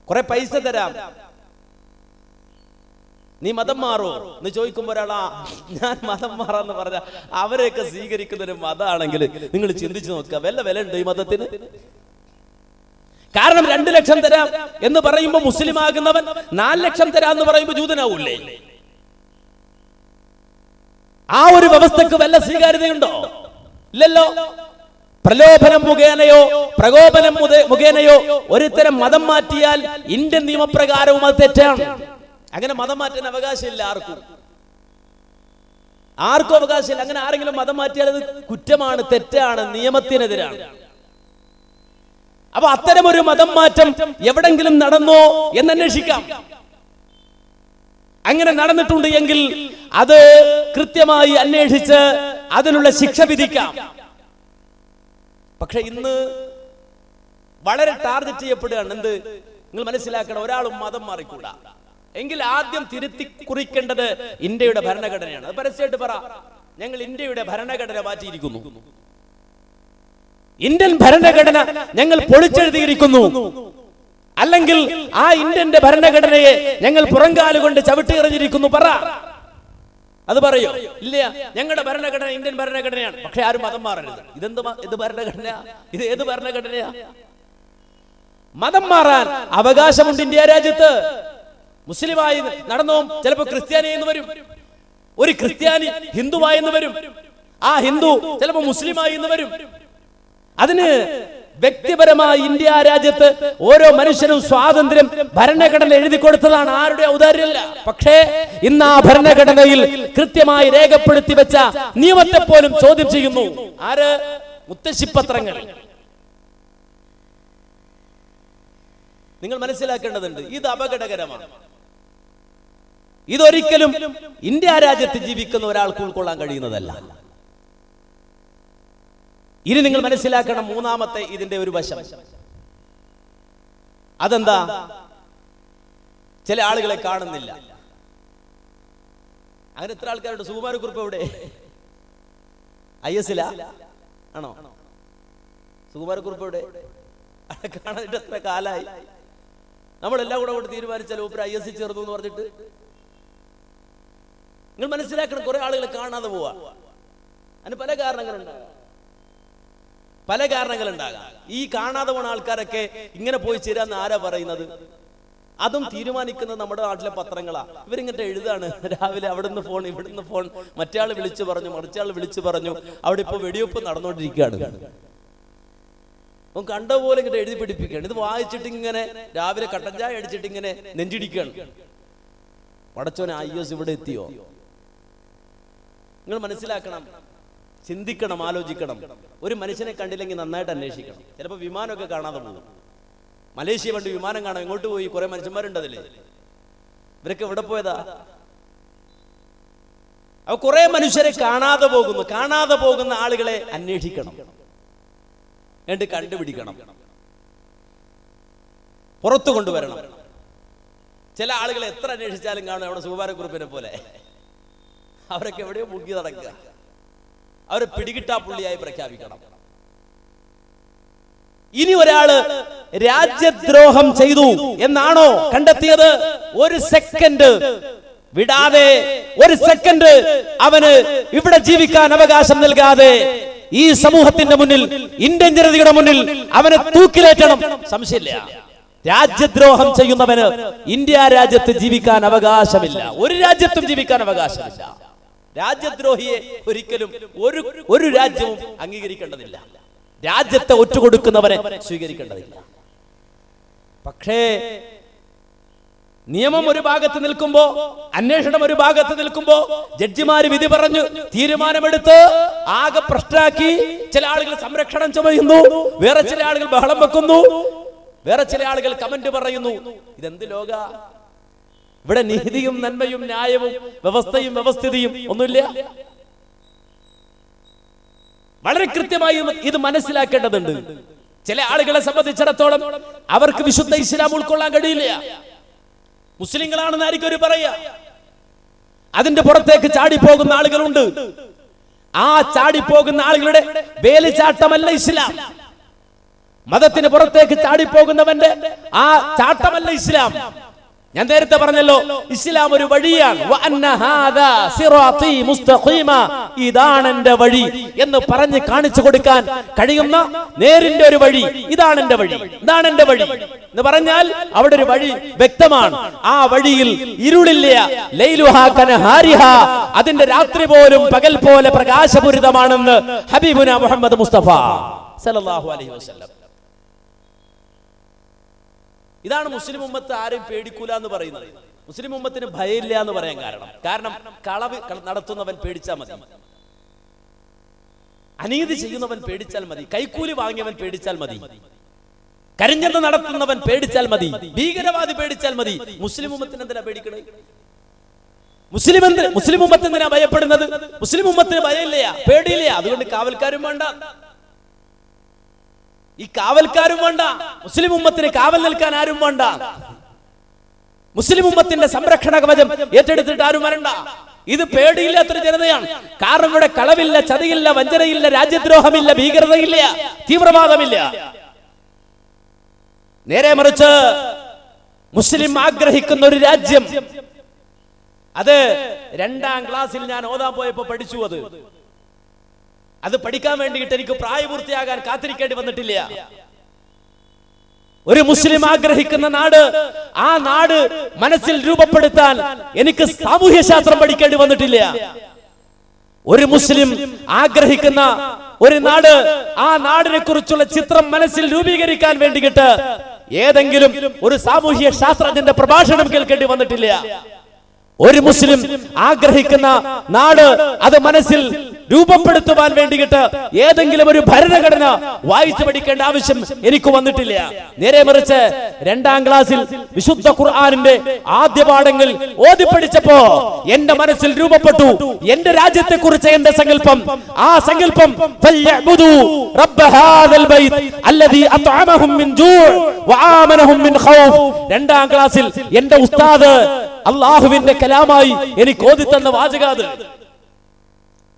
കുറെ പൈസ തരാം, നീ മതം മാറോ എന്ന് ചോദിക്കുമ്പോ ഒരാളാ ഞാൻ മതം മാറാന്ന് പറഞ്ഞ അവരെയൊക്കെ സ്വീകരിക്കുന്ന ഒരു മതമാണെങ്കിൽ നിങ്ങൾ ചിന്തിച്ചു നോക്കുക, വല്ല വില ഉണ്ട് ഈ മതത്തിന്? കാരണം 2 ലക്ഷം തരാം എന്ന് പറയുമ്പോ മുസ്ലിം ആകുന്നവൻ 4 ലക്ഷം തരാം എന്ന് പറയുമ്പോ ജൂതനാവൂല്ലേ? ആ ഒരു വ്യവസ്ഥക്ക് വല്ല സ്വീകാര്യതയുണ്ടോ? ഇല്ലല്ലോ. പ്രലോഭനം മുഖേനയോ പ്രകോപനം മുഖേനയോ ഒരുതരം മതം മാറ്റിയാൽ ഇന്ത്യൻ നിയമപ്രകാരവും അത് തെറ്റാണ്. അങ്ങനെ മതം മാറ്റാൻ അവകാശമില്ല ആർക്കും അവകാശമില്ല. അങ്ങനെ ആരെങ്കിലും മതം മാറ്റിയാൽ അത് കുറ്റമാണ്, തെറ്റാണ്, നിയമത്തിനെതിരാണ്. അപ്പൊ അത്തരമൊരു മതം മാറ്റം എവിടെങ്കിലും നടന്നോ എന്ന് അന്വേഷിക്കാം. അങ്ങനെ നടന്നിട്ടുണ്ട് എങ്കിൽ അത് കൃത്യമായി അന്വേഷിച്ച് അതിനുള്ള ശിക്ഷ വിധിക്കാം. പക്ഷെ ഇന്ന് വളരെ ടാർഗറ്റ് ചെയ്യപ്പെടുകയാണ്. എന്ത്? നിങ്ങൾ മനസ്സിലാക്കണം, ഒരാളും മതം മാറിക്കൂടാ. എങ്കിൽ ആദ്യം തിരുത്തി കുറിക്കേണ്ടത് ഇന്ത്യയുടെ ഭരണഘടനയാണ്. അത് പരസ്യമായിട്ട് പറ, ഞങ്ങൾ ഇന്ത്യയുടെ ഭരണഘടന മാറ്റിയിരിക്കുന്നു, ഇന്ത്യൻ ഭരണഘടന ഞങ്ങൾ പൊളിച്ചെഴുതിയിരിക്കുന്നു, അല്ലെങ്കിൽ ആ ഇന്ത്യന്റെ ഭരണഘടനയെ ഞങ്ങൾ പുറങ്കാലുകൊണ്ട് ചവിട്ടി എറിഞ്ഞിരിക്കുന്നു പറ. അത് പറയോ? ഇല്ല, ഞങ്ങളുടെ ഭരണഘടന ഇന്ത്യൻ ഭരണഘടനയാണ്. പക്ഷെ ആരും മതം മാറരുത്. ഇത് ഭരണഘടന? ഇത് ഏത് ഭരണഘടനയാ? മതം മാറാൻ അവകാശമുണ്ട് ഇന്ത്യ രാജ്യത്ത്. മുസ്ലിമായി നടന്നോ ചിലപ്പോ ക്രിസ്ത്യാനി എന്ന് വരും, ഒരു ക്രിസ്ത്യാനി ഹിന്ദുവായി എന്ന് വരും, ആ ഹിന്ദു ചിലപ്പോ മുസ്ലിമായി എന്ന് വരും. അതിന് വ്യക്തിപരമായി ഇന്ത്യ രാജ്യത്ത് ഓരോ മനുഷ്യനും സ്വാതന്ത്ര്യം ഭരണഘടന എഴുതി കൊടുത്തതാണ്, ആരുടെ ഔദാര്യമല്ല. പക്ഷേ ഇന്ന് ആ ഭരണഘടനയിൽ കൃത്യമായി രേഖപ്പെടുത്തി വെച്ച നിയമത്തെ പോലും ചോദ്യം ചെയ്യുന്നു. ആര്? മുത്തശ്ശിപ്പത്രങ്ങൾ. നിങ്ങൾ മനസ്സിലാക്കേണ്ടതുണ്ട്, ഇത് അപകടകരമാണ്. ഇതൊരിക്കലും ഇന്ത്യ രാജ്യത്ത് ജീവിക്കുന്ന ഒരാൾക്ക് ഉൾക്കൊള്ളാൻ കഴിയുന്നതല്ല. ഇനി നിങ്ങൾ മനസ്സിലാക്കണം മൂന്നാമത്തെ ഇതിന്റെ ഒരു വശം. അതെന്താ? ചില ആളുകളെ കാണുന്നില്ല. അങ്ങനെ എത്ര ആൾക്കാരുണ്ട്? സുകുമാരക്കുറിപ്പ് എവിടെ? IS ആണോ? സുകുമാരക്കുറിപ്പ് എവിടെ? കാണാനിട്ട് എത്ര കാലായി? നമ്മളെല്ലാം കൂടെ തീരുമാനിച്ചാൽ ഊപ്പർ IS ചേർന്നു എന്ന് പറഞ്ഞിട്ട്. നിങ്ങൾ മനസ്സിലാക്കണം, കുറെ ആളുകളെ കാണാതെ പോവാ. അതിന് പല കാരണങ്ങളുണ്ടാകാം. ഈ കാണാതെ പോണ ആൾക്കാരൊക്കെ ഇങ്ങനെ പോയി ചേരാന്ന് ആരാ പറയുന്നത്? അതും തീരുമാനിക്കുന്നത് നമ്മുടെ നാട്ടിലെ പത്രങ്ങളാ. ഇവരിങ്ങോട്ട് എഴുതാണ് രാവിലെ, അവിടുന്ന് ഫോൺ, ഇവിടുന്ന് ഫോൺ, മറ്റേ വിളിച്ചു പറഞ്ഞു, മറിച്ചാൾ വിളിച്ചു പറഞ്ഞു, അവിടെ ഇപ്പൊ വെടിവെപ്പ് നടന്നുകൊണ്ടിരിക്കുകയാണ്. കണ്ടപോലെ ഇങ്ങോട്ട് എഴുതി പിടിപ്പിക്കുകയാണ്. ഇത് വായിച്ചിട്ട് ഇങ്ങനെ രാവിലെ കട്ടൻ ചായ അടിച്ചിട്ട് ഇങ്ങനെ നെഞ്ചിടിക്കുകയാണ്. പടച്ചോനെ, IS ഇവിടെ എത്തിയോ? നിങ്ങൾ മനസ്സിലാക്കണം, ചിന്തിക്കണം, ആലോചിക്കണം. ഒരു മനുഷ്യനെ കണ്ടില്ലെങ്കിൽ നന്നായിട്ട് അന്വേഷിക്കണം. ചിലപ്പോൾ വിമാനമൊക്കെ കാണാതെ പോകും. മലേഷ്യ പണ്ട് വിമാനം കാണാൻ എങ്ങോട്ട് പോയി? കുറെ മനുഷ്യന്മാരുണ്ടതില്ലേ. ഇവരൊക്കെ എവിടെ പോയതാ? അപ്പൊ കുറെ മനുഷ്യരെ കാണാതെ പോകുന്ന ആളുകളെ അന്വേഷിക്കണം, എന്നിട്ട് കണ്ടുപിടിക്കണം, പുറത്തു കൊണ്ടുവരണം. ചില ആളുകളെ എത്ര അന്വേഷിച്ചാലും കാണും അവിടെ സുകുമാരക്കുറിപ്പിനെ പോലെ. അവരൊക്കെ എവിടെയോ മുങ്ങി നടക്കുക. അവരെ പിടികിട്ടാ പുള്ളിയായി പ്രഖ്യാപിക്കണം. ഇനി ഒരാള് രാജ്യദ്രോഹം ചെയ്തു എന്നാണോ കണ്ടെത്തിയത്? ഒരു സെക്കൻഡ് വിടാതെ, ഒരു സെക്കൻഡ് അവന് ഇവിടെ ജീവിക്കാൻ അവകാശം നൽകാതെ ഈ സമൂഹത്തിന്റെ മുന്നിൽ, ഇന്ത്യൻ ജനതയുടെ മുന്നിൽ അവനെ തൂക്കിലേറ്റണം. സംശയമില്ല, രാജ്യദ്രോഹം ചെയ്യുന്നവന് ഇന്ത്യ രാജ്യത്ത് ജീവിക്കാൻ അവകാശമില്ല. ഒരു രാജ്യത്തും ജീവിക്കാൻ അവകാശമില്ല. രാജ്യദ്രോഹിയെ ഒരിക്കലും ഒരു രാജ്യവും അംഗീകരിക്കേണ്ടതില്ല. രാജ്യത്തെ ഒറ്റുകൊടുക്കുന്നവരെ സ്വീകരിക്കേണ്ടതില്ല. പക്ഷേ നിയമം ഒരു ഭാഗത്ത് നിൽക്കുമ്പോ, അന്വേഷണം ഒരു ഭാഗത്ത് നിൽക്കുമ്പോ, ജഡ്ജിമാര് വിധി പറഞ്ഞു തീരുമാനമെടുത്ത് ആകെ പ്രശ്നമാക്കി. ചില ആളുകൾ സംരക്ഷണം ചുമയുന്നു, വേറെ ചില ആളുകൾ ബഹളം വെക്കുന്നു, വേറെ ചില ആളുകൾ കമന്റ് പറയുന്നു. ഇതെന്ത് ലോക? ഇവിടെ നീതിയും നന്മയും ന്യായവും വ്യവസ്ഥയും വ്യവസ്ഥിതിയും ഒന്നുമില്ല. വളരെ കൃത്യമായി ഇത് മനസ്സിലാക്കേണ്ടതുണ്ട്. ചില ആളുകളെ സംബന്ധിച്ചിടത്തോളം അവർക്ക് വിശുദ്ധ ഇസ്ലാം ഉൾക്കൊള്ളാൻ കഴിയില്ല. മുസ്ലിങ്ങളാണെന്ന് ആയിരിക്കും അവർ പറയാ. അതിന്റെ പുറത്തേക്ക് ചാടിപ്പോകുന്ന ആളുകളുണ്ട്. ആ ചാടിപ്പോകുന്ന ആളുകളുടെ വേലിച്ചാട്ടമല്ല ഇസ്ലാം. മതത്തിന് പുറത്തേക്ക് ചാടിപ്പോകുന്നവന്റെ ആ ചാട്ടമല്ല ഇസ്ലാം. ഞാൻ നേരത്തെ പറഞ്ഞല്ലോ, ഇസ്ലാം ഒരു വഴിയാണ്. ഇതാണ് എന്റെ വഴി എന്ന് പറഞ്ഞ് കാണിച്ചു കൊടുക്കാൻ കഴിയുന്ന നേരിന്റെ ഒരു വഴി. ഇതാണ് എന്റെ വഴി, ഇതാണ് എന്റെ വഴി എന്ന് പറഞ്ഞാൽ അവിടെ ഒരു വഴി വ്യക്തമാണ്. ആ വഴിയിൽ ഇരുളില്ല. ലൈലുഹാ കനഹാരിഹാ, അതിന്റെ രാത്രി പോലും പകൽ പോലെ പ്രകാശപൂരിതമാണെന്ന് ഹബീബുന മുഹമ്മദ് മുസ്തഫ സല്ലല്ലാഹു അലൈഹി വസല്ലം. ഇതാണ് മുസ്ലിം ഉമ്മത്ത് ആരെയും പേടിക്കൂല എന്ന് പറയുന്നത്. മുസ്ലിം ഉമ്മത്തിന് ഭയമില്ല എന്ന് പറയാൻ കാരണം കളവ് നടത്തുന്നവൻ പേടിച്ചാൽ മതി, അനീതി ചെയ്യുന്നവൻ പേടിച്ചാൽ മതി, കൈക്കൂലി വാങ്ങിയവൻ പേടിച്ചാൽ മതി, കരിഞ്ചന്ത നടത്തുന്നവൻ പേടിച്ചാൽ മതി, ഭീകരവാദി പേടിച്ചാൽ മതി. മുസ്ലിം ഉമ്മത്തിന് എന്തിനാ പേടിക്കണേ? മുസ്ലിം ഉമ്മത്ത് എന്തിനാ ഭയപ്പെടുന്നത്? മുസ്ലിം ഉമ്മത്തിന് ഭയമില്ല, പേടിയില്ല. അതുകൊണ്ട് കാവൽക്കാരും വേണ്ട, ഈ കാവൽക്കാരും വേണ്ട. മുസ്ലിം ഉമ്മത്തിന് കാവൽ നിൽക്കാൻ ആരും വേണ്ട. മുസ്ലിം ഉമ്മത്തിന്റെ സംരക്ഷണ കവചം ഏറ്റെടുത്തിട്ട് ആരും വരണ്ട. ഇത് പേടിയില്ലാത്തൊരു ജനതയാണ്. കാരണം ഇവിടെ കളവില്ല, ചതിയില്ല, വഞ്ചനയില്ല, രാജ്യദ്രോഹമില്ല, ഭീകരതയില്ല, തീവ്രവാദമില്ല. നേരെ മറിച്ച് മുസ്ലിം ആഗ്രഹിക്കുന്ന ഒരു രാജ്യം, അത് 2ാം ക്ലാസ്സിൽ ഞാൻ ഓതാൻ പോയപ്പോ പഠിച്ചു. അത് പഠിക്കാൻ വേണ്ടിയിട്ട് എനിക്ക് പ്രായപൂർത്തിയാകാൻ കാത്തിരിക്കേണ്ടി വന്നിട്ടില്ല. ഒരു മുസ്ലിം ആഗ്രഹിക്കുന്ന നാട്, ആ നാട് മനസ്സിൽ രൂപപ്പെടുത്താൻ എനിക്ക് സാമൂഹ്യ ശാസ്ത്രം പഠിക്കേണ്ടി വന്നിട്ടില്ല. ഒരു മുസ്ലിം ആഗ്രഹിക്കുന്ന ഒരു നാട്, ആ നാടിനെ കുറിച്ചുള്ള ചിത്രം മനസ്സിൽ രൂപീകരിക്കാൻ വേണ്ടിയിട്ട് ഏതെങ്കിലും ഒരു സാമൂഹ്യ ശാസ്ത്രജ്ഞന്റെ പ്രഭാഷണം കേൾക്കേണ്ടി വന്നിട്ടില്ല. ഒരു മുസ്ലിം ആഗ്രഹിക്കുന്ന നാട്, അത് മനസ്സിൽ രൂപപ്പെടുത്തുവാൻ വേണ്ടിയിട്ട് ഏതെങ്കിലും ഒരു ഭരണഘടന വായിച്ചു പഠിക്കേണ്ട ആവശ്യം എനിക്ക് വന്നിട്ടില്ല. നേരെ മറിച്ച് 2ാം ക്ലാസ്സിൽ വിശുദ്ധ ഖുർആനിന്റെ ആദ്യ പാഠങ്ങൾ ഓതി പഠിച്ചപ്പോ എന്റെ മനസ്സിൽ രൂപപ്പെട്ടു എന്റെ രാജ്യത്തെ കുറിച്ച് എന്റെ സങ്കല്പം. ആ സങ്കല്പം ഫല്യഅ്ബുദു റബ്ബ ഹാദൽ ബൈത്ത് അല്ലദീ അത്അമഹും മിൻ ജൂഅ് വആമനഹും മിൻ ഖൗഫ്. 2ാം ക്ലാസ്സിൽ എന്റെ ഉസ്താദ് അല്ലാഹുവിന്റെ കലാമായി എനിക്ക് ഓതി തന്ന വാചകാത്.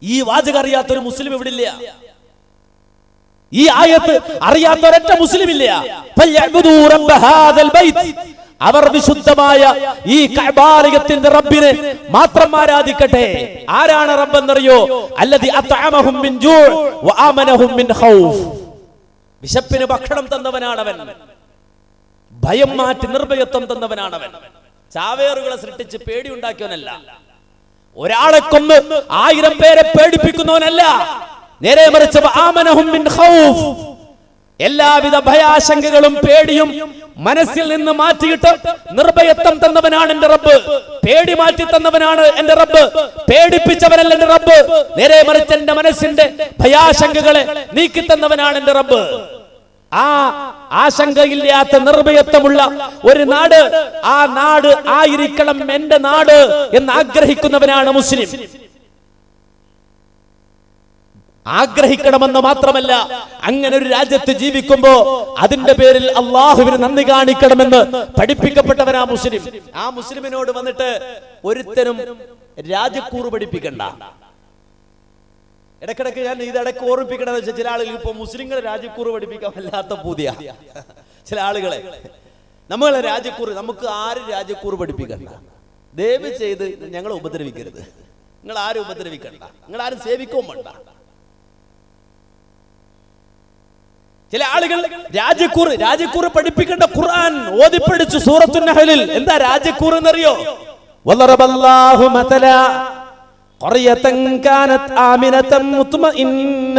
ഈ വാചകം അറിയാത്തൊരു മുസ്ലിം ഇവിടെ ഇല്ല. ഈ ആയത്ത് അറിയാത്ത ഒരൊറ്റ മുസ്ലിം ഇല്ല. ഫല്യഅ്ബുദു റബ്ബ ഹാദൽ ബൈത്ത്. അവർ വിശുദ്ധമായ ഈ കഅബാലയത്തിന്റെ റബ്ബിനെ മാത്രം ആരാധിക്കട്ടെ. ആരാണ് റബ്ബ് എന്നറിയോ? അല്ലദീ അത്അമഹും മിൻ ജൂഅ് വആമനഹും മിൻ ഖൗഫ്. വിശപ്പിന് ഭക്ഷണം തന്നവനാണവൻ, ഭയം മാറ്റി നിർഭയത്വം തന്നവനാണവൻ. ചാവേറുകളെ സൃഷ്ടിച്ച് പേടിയുണ്ടാക്കിയവനല്ല, ഒരാളെ കൊന്ന് 1000 പേരെ പേടിപ്പിക്കുന്നവനല്ല. നേരെ മറിച്ച് വആമനഹും മിൻ ഖൗഫ്, എല്ലാവിധ ഭയാശങ്കകളും പേടിയും മനസ്സിൽ നിന്ന് മാറ്റിയിട്ട് നിർഭയത്വം തന്നവനാണ് എന്റെ റബ്ബ്. പേടി മാറ്റി തന്നവനാണ് എന്റെ റബ്ബ്, പേടിപ്പിച്ചവനല്ല എന്റെ റബ്ബ്. നേരെ മറിച്ച് എന്റെ മനസ്സിന്റെ ഭയാശങ്കകളെ നീക്കി തന്നവനാണ് എന്റെ റബ്ബ്. ആ ആശങ്കയില്ലാത്ത നിർഭയത്വമുള്ള ഒരു നാട്, ആ നാട് ആയിരിക്കണം എന്റെ നാട് എന്ന് ആഗ്രഹിക്കുന്നവനാണ് മുസ്ലിം. ആഗ്രഹിക്കണമെന്ന് മാത്രമല്ല, അങ്ങനെ ഒരു രാജ്യത്ത് ജീവിക്കുമ്പോ അതിന്റെ പേരിൽ അള്ളാഹുവിന് നന്ദി കാണിക്കണമെന്ന് പഠിപ്പിക്കപ്പെട്ടവനാ മുസ്ലിം. ആ മുസ്ലിമിനോട് വന്നിട്ട് ഒരുത്തനും രാജക്കൂറ് പഠിപ്പിക്കണ്ട. ഇടക്കിടക്ക് ഞാൻ ഇടയ്ക്ക് ഓർമ്മിപ്പിക്കണമെന്ന് വെച്ചാൽ ചില ആളുകൾ ഇപ്പൊ മുസ്ലിങ്ങളെ രാജക്കൂറ് പഠിപ്പിക്കാൻ വല്ലാത്ത പൂതിയ. ചില ആളുകളെ നമ്മളെ രാജക്കൂറ്, നമുക്ക് ആരും രാജക്കൂറ് പഠിപ്പിക്കണ്ട, ദയവ് ചെയ്ത് ഞങ്ങളെ ഉപദ്രവിക്കരുത്, നിങ്ങൾ ആരും ഉപദ്രവിക്കണ്ട, നിങ്ങൾ ആരും സേവിക്കുകയും വേണ്ട. ചില ആളുകൾ രാജക്കൂറ് പഠിപ്പിക്കേണ്ട ഖുർആൻ ഓതിപ്പടിച്ചു സൂറത്തുൻ നഹ്ലിൽ. എന്താ രാജക്കൂറ് എന്നറിയോ? വല്ലറബല്ലാഹു മതല ഖറിയതൻ കാനത് ആമിനതൻ മുത്മഇന്ന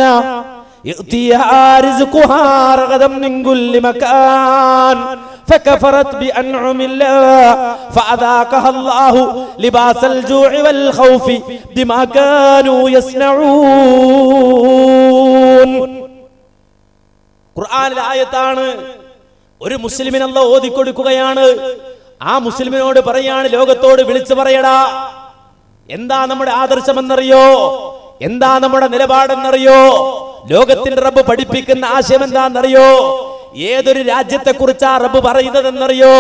യഅതിഹാ റിസ്ഖുഹാ റഗദൻ മിൻ കുല്ലി മകാൻ فكفرت بأنعم الله فأذاقها الله لباس الجوع والخوف بما كانوا يصنعون. ഖുർആനിലെ ആയത്താണ്. ഒരു മുസ്ലിമിന് അല്ലാഹു ഓതി കൊടുക്കുകയാണ്. ആ മുസ്ലിമിനോട് പറയാണ്, ലോകത്തോട് വിളിച്ചു പറയടാ, എന്താ നമ്മുടെ ആദർശമെന്നറിയോ, എന്താ നമ്മുടെ നിലപാടെന്നറിയോ, ലോകത്തിന്റെ റബ്ബ് പഠിപ്പിക്കുന്ന ആശയം എന്താണെന്നറിയോ, ഏതൊരു രാജ്യത്തെ കുറിച്ചാ റബ്ബ് പറയുന്നതെന്നറിയോ?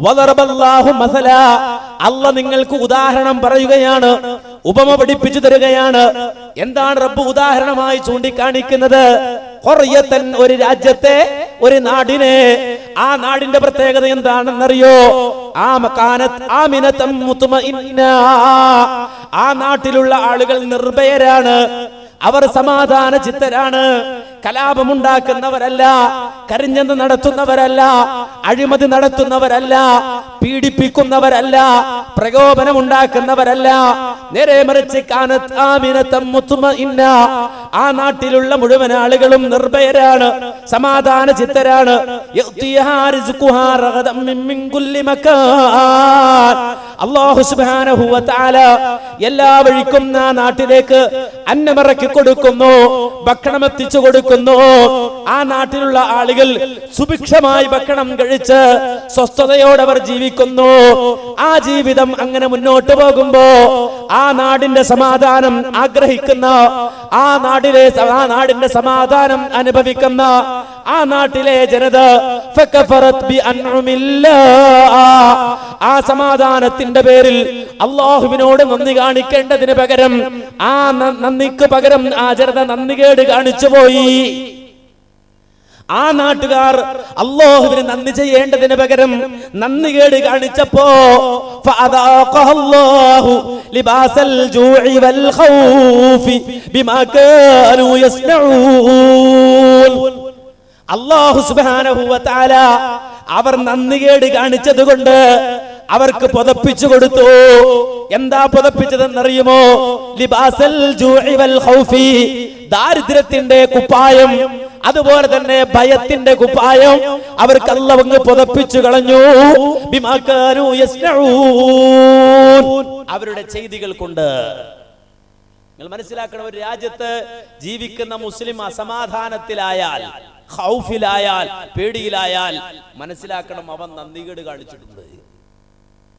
വദറബല്ലാഹു മസല, അല്ലാഹ് നിങ്ങൾക്ക് ഉദാഹരണം പറയുകയാണ്, ഉപമ പഠിപ്പിച്ചു തരികയാണ്. എന്താണ് റബ്ബ് ഉദാഹരണമായി ചൂണ്ടിക്കാണിക്കുന്നത്? ഖറിയതൻ, ഒരു രാജ്യത്തെ, ഒരു നാടിനെ. ആ നാടിന്റെ പ്രത്യേകത എന്താണെന്നറിയോ? ആ മകാനത് ആമിനതൻ മുത്മഇന്ന, ആ നാട്ടിലുള്ള ആളുകൾ നിർഭയരാണ്, അവർ സമാധാന ചിത്തരാണ്, കലാപമുണ്ടാക്കുന്നവരല്ല, കരിഞ്ഞെന്ന് നടത്തുന്നവരല്ല, അഴിമതി നടത്തുന്നവരല്ല, പീഡിപ്പിക്കുന്നവരല്ല, പ്രകോപനമുണ്ടാക്കുന്നവരല്ല. നേരെ മറിച്ച് കാനത് ആമിനതൻ മുത്മഇന്ന, ആ നാട്ടിലുള്ള മുഴുവൻ ആളുകളും നിർഭയരാണ്, സമാധാന ചിത്തരാണ്. യഅതിഹാ റിസ്ഖുഹാ റഗദൻ മിൻ കുല്ലി മകാൻ, അല്ലാഹു സുബ്ഹാനഹു വ തആല എല്ലാ വഴിക്കും ആ നാട്ടിലേക്ക് അന്നമിറക്കി കൊടുക്കുന്നു, ഭക്ഷണം എത്തിച്ചു കൊടുക്കുന്നു. ആ നാട്ടിലുള്ള ആളുകൾ സുഭിക്ഷമായി ഭക്ഷണം കഴിച്ച് സ്വസ്ഥതയോടെ അവർ ജീവിക്കുന്നു. ആ ജീവിതം അങ്ങനെ മുന്നോട്ട് പോകുമ്പോ ആ നാടിന്റെ സമാധാനം ആഗ്രഹിക്കുന്ന, ആ നാടിന്റെ സമാധാനം അനുഭവിക്കുന്ന ആ നാട്ടിലെ ജനത ഫകഫറത് ബിഅൻഉമില്ലാഹ്, ആ സമാധാനത്തിന്റെ പേരിൽ അല്ലാഹുവിനോട് നന്ദി കാണിക്കേണ്ടതിന് പകരം, ആ നന്ദിക്ക് പകരം ആ ജനത നന്ദികേട് കാണിച്ചു പോയി. ആ നാട്ടുകാർ അല്ലാഹുവിന് നന്ദി ചെയ്യേണ്ടതിന് പകരം നന്ദികേട് കാണിച്ചപ്പോ فأذاقها الله لباس الجوع والخوف بما كانوا يصنعون. അല്ലാഹു സുബ്ഹാനഹു വ തആല അവർ നന്ദികേട് കാണിച്ചതുകൊണ്ട് അവർക്ക് പുതപ്പിച്ചു കൊടുത്തു. എന്താ പുതപ്പിച്ചതെന്നറിയുമോ? ലിബാസൽ ജൂഇ വൽ ഖൗഫി, ദാരിദ്ര്യത്തിന്റെ കുപ്പായം, അതുപോലെ തന്നെ ഭയത്തിന്റെ കുപ്പായം അവർക്ക് അല്ലാഹു അങ്ങ് പുതപ്പിച്ചു കളഞ്ഞു. ബിമാ കാനൂ യസ്നഊൻ, അവരുടെ ചെയ്തികൾ കൊണ്ട്. നിങ്ങൾ മനസ്സിലാക്കണം, ഒരു രാജ്യത്ത് ജീവിക്കുന്ന മുസ്ലിം അസമാധാനത്തിലായാൽ, ഖൗഫിലായാൽ, പേടിയിലായാൽ മനസ്സിലാക്കണം അവൻ നന്ദികേട് കാണിച്ചിട്ടുണ്ട്.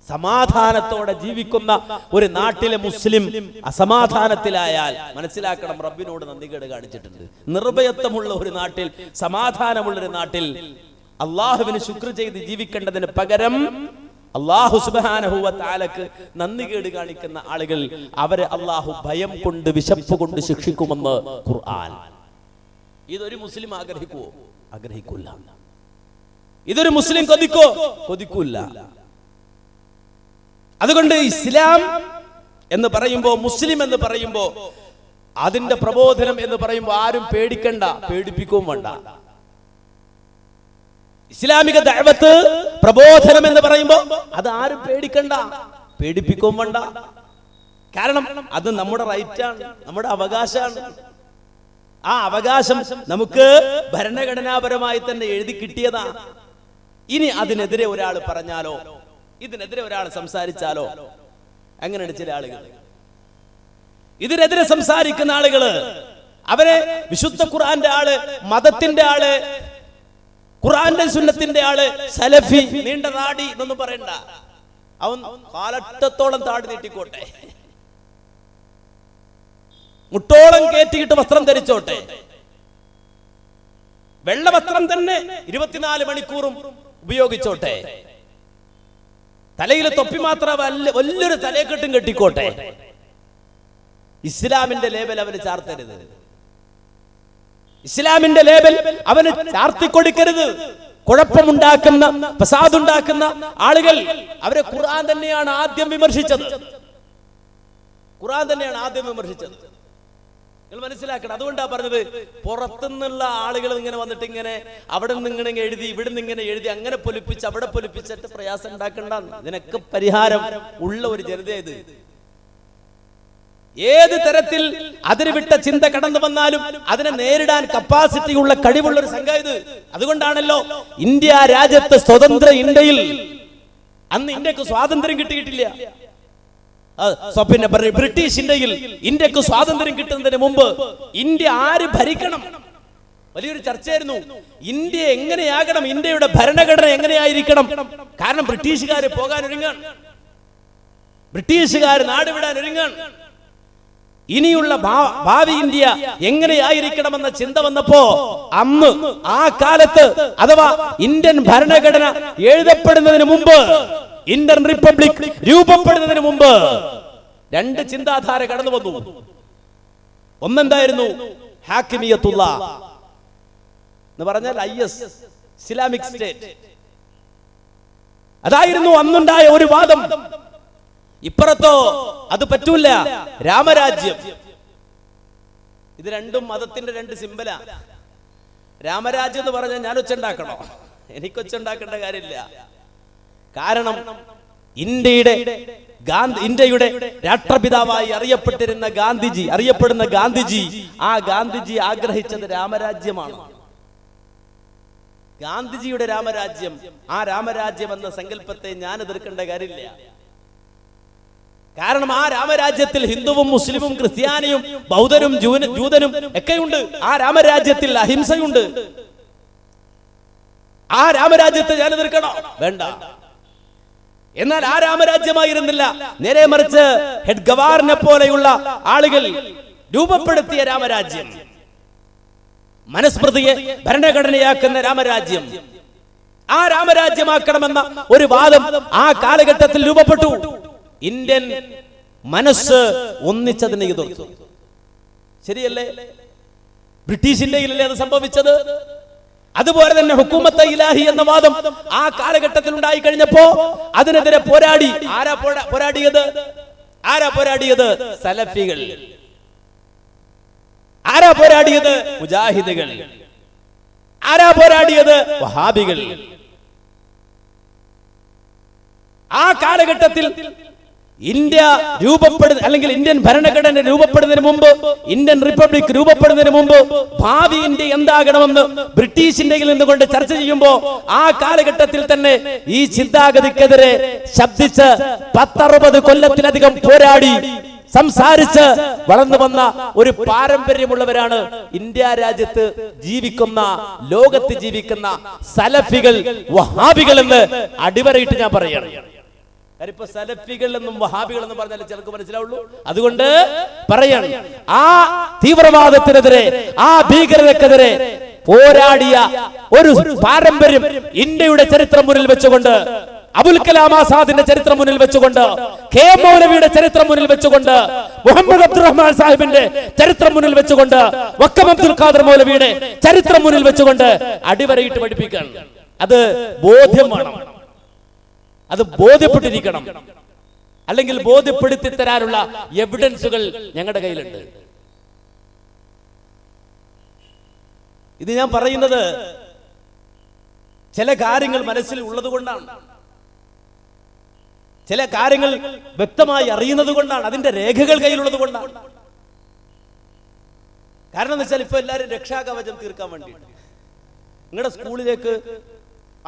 സമാധാനത്തോടെ ജീവിക്കുന്ന ഒരു നാട്ടിലെ മുസ്ലിം അസമാധാനത്തിലായാൽ മനസ്സിലാക്കണം റബ്ബിനോട് നന്ദികേട് കാണിച്ചിട്ടുണ്ട്. നിർഭയത്വമുള്ള ഒരു നാട്ടിൽ, സമാധാനമുള്ള ഒരു നാട്ടിൽ അള്ളാഹുവിന് ശുക്ർ ചെയ്ത് ജീവിക്കേണ്ടതിന് പകരം അല്ലാഹു സുബ്ഹാനഹു വ തആലക്ക് നന്ദികേട് കാണിക്കുന്ന ആളുകൾ അവരെ അല്ലാഹു ഭയം കൊണ്ട്, വിശപ്പ് കൊണ്ട് ശിക്ഷിക്കുമെന്ന് ഖുർആൻ. ഇതൊരു മുസ്ലിം ആഗ്രഹിക്കുവോ? ആഗ്രഹിക്കൂല. ഇതൊരു മുസ്ലിം കൊതിക്കൂല. അതുകൊണ്ട് ഇസ്ലാം എന്ന് പറയുമ്പോ, മുസ്ലിം എന്ന് പറയുമ്പോ, അതിന്റെ പ്രബോധനം എന്ന് പറയുമ്പോ ആരും പേടിക്കണ്ട, പേടിപ്പിക്കുകയും വേണ്ട. ഇസ്ലാമിക ദഅവത്ത് പ്രബോധനം എന്ന് പറയുമ്പോ അത് ആരും പേടിക്കണ്ട, പേടിപ്പിക്കുകയും വേണ്ട. കാരണം അത് നമ്മുടെ റൈറ്റാണ്, നമ്മുടെ അവകാശമാണ്. ആ അവകാശം നമുക്ക് ഭരണഘടനാപരമായി തന്നെ എഴുതി കിട്ടിയതാണ്. ഇനി അതിനെതിരെ ഒരാൾ പറഞ്ഞാലോ, ഇതിനെതിരെ ഒരാൾ സംസാരിച്ചാലോ, അങ്ങനെയാണ് ചില ആളുകൾ. ഇതിനെതിരെ സംസാരിക്കുന്ന ആളുകള് അവരെ വിശുദ്ധ ഖുർആന്റെ ആള്, മതത്തിന്റെ ആള്, ഖുർആന്റെ സുന്നത്തിന്റെ ആള്, സലഫി, നീണ്ട താടി എന്നൊന്നും പറയണ്ട. അവൻ കാലട്ടത്തോളം താടി നീട്ടിക്കോട്ടെ, മുട്ടോളം കേറ്റിയിട്ട് വസ്ത്രം ധരിച്ചോട്ടെ, വെള്ള വസ്ത്രം തന്നെ 24 മണിക്കൂറും ഉപയോഗിച്ചോട്ടെ, തലയിൽ തൊപ്പി മാത്രമല്ല വലിയൊരു തലയെക്കെട്ടും കെട്ടിക്കോട്ടെ. ഇസ്ലാമിന്റെ ലേബൽ അവന് ചാർത്തരുത്, ഇസ്ലാമിന്റെ ലേബൽ അവന് ചാർത്തിക്കൊടുക്കരുത്. കുഴപ്പമുണ്ടാക്കുന്ന, ഫസാദുണ്ടാക്കുന്ന ആളുകൾ അവരെ ഖുർആൻ തന്നെയാണ് ആദ്യം വിമർശിച്ചത്. ഖുർആൻ തന്നെയാണ് ആദ്യം വിമർശിച്ചത്. നിങ്ങൾ മനസ്സിലാക്കണം. അതുകൊണ്ടാണ് പറഞ്ഞത്, പുറത്തുനിന്നുള്ള ആളുകൾ ഇങ്ങനെ വന്നിട്ട് ഇങ്ങനെ അവിടെ നിന്ന് ഇങ്ങനെ എഴുതി, ഇവിടെ നിന്ന് ഇങ്ങനെ എഴുതി, അങ്ങനെ പൊലിപ്പിച്ച് അവിടെ പൊലിപ്പിച്ചിട്ട് പ്രയാസം ഉണ്ടാക്കണ്ട. ഇതിനൊക്കെ പരിഹാരം ഉള്ള ഒരു ജനതയത്. ഏത് തരത്തിൽ അതിരുവിട്ട ചിന്ത കടന്നു വന്നാലും അതിനെ നേരിടാൻ കപ്പാസിറ്റി ഉള്ള, കഴിവുള്ള ഒരു സംഘം ഇത്. അതുകൊണ്ടാണല്ലോ ഇന്ത്യ രാജ്യത്ത്, സ്വതന്ത്ര ഇന്ത്യയിൽ, അന്ന് ഇന്ത്യക്ക് സ്വാതന്ത്ര്യം കിട്ടിയിട്ടില്ല. പിന്നെ ബ്രിട്ടീഷ് ഇന്ത്യക്ക് സ്വാതന്ത്ര്യം കിട്ടുന്നതിന് മുമ്പ് ഇന്ത്യ ആര് ഭരിക്കണം വലിയൊരു ചർച്ചയായിരുന്നു. ഇന്ത്യ എങ്ങനെയാകണം, ഇന്ത്യയുടെ ഭരണഘടന എങ്ങനെയായിരിക്കണം. കാരണം ബ്രിട്ടീഷുകാർ പോകാൻ ഒരുങ്ങാൻ, ബ്രിട്ടീഷുകാർ നാടുവിടാൻ ഒരുങ്ങാൻ. ഇനിയുള്ള ഭാവി ഇന്ത്യ എങ്ങനെയായിരിക്കണമെന്ന ചിന്ത വന്നപ്പോ അന്ന് ആ കാലത്ത്, അഥവാ ഇന്ത്യൻ ഭരണഘടന എഴുതപ്പെടുന്നതിന് മുമ്പ്, ഇന്ത്യൻ റിപ്പബ്ലിക് രൂപപ്പെടുന്നതിന് മുമ്പ് 2 ചിന്താധാര കടന്നു വന്നു. ഒന്നെന്തായിരുന്നു? ഹാക്കിമിയത്തുള്ള എന്ന് പറഞ്ഞാൽ IS, ഇസ്ലാമിക് സ്റ്റേറ്റ്. അതായിരുന്നു അന്നുണ്ടായ ഒരു വാദം. ഇപ്പുറത്തോ അത് പറ്റൂല, രാമരാജ്യം. ഇത് രണ്ടും മതത്തിന്റെ 2 സിംബലാ. രാമരാജ്യം എന്ന് പറഞ്ഞാൽ ഞാൻ ഒച്ചുണ്ടാക്കണോ? എനിക്കൊച്ചുണ്ടാക്കേണ്ട കാര്യമില്ല. കാരണം ഇന്ത്യയുടെ രാഷ്ട്രപിതാവായി അറിയപ്പെടുന്ന ഗാന്ധിജി ആ ഗാന്ധിജി ആഗ്രഹിച്ചത് രാമരാജ്യമാണ്. ഗാന്ധിജിയുടെ രാമരാജ്യം, ആ രാമരാജ്യം എന്ന സങ്കല്പത്തെ ഞാൻ എതിർക്കേണ്ട കാര്യമില്ല. കാരണം ആ രാമരാജ്യത്തിൽ ഹിന്ദുവും മുസ്ലിമും ക്രിസ്ത്യാനിയും ബൗദ്ധനും ജൂതനും ഒക്കെയുണ്ട്. ആ രാമരാജ്യത്തിൽ അഹിംസയുണ്ട്. ആ രാമരാജ്യത്തെ ഞാൻ എതിർക്കണോ? വേണ്ട. എന്നാൽ ആ രാമരാജ്യമായിരുന്നില്ല, നേരെ മറിച്ച് ഹെഡ് ഗവാറിനെ പോലെയുള്ള ആളുകൾ രൂപപ്പെടുത്തിയ രാമരാജ്യം, മനുസ്മൃതിയെ ഭരണഘടനയാക്കുന്ന രാമരാജ്യം, ആ രാമരാജ്യമാക്കണമെന്ന ഒരു വാദം ആ കാലഘട്ടത്തിൽ രൂപപ്പെട്ടു. ഇന്ത്യൻ മനസ്സ് ഒന്നിച്ചതിനെ എതിർത്തു. ശരിയല്ലേ? ബ്രിട്ടീഷ് ഇന്ത്യയിലല്ലേ അത് സംഭവിച്ചത്? അതുപോലെ തന്നെ ഹുക്കൂമത്ത് ഇലാഹി എന്ന വാദം ആ കാലഘട്ടത്തിൽ ഉണ്ടായി കഴിഞ്ഞപ്പോ അതിനെതിരെ പോരാടി. ആരാ പോരാടിയത്? സലഫികൾ. ആരാ പോരാടിയത്? മുജാഹിദുകൾ. ആരാ പോരാടിയത്? വഹാബികൾ. ആ കാലഘട്ടത്തിൽ ഇന്ത്യ രൂപപ്പെടുന്ന അല്ലെങ്കിൽ ഇന്ത്യൻ ഭരണഘടന രൂപപ്പെടുന്നതിന് മുമ്പ്, ഇന്ത്യൻ റിപ്പബ്ലിക് രൂപപ്പെടുന്നതിന് മുമ്പ് ഭാവി ഇന്ത്യ എന്താകണമെന്ന് ബ്രിട്ടീഷ് ഇന്ത്യയിൽ നിന്നുകൊണ്ട് ചർച്ച ചെയ്യുമ്പോൾ ആ കാലഘട്ടത്തിൽ തന്നെ ഈ ചിന്താഗതിക്കെതിരെ ശബ്ദിച്ച് 10-60 കൊല്ലത്തിലധികം പോരാടി സംസാരിച്ച് വളർന്നു വന്ന ഒരു പാരമ്പര്യമുള്ളവരാണ് ഇന്ത്യ രാജ്യത്ത് ജീവിക്കുന്ന, ലോകത്ത് ജീവിക്കുന്ന സലഫികൾ, വഹാബികൾ എന്ന് അടിവരയിട്ട് ഞാൻ പറയുകയാണ്. ഇപ്പൊ സലഫികൾ എന്നും വഹാബികൾ എന്നും പറഞ്ഞാൽ ചിലർക്ക് മനസ്സിലാവുള്ളൂ. അതുകൊണ്ട് പറയാണ്, ആ തീവ്രവാദത്തിനെതിരെ, ആ ഭീകരതക്കെതിരെ പോരാടിയ ഒരു പാരമ്പര്യം ഇന്ത്യയുടെ ചരിത്രം മുന്നിൽ വെച്ചുകൊണ്ട്, അബുൽ കലാം ആസാദിന്റെ ചരിത്രം മുന്നിൽ വെച്ചുകൊണ്ട്, കെ മൗലവിയുടെ ചരിത്രം മുന്നിൽ വെച്ചുകൊണ്ട്, മുഹമ്മദ് അബ്ദുറഹ്മാൻ സാഹിബിന്റെ ചരിത്രം മുന്നിൽ വെച്ചുകൊണ്ട്, വക്കം അബ്ദുൽ ഖാദർ മൗലവിയുടെ ചരിത്രം മുന്നിൽ വെച്ചുകൊണ്ട് അടിവരയിട്ട് പഠിപ്പിക്കണം. അത് ബോധ്യം വേണം, അത് ബോധ്യപ്പെട്ടിരിക്കണം. അല്ലെങ്കിൽ ബോധ്യപ്പെടുത്തി തരാനുള്ള എവിഡൻസുകൾ ഞങ്ങളുടെ കയ്യിലുണ്ട്. ഇത് ഞാൻ പറയുന്നത് ചില കാര്യങ്ങൾ മനസ്സിൽ ഉള്ളത് കൊണ്ടാണ്, ചില കാര്യങ്ങൾ വ്യക്തമായി അറിയുന്നത് കൊണ്ടാണ്, അതിന്റെ രേഖകൾ കയ്യിലുള്ളത് കൊണ്ടാണ്. കാരണം എന്ന് വെച്ചാൽ ഇപ്പൊ എല്ലാവരും രക്ഷാകവചം തീർക്കാൻ വേണ്ടി നിങ്ങളുടെ സ്കൂളിലേക്ക്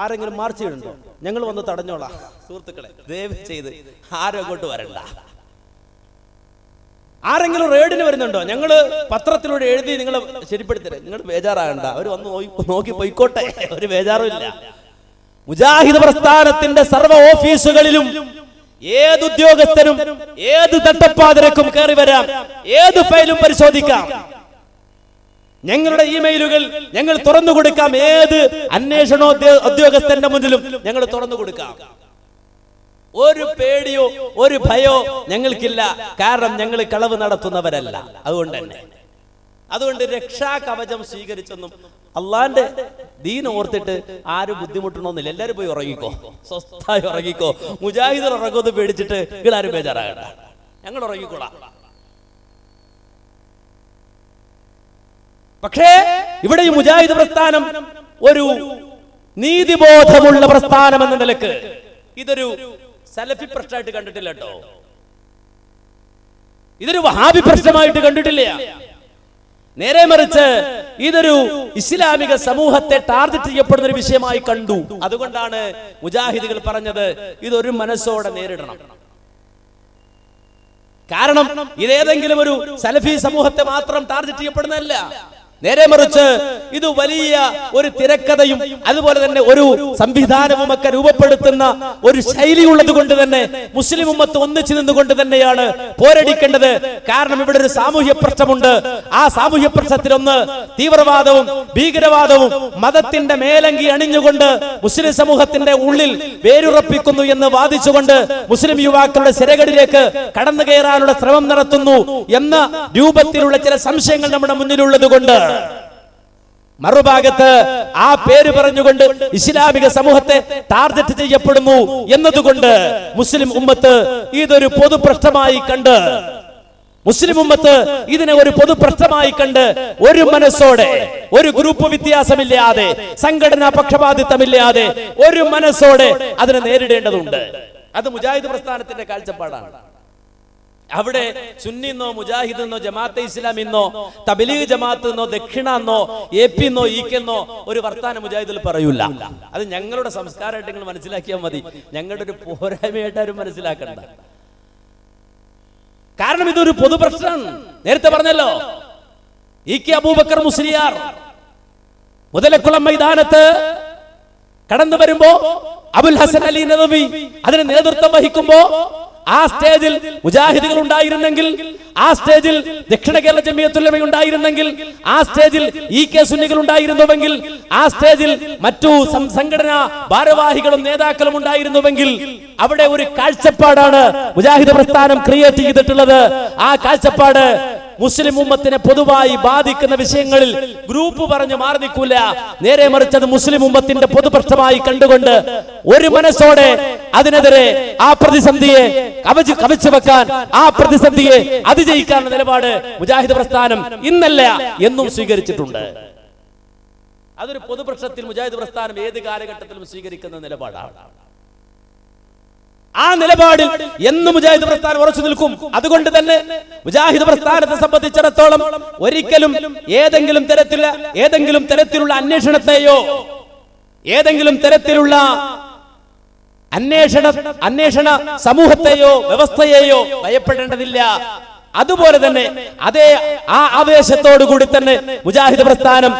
ആരെങ്കിലും മാർച്ച് ചെയ്യുന്നുണ്ടോ? ഞങ്ങൾ വന്ന് തടഞ്ഞോളാം. സുഹൃത്തുക്കളെ, ദയവ് ചെയ്ത് ആരും അങ്ങോട്ട് വരണ്ട. ആരെങ്കിലും റെയ്ഡിന് വരുന്നുണ്ടോ? ഞങ്ങൾ പത്രത്തിലൂടെ എഴുതി നിങ്ങളെ ശരിപ്പെടുത്തരുത്. നിങ്ങൾ ബേജാറാകണ്ട, അവർ വന്ന് നോക്കി പോയിക്കോട്ടെ, ഒരു ബേജാറും ഇല്ല. മുജാഹിദ് പ്രസ്ഥാനത്തിന്റെ സർവ്വ ഓഫീസുകളിലും ഏത് ഉദ്യോഗസ്ഥനും ഏത് തട്ടപ്പാതിരക്കും കയറി വരാം, ഏത് ഫയലും പരിശോധിക്കാം. ഞങ്ങളുടെ ഇമെയിലുകൾ ഞങ്ങൾ തുറന്നു കൊടുക്കാം. ഏത് അന്വേഷണ ഉദ്യോഗസ്ഥന്റെ മുന്നിലും ഞങ്ങൾ തുറന്നു കൊടുക്കാം. ഒരു പേടിയോ ഒരു ഭയോ ഞങ്ങൾക്കില്ല. കാരണം ഞങ്ങൾ കളവ് നടത്തുന്നവരല്ല. അതുകൊണ്ട് രക്ഷാ കവചം സ്വീകരിച്ചൊന്നും അള്ളാന്റെ ദീൻ ഓർത്തിട്ട് ആരും ബുദ്ധിമുട്ടണമെന്നില്ല. എല്ലാരും പോയി ഉറങ്ങിക്കോ, സ്വസ്ഥായി ഉറങ്ങിക്കോ. മുജാഹിദർ ഉറങ്ങുമെന്ന് പേടിച്ചിട്ട് നിങ്ങളാരും ബേജാറാകണ്ട, ഞങ്ങൾ ഉറങ്ങിക്കോളാം. പക്ഷേ ഇവിടെ ഈ മുജാഹിദ് പ്രസ്ഥാനം ഒരു നീതിബോധമുള്ള പ്രസ്ഥാനം എന്ന നിലക്ക് ഇതൊരു സലഫി പ്രശ്നമായിട്ട് കണ്ടിട്ടില്ല കേട്ടോ. ഇതൊരു വഹാബി പ്രശ്നമായിട്ട് കണ്ടിട്ടില്ല. നേരെ മറിച്ച് ഇതൊരു ഇസ്ലാമിക സമൂഹത്തെ ടാർഗറ്റ് ചെയ്യപ്പെടുന്ന ഒരു വിഷയമായി കണ്ടു. അതുകൊണ്ടാണ് മുജാഹിദുകൾ പറഞ്ഞത് ഇതൊരു മനസ്സോടെ നേരിടണം. കാരണം ഇതേതെങ്കിലും ഒരു സലഫി സമൂഹത്തെ മാത്രം ടാർഗറ്റ് ചെയ്യപ്പെടുന്നതല്ല. നേരെ മറിച്ച് ഇത് വലിയ ഒരു തിരക്കഥയും അതുപോലെ തന്നെ ഒരു സംവിധാനവും ഒക്കെ രൂപപ്പെടുത്തുന്ന ഒരു ശൈലി ഉള്ളത് കൊണ്ട് തന്നെ മുസ്ലിം ഉമ്മത്ത് ഒന്നിച്ചു നിന്നുകൊണ്ട് തന്നെയാണ് പോരടിക്കേണ്ടത്. കാരണം ഇവിടെ ഒരു സാമൂഹ്യ പ്രശ്നമുണ്ട്. ആ സാമൂഹ്യ പ്രശ്നത്തിലൊന്ന് തീവ്രവാദവും ഭീകരവാദവും മതത്തിന്റെ മേലങ്കി അണിഞ്ഞുകൊണ്ട് മുസ്ലിം സമൂഹത്തിന്റെ ഉള്ളിൽ വേരുറപ്പിക്കുന്നു എന്ന് വാദിച്ചുകൊണ്ട് മുസ്ലിം യുവാക്കളുടെ സിരകളിലേക്ക് കടന്നു കയറാനുള്ള ശ്രമം നടത്തുന്നു എന്ന രൂപത്തിലുള്ള ചില സംശയങ്ങൾ നമ്മുടെ മുന്നിലുള്ളത് കൊണ്ട്, മറുഭാഗത്ത് ആ പേര് പറഞ്ഞുകൊണ്ട് ഇസ്ലാമിക സമൂഹത്തെ ടാർഗറ്റ് ചെയ്യപ്പെടുന്നു എന്നതുകൊണ്ട് മുസ്ലിം ഉമ്മത്ത് ഇതൊരു പൊതു പ്രശ്നമായി കണ്ട്, മുസ്ലിം ഉമ്മത്ത് ഇതിനെ ഒരു പൊതു പ്രശ്നമായി കണ്ട് ഒരു മനസ്സോടെ, ഒരു ഗ്രൂപ്പ് വ്യത്യാസമില്ലാതെ, സംഘടനാ പക്ഷപാതിത്വമില്ലാതെ ഒരു മനസ്സോടെ അതിനെ നേരിടേണ്ടതുണ്ട്. അത് മുജാഹിദ് പ്രസ്ഥാനത്തിന്റെ കാഴ്ചപ്പാടാണ്. അവിടെ സുന്നിന്നോ മുജാഹിദെന്നോ ജമാഅത്തെ ഇസ്ലാമിന്നോ തബ്ലീഗ് ജമാഅത്തെന്നോ ദക്ഷിണെന്നോ എപി എന്നോ ഈക്കെന്നോ ഒരു വർത്താനം മുജാഹിദിൽ പറയൂല. അത് ഞങ്ങളുടെ സംസ്കാരമായിട്ട് നിങ്ങൾ മനസ്സിലാക്കിയാൽ മതി. ഞങ്ങളുടെ ഒരു പോരായ്മയായിട്ട് ആരും മനസ്സിലാക്കണ്ട. കാരണം ഇതൊരു പൊതു പ്രശ്നം. നേരത്തെ പറഞ്ഞല്ലോ, ഇ.കെ. അബൂബക്കർ മുസ്ലിയാർ മുതലക്കുളം മൈതാനത്ത് കടന്നു വരുമ്പോ അബുൽ ഹസൻ അലി നദവി അതിന് നേതൃത്വം വഹിക്കുമ്പോ ആ സ്റ്റേജിൽ മുജാഹിദുകൾ ഉണ്ടായിരുന്നെങ്കിൽ, ആ സ്റ്റേജിൽ ദക്ഷിണ കേരള ജമിയത്തുൽ ഉലമ ഉണ്ടായിരുന്നെങ്കിൽ, ആ സ്റ്റേജിൽ ഇ.കെ. സുന്നികൾ ഉണ്ടായിരുന്നുവെങ്കിൽ, ആ സ്റ്റേജിൽ മറ്റു സംഘടനാ ഭാരവാഹികളും നേതാക്കളും ഉണ്ടായിരുന്നുവെങ്കിൽ, അവിടെ ഒരു കാഴ്ചപ്പാടാണ് മുജാഹിദ് പ്രസ്ഥാനം ക്രിയേറ്റ് ചെയ്തിട്ടുള്ളത്. ആ കാഴ്ചപ്പാട് മുസ്ലിം ഉമ്മത്തിനെ പൊതുവായി ബാധിക്കുന്ന വിഷയങ്ങളിൽ ഗ്രൂപ്പ് പറഞ്ഞു മാറി നിൽക്കൂല. നേരെ മറിച്ചത് മുസ്ലിം ഉമ്മത്തിന്റെ പൊതുപ്രശ്നമായി കണ്ടുകൊണ്ട് ഒരു മനസ്സോടെ അതിനെതിരെ ആ പ്രതിസന്ധിയെ കവച്ചു വെക്കാൻ, ആ പ്രതിസന്ധിയെ അതിജയിക്കാനുള്ള നിലപാട് മുജാഹിദ് പ്രസ്ഥാനം ഇന്നല്ല എന്നും സ്വീകരിച്ചിട്ടുണ്ട്. അതൊരു പൊതുപ്രശ്നത്തിൽ മുജാഹിദ് പ്രസ്ഥാനം ഏത് കാലഘട്ടത്തിലും സ്വീകരിക്കുന്ന നിലപാടാണ്. ആ നിലപാടിൽ എന്ന് മുജാഹിദ് പ്രസ്ഥാനം ഉറച്ചു നിൽക്കും. അതുകൊണ്ട് തന്നെ മുജാഹിദ് പ്രസ്ഥാനത്തെ സംബന്ധിച്ചിടത്തോളം ഒരിക്കലും ഏതെങ്കിലും തരത്തിലുള്ള അന്വേഷണത്തെയോ ഏതെങ്കിലും തരത്തിലുള്ള അന്വേഷണ സമൂഹത്തെയോ വ്യവസ്ഥയെയോ ഭയപ്പെടേണ്ടതില്ല. അതുപോലെ തന്നെ അതേ ആ ആവേശത്തോടുകൂടി തന്നെ മുജാഹിദ് പ്രസ്ഥാനം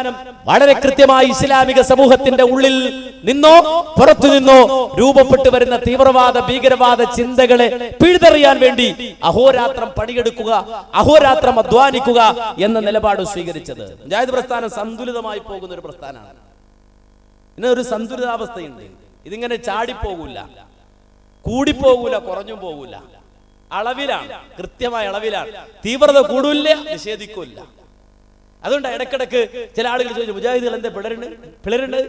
വളരെ കൃത്യമായി ഇസ്ലാമിക സമൂഹത്തിന്റെ ഉള്ളിൽ നിന്നോ പുറത്തു നിന്നോ രൂപപ്പെട്ടു വരുന്ന തീവ്രവാദ ഭീകരവാദ ചിന്തകളെ പിഴുതെറിയാൻ വേണ്ടി അഹോരാത്രം പണിയെടുക്കുക, അഹോരാത്രം അധ്വാനിക്കുക എന്ന നിലപാട് സ്വീകരിച്ചത്. മുജാഹിദ് പ്രസ്ഥാനം സന്തുലിതമായി പോകുന്ന ഒരു പ്രസ്ഥാനമാണ്. ഇതിനൊരു സന്തുലിതാവസ്ഥയുണ്ട്. ഇതിങ്ങനെ ചാടിപ്പോകൂല, കൂടിപ്പോകൂല, കുറഞ്ഞു പോകൂല. അളവിലാണ്, കൃത്യമായ അളവിലാണ്. തീവ്രത കൂടില്ല, നിഷേധിക്കില്ല. അതുകൊണ്ട് ഇടക്കിടക്ക് ചില ആളുകൾ ചോദിച്ചു, മുജാഹിദുകൾ എന്താ പിളരുണ്ട്?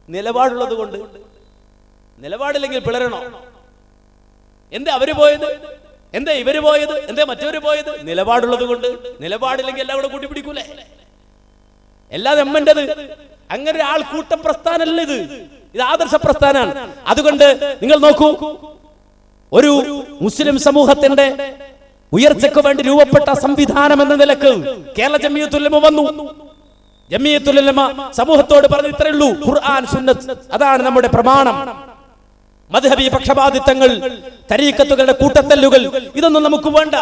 നിലപാടുള്ളത് കൊണ്ട്. നിലപാടില്ലെങ്കിൽ പിളരണോ? എന്താ അവര് പോയത്? എന്താ ഇവര് പോയത്? എന്താ മറ്റവര് പോയത്? നിലപാടുള്ളത് കൊണ്ട്. നിലപാടില്ലെങ്കിൽ എല്ലാം കൂടെ കൂട്ടിപ്പിടിക്കൂലേ? എല്ലാതെ എമ്മൻ്റെത്. അങ്ങനെ ഒരു ആൾക്കൂട്ട പ്രസ്ഥാനമല്ല ഇത്. ഇത് ആദർശ പ്രസ്ഥാനാണ്. അതുകൊണ്ട് നിങ്ങൾ നോക്കൂ, ഒരു മുസ്ലിം സമൂഹത്തിന്റെ ഉയർച്ചയ്ക്ക് വേണ്ടി രൂപപ്പെട്ട സംവിധാനം എന്ന നിലക്ക് കേരള ജമിയത്തുൽ ഉലമ വന്നു. ജമിയത്തുൽ ഉലമ സമൂഹത്തോട് പറഞ്ഞു ഇത്രയേ ഉള്ളൂ, ഖുർആൻ സുന്നത്ത് അതാണ് നമ്മുടെ പ്രമാണം. മദ്ഹബി പക്ഷപാതിത്വങ്ങൾ, തരീഖത്തുകളുടെ കൂട്ടത്തല്ലുകൾ ഇതൊന്നും നമുക്ക് വേണ്ട.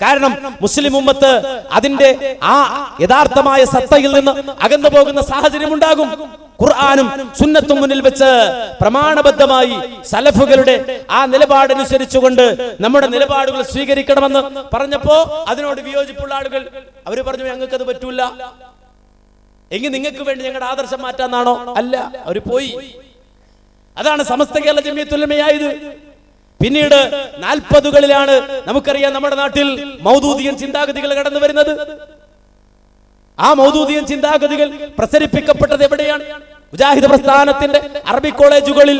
കാരണം മുസ്ലിം ഉമ്മത്ത് അതിന്റെ ആ യഥാർത്ഥമായ സത്തയിൽ നിന്ന് അകന്നു പോകുന്ന സാഹചര്യം ഉണ്ടാകും. ഖുർആനും സുന്നത്തും മുന്നിൽ വെച്ച് പ്രമാണബദ്ധമായി സലഫുകളുടെ ആ നിലപാടനുസരിച്ചുകൊണ്ട് നമ്മുടെ നിലപാടുകൾ സ്വീകരിക്കണമെന്ന് പറഞ്ഞപ്പോ അതിനോട് വിയോജിപ്പുള്ള ആളുകൾ അവര് പറഞ്ഞു, ഞങ്ങൾക്ക് അത് പറ്റൂല. എങ്കിൽ നിങ്ങൾക്ക് വേണ്ടി ഞങ്ങളുടെ ആദർശം മാറ്റാന്നാണോ? അല്ല, അവര് പോയി. അതാണ് സമസ്ത കേരള ജമിയത്തുൽ ഉലമയായത്. പിന്നീട് 40കളിലാണ് നമുക്കറിയാം നമ്മുടെ നാട്ടിൽ മൗദൂദിയൻ ചിന്താഗതികൾ കടന്നു വരുന്നത്. ആ മൗദൂദിയൻ ചിന്താഗതികൾ പ്രസരിപ്പിക്കപ്പെട്ടത് എവിടെയാണ്? മുജാഹിദ് പ്രസ്ഥാനത്തിന്റെ അറബി കോളേജുകളിൽ.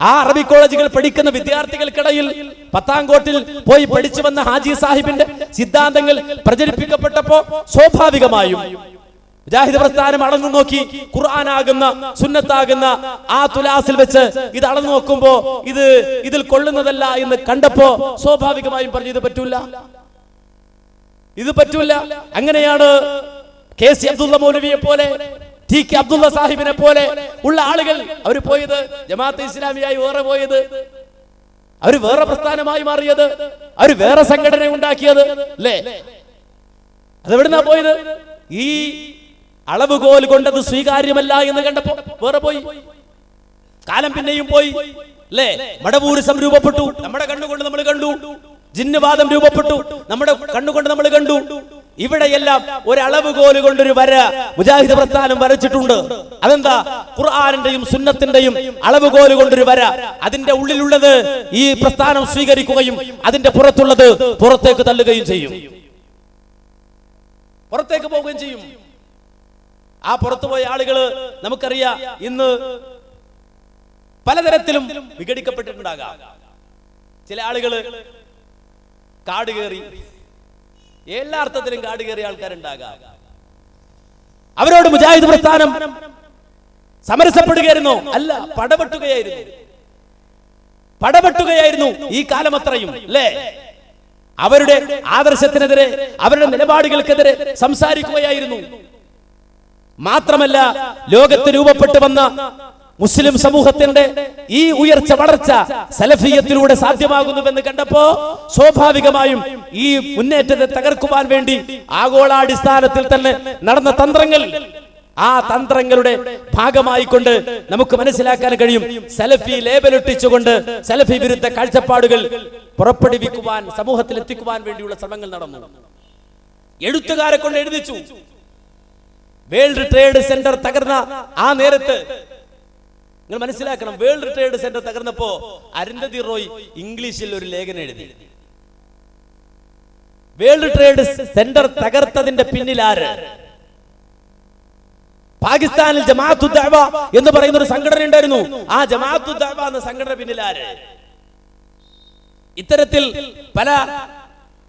ആ അറബി കോളേജുകൾ പഠിക്കുന്ന വിദ്യാർത്ഥികൾക്കിടയിൽ പത്താംകോട്ടിൽ പോയി പഠിച്ചു വന്ന ഹാജി സാഹിബിന്റെ സിദ്ധാന്തങ്ങൾ പ്രചരിപ്പിക്കപ്പെട്ടപ്പോ സ്വാഭാവികമായും മുജാഹിദ് പ്രസ്ഥാനം അളന്നു നോക്കി, ഖുർആനാകുന്ന സുന്നത്താകുന്ന ആ തുലാസിൽ വെച്ച് ഇത് അളന്നു നോക്കുമ്പോ ഇതിൽ കൊള്ളുന്നതല്ല എന്ന് കണ്ടപ്പോ സ്വാഭാവികമായും പറഞ്ഞു ഇത് പറ്റൂല. അങ്ങനെയാണ് KC അബ്ദുള്ള മൗലവിയെ പോലെ, TK അബ്ദുള്ള സാഹിബിനെ പോലെ ഉള്ള ആളുകൾ അവർ പോയത്. ജമാഅത്തെ ഇസ്ലാമിയായി വേറെ പോയത്, അവർ വേറെ പ്രസ്ഥാനമായി മാറിയത്, അവർ വേറെ സംഘടന ഉണ്ടാക്കിയത് അല്ലേ? അതെവിടുന്നാ പോയത്? ഈ അളവുകോൽ കൊണ്ടത് സ്വീകാര്യമല്ല എന്ന് കണ്ടപ്പോ വേറെ പോയി. കാലം പിന്നെയും പോയി അല്ലേ? മടവൂരിസം രൂപപ്പെട്ടു, നമ്മുടെ കണ്ണുകൊണ്ട് നമ്മൾ കണ്ടു. ജിന്നുവാദം രൂപപ്പെട്ടു, നമ്മുടെ കണ്ണുകൊണ്ട് നമ്മൾ കണ്ടു. ഇവിടെയെല്ലാം ഒരളവുകോല് കൊണ്ടൊരു വര മുജാഹിദ് പ്രസ്ഥാനം വരച്ചിട്ടുണ്ട്. അതെന്താ? ഖുർആനിന്റെയും സുന്നത്തിന്റെയും അളവുകോല് കൊണ്ടൊരു വര. അതിന്റെ ഉള്ളിലുള്ളത് ഈ പ്രസ്ഥാനം സ്വീകരിക്കുകയും അതിന്റെ പുറത്തുള്ളത് പുറത്തേക്ക് തള്ളുകയും ചെയ്യും, പുറത്തേക്ക് പോവുകയും ചെയ്യും. ആ പുറത്തുപോയ ആളുകള് നമുക്കറിയാം ഇന്ന് പലതരത്തിലും വിഘടിക്കപ്പെട്ടിട്ടുണ്ടാകാം. ചില ആളുകള് കാട് കയറി, എല്ലാ അർത്ഥത്തിലും കാട് കയറിയ ആൾക്കാരുണ്ടാകാം. അവരോട് മുജാഹിദ് പ്രസ്ഥാനം സമരസപ്പെടുകയായിരുന്നു? അല്ല, പടപെട്ടുകയായിരുന്നു ഈ കാലം അത്രയും അല്ലേ? അവരുടെ ആദർശത്തിനെതിരെ, അവരുടെ നിലപാടുകൾക്കെതിരെ സംസാരിക്കുകയായിരുന്നു. മാത്രമല്ല, ലോകത്ത് രൂപപ്പെട്ടു വന്ന മുസ്ലിം സമൂഹത്തിന്റെ ഈ ഉയർച്ച വളർച്ച സലഫിയത്തിലൂടെ സാധ്യമാകുന്നുവെന്ന് കണ്ടപ്പോ സ്വാഭാവികമായും ഈ മുന്നേറ്റത്തെ തകർക്കുവാൻ വേണ്ടി ആഗോളാടിസ്ഥാനത്തിൽ തന്നെ നടന്ന തന്ത്രങ്ങൾ, ആ തന്ത്രങ്ങളുടെ ഭാഗമായിക്കൊണ്ട് നമുക്ക് മനസ്സിലാക്കാൻ കഴിയും. സലഫി ലേബലൊട്ടിച്ചുകൊണ്ട് സലഫി വിരുദ്ധ കാഴ്ചപ്പാടുകൾ പുറപ്പെടുവിക്കുവാൻ, സമൂഹത്തിൽ എത്തിക്കുവാൻ വേണ്ടിയുള്ള ശ്രമങ്ങൾ നടന്നു. എഴുത്തുകാരെ കൊണ്ട് എഴുതിച്ചു. വേൾഡ് ട്രേഡ് സെന്റർ തകർന്ന ആ നേരത്ത് നിങ്ങൾ മനസ്സിലാക്കണം, വേൾഡ് ട്രേഡ് സെന്റർ തകർന്നപ്പോ അരുന്ധതി റോയ് ഇംഗ്ലീഷിൽ ഒരു ലേഖനം എഴുതി. വേൾഡ് ട്രേഡ് സെന്റർ തകർത്തതിന്റെ പിന്നിലാര്? പാകിസ്ഥാനിൽ ജമാഅത്തു ദഅവ എന്ന് പറയുന്ന ഒരു സംഘടന ഉണ്ടായിരുന്നു. ആ ജമാഅത്തു ദഅവ എന്ന സംഘടന പിന്നിലാര്? ഇത്തരത്തിൽ പല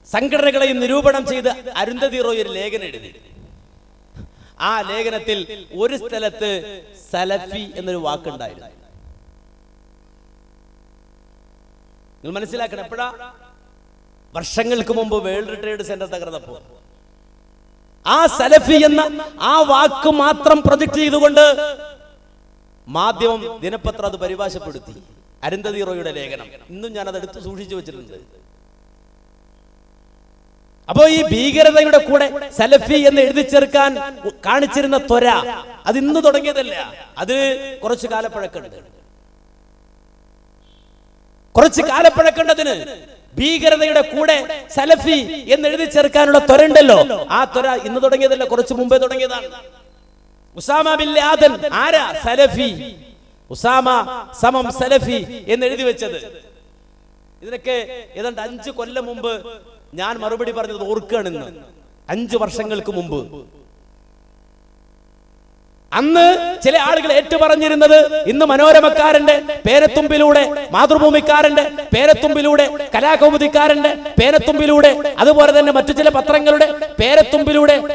സംഘടനകളെയും നിരൂപണം ചെയ്ത് അരുന്ധതി റോയ് ഒരു ലേഖനം എഴുതി. ആ ലേഖനത്തിൽ ഒരു സ്ഥലത്ത് സലഫി എന്നൊരു വാക്കുണ്ടായിരുന്നു. നിങ്ങൾ മനസ്സിലാക്കണം, എപ്പോഴാ? വർഷങ്ങൾക്ക് മുമ്പ് വേൾഡ് ട്രേഡ് സെന്റർ തകർന്നപ്പോൾ ആ സലഫി എന്ന ആ വാക്ക് മാത്രം പ്രൊജക്ട് ചെയ്തുകൊണ്ട് മാധ്യമം ദിനപത്രം അത് പരിഭാഷപ്പെടുത്തി. അരുന്ധതി റോയുടെ ലേഖനം ഇന്നും ഞാൻ അത് എടുത്ത് സൂക്ഷിച്ചു വെച്ചിട്ടുണ്ട്. അപ്പോ ഈ ഭീകരതയുടെ കൂടെ സലഫി എന്ന് എഴുതി ചേർക്കാൻ കാണിച്ചിരുന്ന ത്വര അത് ഇന്ന് തുടങ്ങിയതല്ല, അത് കുറച്ചു കാലപ്പഴക്കുണ്ട്. കുറച്ച് കാലപ്പഴക്കേണ്ടതിന് ഭീകരതയുടെ കൂടെ സലഫി എന്ന് എഴുതി ചേർക്കാനുള്ള ത്വര ഉണ്ടല്ലോ, ആ ത്വര ഇന്ന് തുടങ്ങിയതല്ല, കുറച്ച് മുമ്പേ തുടങ്ങിയതാണ്. ഉസാമ ബിൻ ലാദൻ ആരാ? സലഫി. ഉസാമ സമം സലഫി എന്ന് എഴുതി വെച്ചത്. ഇതിനൊക്കെ ഏതാണ്ട് 5 കൊല്ലം മുമ്പ് ഞാൻ മറുപടി പറഞ്ഞത് ഓർക്കുകയാണെന്ന്. 5 വർഷങ്ങൾക്ക് മുമ്പ് അന്ന് ചില ആളുകൾ ഏറ്റുപറഞ്ഞിരുന്നത് ഇന്ന് മനോരമക്കാരന്റെ പേരത്തുമ്പിലൂടെ, മാതൃഭൂമിക്കാരന്റെ പേരത്തുമ്പിലൂടെ, കലാകൗമുദിക്കാരന്റെ പേരത്തുമ്പിലൂടെ, അതുപോലെ തന്നെ മറ്റു ചില പത്രങ്ങളുടെ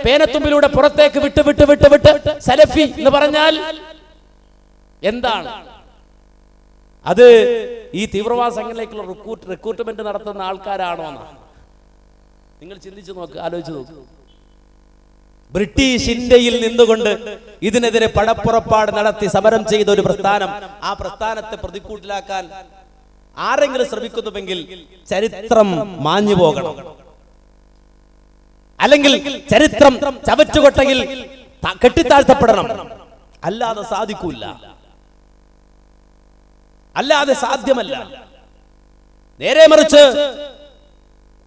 പേരത്തുമ്പിലൂടെ പുറത്തേക്ക് വിട്ട് വിട്ട് വിട്ട് വിട്ട് സലഫി എന്ന് പറഞ്ഞാൽ എന്താണ്? അത് ഈ തീവ്രവാദ സംഘടനയിലേക്കുള്ള റിക്രൂട്ട്മെന്റ് നടത്തുന്ന ആൾക്കാരാണോ എന്നാണ്. നിങ്ങൾ ചിന്തിച്ചു നോക്ക്, ആലോചിച്ചു നോക്ക്. ബ്രിട്ടീഷ് ഇന്ത്യയിൽ നിന്നുകൊണ്ട് ഇതിനെതിരെ പടപ്പുറപ്പാട് നടത്തി സമരം ചെയ്ത ഒരു പ്രസ്ഥാനം, ആ പ്രസ്ഥാനത്തെ പ്രതിക്കൂട്ടിലാക്കാൻ ആരെങ്കിലും ശ്രമിക്കുന്നുവെങ്കിൽ ചരിത്രം മാഞ്ഞു പോകണം, അല്ലെങ്കിൽ ചരിത്രം ചവറ്റുകൊട്ടയിൽ കെട്ടിത്താഴ്ത്തപ്പെടണം. അല്ലാതെ സാധിക്കൂല, അല്ലാതെ സാധ്യമല്ല. നേരെ മറിച്ച്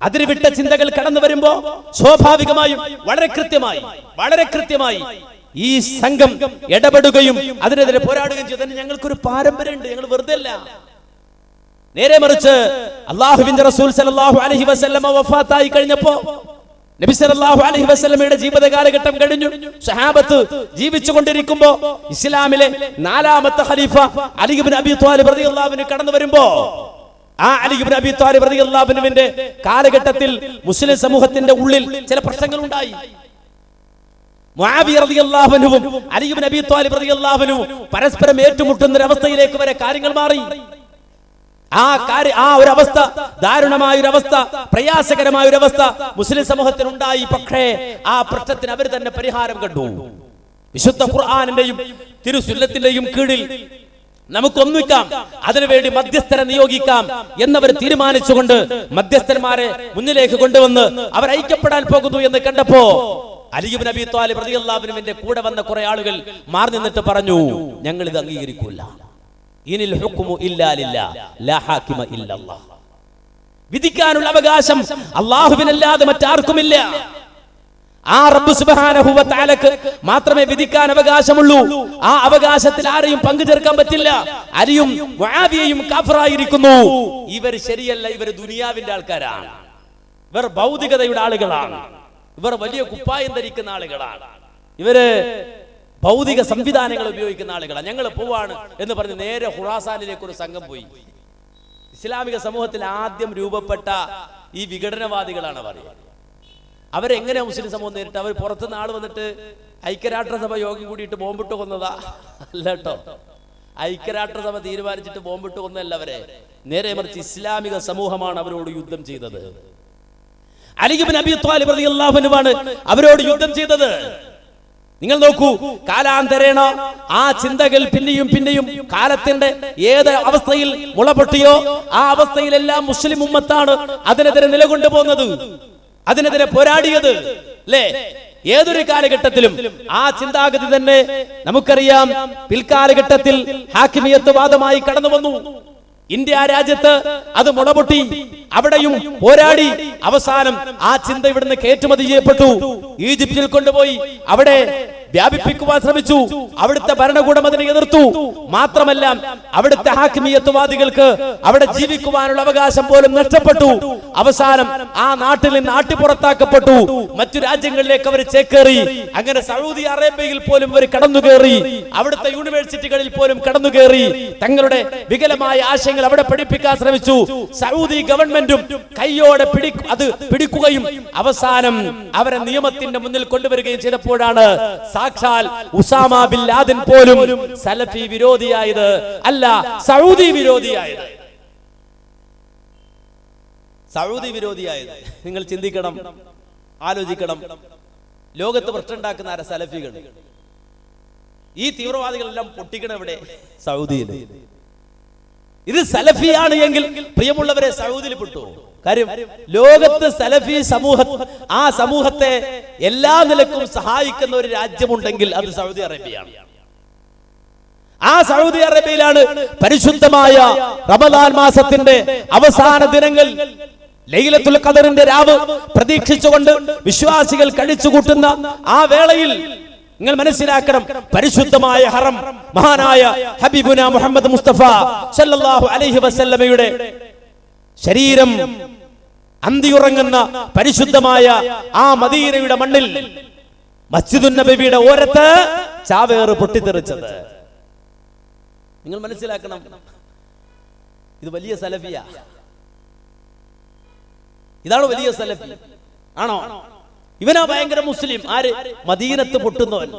അതിരുവിട്ട ചിന്തകൾ കടന്നു വരുമ്പോ സ്വാഭാവികമായും വളരെ കൃത്യമായി ഈ സംഘം ഇടപെടുകയും അതിനെതിരെ പോരാടുകയും ചെയ്തതിന് ഞങ്ങൾക്കൊരു പാരമ്പര്യമുണ്ട്. ഞങ്ങൾ വെറുതെ അല്ല. നേരെ മറിച്ച് അല്ലാഹുവിന്റെ റസൂൽ സല്ലല്ലാഹു അലൈഹി വസല്ലമ വഫാത്തായി കഴിഞ്ഞപ്പോ, നബി സല്ലല്ലാഹു അലൈഹി വസല്ലമയുടെ ജീവിത കാലഘട്ടം കഴിഞ്ഞു, സഹാബത്ത് ജീവിച്ചുകൊണ്ടിരിക്കുമ്പോ ഇസ്ലാമിലെ 4ാമത്തെ ഖലീഫ അലി ഇബ്നു അബീ ത്വാലിബ് റളിയല്ലാഹു അൻഹു കടന്നു വരുമ്പോ, ആ അലി ഇബ്നു അബീ ത്വാലിബ് റളിയല്ലാഹു അൻഹുവിന്റെ കാലഘട്ടത്തിൽ മുസ്ലിം സമൂഹത്തിന്റെ ഉള്ളിൽ ചില പ്രശ്നങ്ങൾ ഉണ്ടായി. മുആവിയ റളിയല്ലാഹു അൻഹുവും അലി ഇബ്നു അബീ ത്വാലിബ് റളിയല്ലാഹു അൻഹുവും പരസ്പരം ഏറ്റുമുട്ടുന്ന ഒരു അവസ്ഥയിലേക്ക് വരെ കാര്യങ്ങൾ മാറി. ആ ഒരു അവസ്ഥ, ദാരുണമായ ഒരു അവസ്ഥ, പ്രയാസകരമായ ഒരു അവസ്ഥ മുസ്ലിം സമൂഹത്തിനുണ്ടായി. പക്ഷേ ആ പ്രശ്നത്തിന് അവർ തന്നെ പരിഹാരം കണ്ടു. വിശുദ്ധ ഖുർആനിന്റെയും തിരുസുന്നത്തിന്റെയും കീഴിൽ നമുക്കൊന്നിക്കാം, അതിനുവേണ്ടി മധ്യസ്ഥരെ നിയോഗിക്കാം എന്നവർ തീരുമാനിച്ചുകൊണ്ട് മധ്യസ്ഥന്മാരെ മുന്നിലേക്ക് കൊണ്ടുവന്ന് അവർ ഐക്യപ്പെടാൻ പോകുന്നു എന്ന് കണ്ടപ്പോ അലി ഇബ്നു അബീ ത്വാലിബ് റളിയല്ലാഹു അൻഹുവിന്റെ കൂടെ വന്ന കുറെ ആളുകൾ മാറി നിന്നിട്ട് പറഞ്ഞു, ഞങ്ങൾ ഇത് അംഗീകരിക്കൂല. ഇനിൽ ഹുക്മു ഇല്ലാ ലില്ലാഹ് ലാ ഹാകിമ ഇല്ലല്ലാഹ്. വിധിക്കാനുള്ള അവകാശം അല്ലാഹുവിനല്ലാതെ മറ്റാർക്കുമില്ല. ആ റബ്ബ് സുബ്ഹാനഹു വ തആലക്ക് മാത്രമേ വിധിക്കാൻ അവകാശമുള്ളൂ. ആ അവകാശത്തിൽ ആരെയും പങ്കു ചേർക്കാൻ പറ്റില്ല. അലിയും മുആവിയയും കാഫിറായിരിക്കുന്നു. ഇവർ ശരിയല്ല, ഇവർ ദുനിയാവിന്റെ ആൾക്കാരാണ്, ഇവർ ഭൗതികതയുടെ ആളുകളാണ്, ഇവർ വലിയ കുപ്പായം ധരിക്കുന്ന ആളുകളാണ്, ഇവര് ഭൗതിക സംവിധാനങ്ങൾ ഉപയോഗിക്കുന്ന ആളുകളാണ്. ഞങ്ങൾ പോവാണ് എന്ന് പറഞ്ഞ് നേരെ ഖുറാസാനിലേക്ക് ഒരു സംഘം പോയി. ഇസ്ലാമിക സമൂഹത്തിൽ ആദ്യം രൂപപ്പെട്ട ഈ വിഘടനവാദികളാണ് പറയുക. അവരെങ്ങനെ മുസ്ലിം സമൂഹം നേരിട്ട്? അവർ പുറത്തുനിന്ന് ആൾ വന്നിട്ട് ഐക്യരാഷ്ട്രസഭ യോഗം കൂടിയിട്ട് ബോംബിട്ട് കൊന്നതാ? അല്ല കേട്ടോ, ഐക്യരാഷ്ട്രസഭ തീരുമാനിച്ചിട്ട് ബോംബിട്ട് കൊന്നല്ല അവരെ. നേരെ മറിച്ച് ഇസ്ലാമിക സമൂഹമാണ് അവരോട് യുദ്ധം ചെയ്തത്. അലി ഇബ്നു അബീ ത്വാലിബ് റളിയല്ലാഹു അൻഹുവാണ് അവരോട് യുദ്ധം ചെയ്തത്. നിങ്ങൾ നോക്കൂ, കാലാന്തരേണ ആ ചിന്തകൾ പിന്നെയും കാലത്തിന്റെ ഏത് അവസ്ഥയിൽ മുളപൊട്ടിയോ ആ അവസ്ഥയിലെല്ലാം മുസ്ലിം ഉമ്മത്താണ് അതിനെതിരെ നിലകൊണ്ടുപോകുന്നത്, അതിനെതിരെ പോരാടിയത്. അല്ലേ? ഏതൊരു കാലഘട്ടത്തിലും ആ ചിന്താഗതി തന്നെ നമുക്കറിയാം. പിൽക്കാലഘട്ടത്തിൽ ഹാക്കിമിയത്ത് വാദമായി കടന്നു വന്നു. ഇന്ത്യ രാജ്യത്ത് അത് മുളപൊട്ടി, അവിടെയും പോരാടി. അവസാനം ആ ചിന്ത ഇവിടുന്ന് കയറ്റുമതി ചെയ്യപ്പെട്ടു, ഈജിപ്തിൽ കൊണ്ടുപോയി അവിടെ വ്യാപിപ്പിക്കുവാൻ ശ്രമിച്ചു. അവിടുത്തെ ഭരണകൂടം അതിനെ എതിർത്തു. മാത്രമല്ല അവിടുത്തെ ഹാക്കിമിയത്വവാദികൾക്ക് അവിടെ ജീവിക്കുവാനുള്ള അവകാശം പോലും നഷ്ടപ്പെട്ടു. അവസാനം ആ നാട്ടിൽ നിന്ന് നാട്ടിപ്പുറത്താക്കപ്പെട്ടു. മറ്റു രാജ്യങ്ങളിലേക്ക് അവർ ചേക്കേറി. അങ്ങനെ സൗദി അറേബ്യയിൽ പോലും അവർ കടന്നുകയറി. അവിടുത്തെ യൂണിവേഴ്സിറ്റികളിൽ പോലും കടന്നുകയറി. തങ്ങളുടെ വികലമായ ആശയങ്ങൾ അവിടെ പഠിപ്പിക്കാൻ ശ്രമിച്ചു. സൗദി ഗവൺമെന്റും കൈയോടെ പിടിക്കുകയും അവസാനം അവരെ നിയമത്തിന്റെ മുന്നിൽ കൊണ്ടുവരികയും ചെയ്തപ്പോഴാണ് സാക്ഷാൽ ഉസാമ ബിൻ ലാദൻ പോലും സലഫി വിരോധിയായത്, അല്ല സൗദി വിരോധിയായത്. സൗദി വിരോധിയായത്. നിങ്ങൾ ചിന്തിക്കണം, ആലോചിക്കണം. ലോകത്ത് പ്രശ്നമുണ്ടാക്കുന്ന ആരാ? സലഫികൾ. ഈ തീവ്രവാദികളെല്ലാം പൊട്ടിക്കണം എവിടെ? സൗദിയിൽ. ഇത് സലഫിയാണ് എങ്കിൽ പ്രിയമുള്ളവരെ സൗദിയിൽ പെട്ടു. കാര്യം ലോകത്ത് സലഫി ആ സമൂഹത്തെ എല്ലാ നിലക്കും സഹായിക്കുന്ന ഒരു രാജ്യമുണ്ടെങ്കിൽ അത് സൗദി അറേബ്യയാണ്. ആ സൗദി അറേബ്യയിലാണ് പരിശുദ്ധമായ റമദാൻ മാസത്തിന്റെ അവസാന ദിനങ്ങൾ, ലൈലത്തുൽ ഖദറിന്റെ രാവ് പ്രതീക്ഷിച്ചുകൊണ്ട് വിശ്വാസികൾ കഴിച്ചുകൂട്ടുന്ന ആ വേളയിൽ നിങ്ങൾ മനസ്സിലാക്കണം, പരിശുദ്ധമായ ഹറം മഹാനായ ഹബീബുന മുഹമ്മദ് മുസ്തഫ സല്ലല്ലാഹു അലൈഹി വസല്ലമയുടെ ശരീരം അന്തിയുറങ്ങുന്ന പരിശുദ്ധമായ ആ മദീനയുടെ മണ്ണിൽ മസ്ജിദുൻ നബവിയുടെ ഓരത്ത് ചാവേറ് പൊട്ടിത്തെറിച്ചത് നിങ്ങൾ മനസ്സിലാക്കണം. ഇത് വലിയ സലഫിയ. ഇതാണ് വലിയ സലഫി ആണോ? ഇവനാ ഭയങ്കര മുസ്ലിം. ആര്? മദീനത്ത് പൊട്ടുന്നവൻ.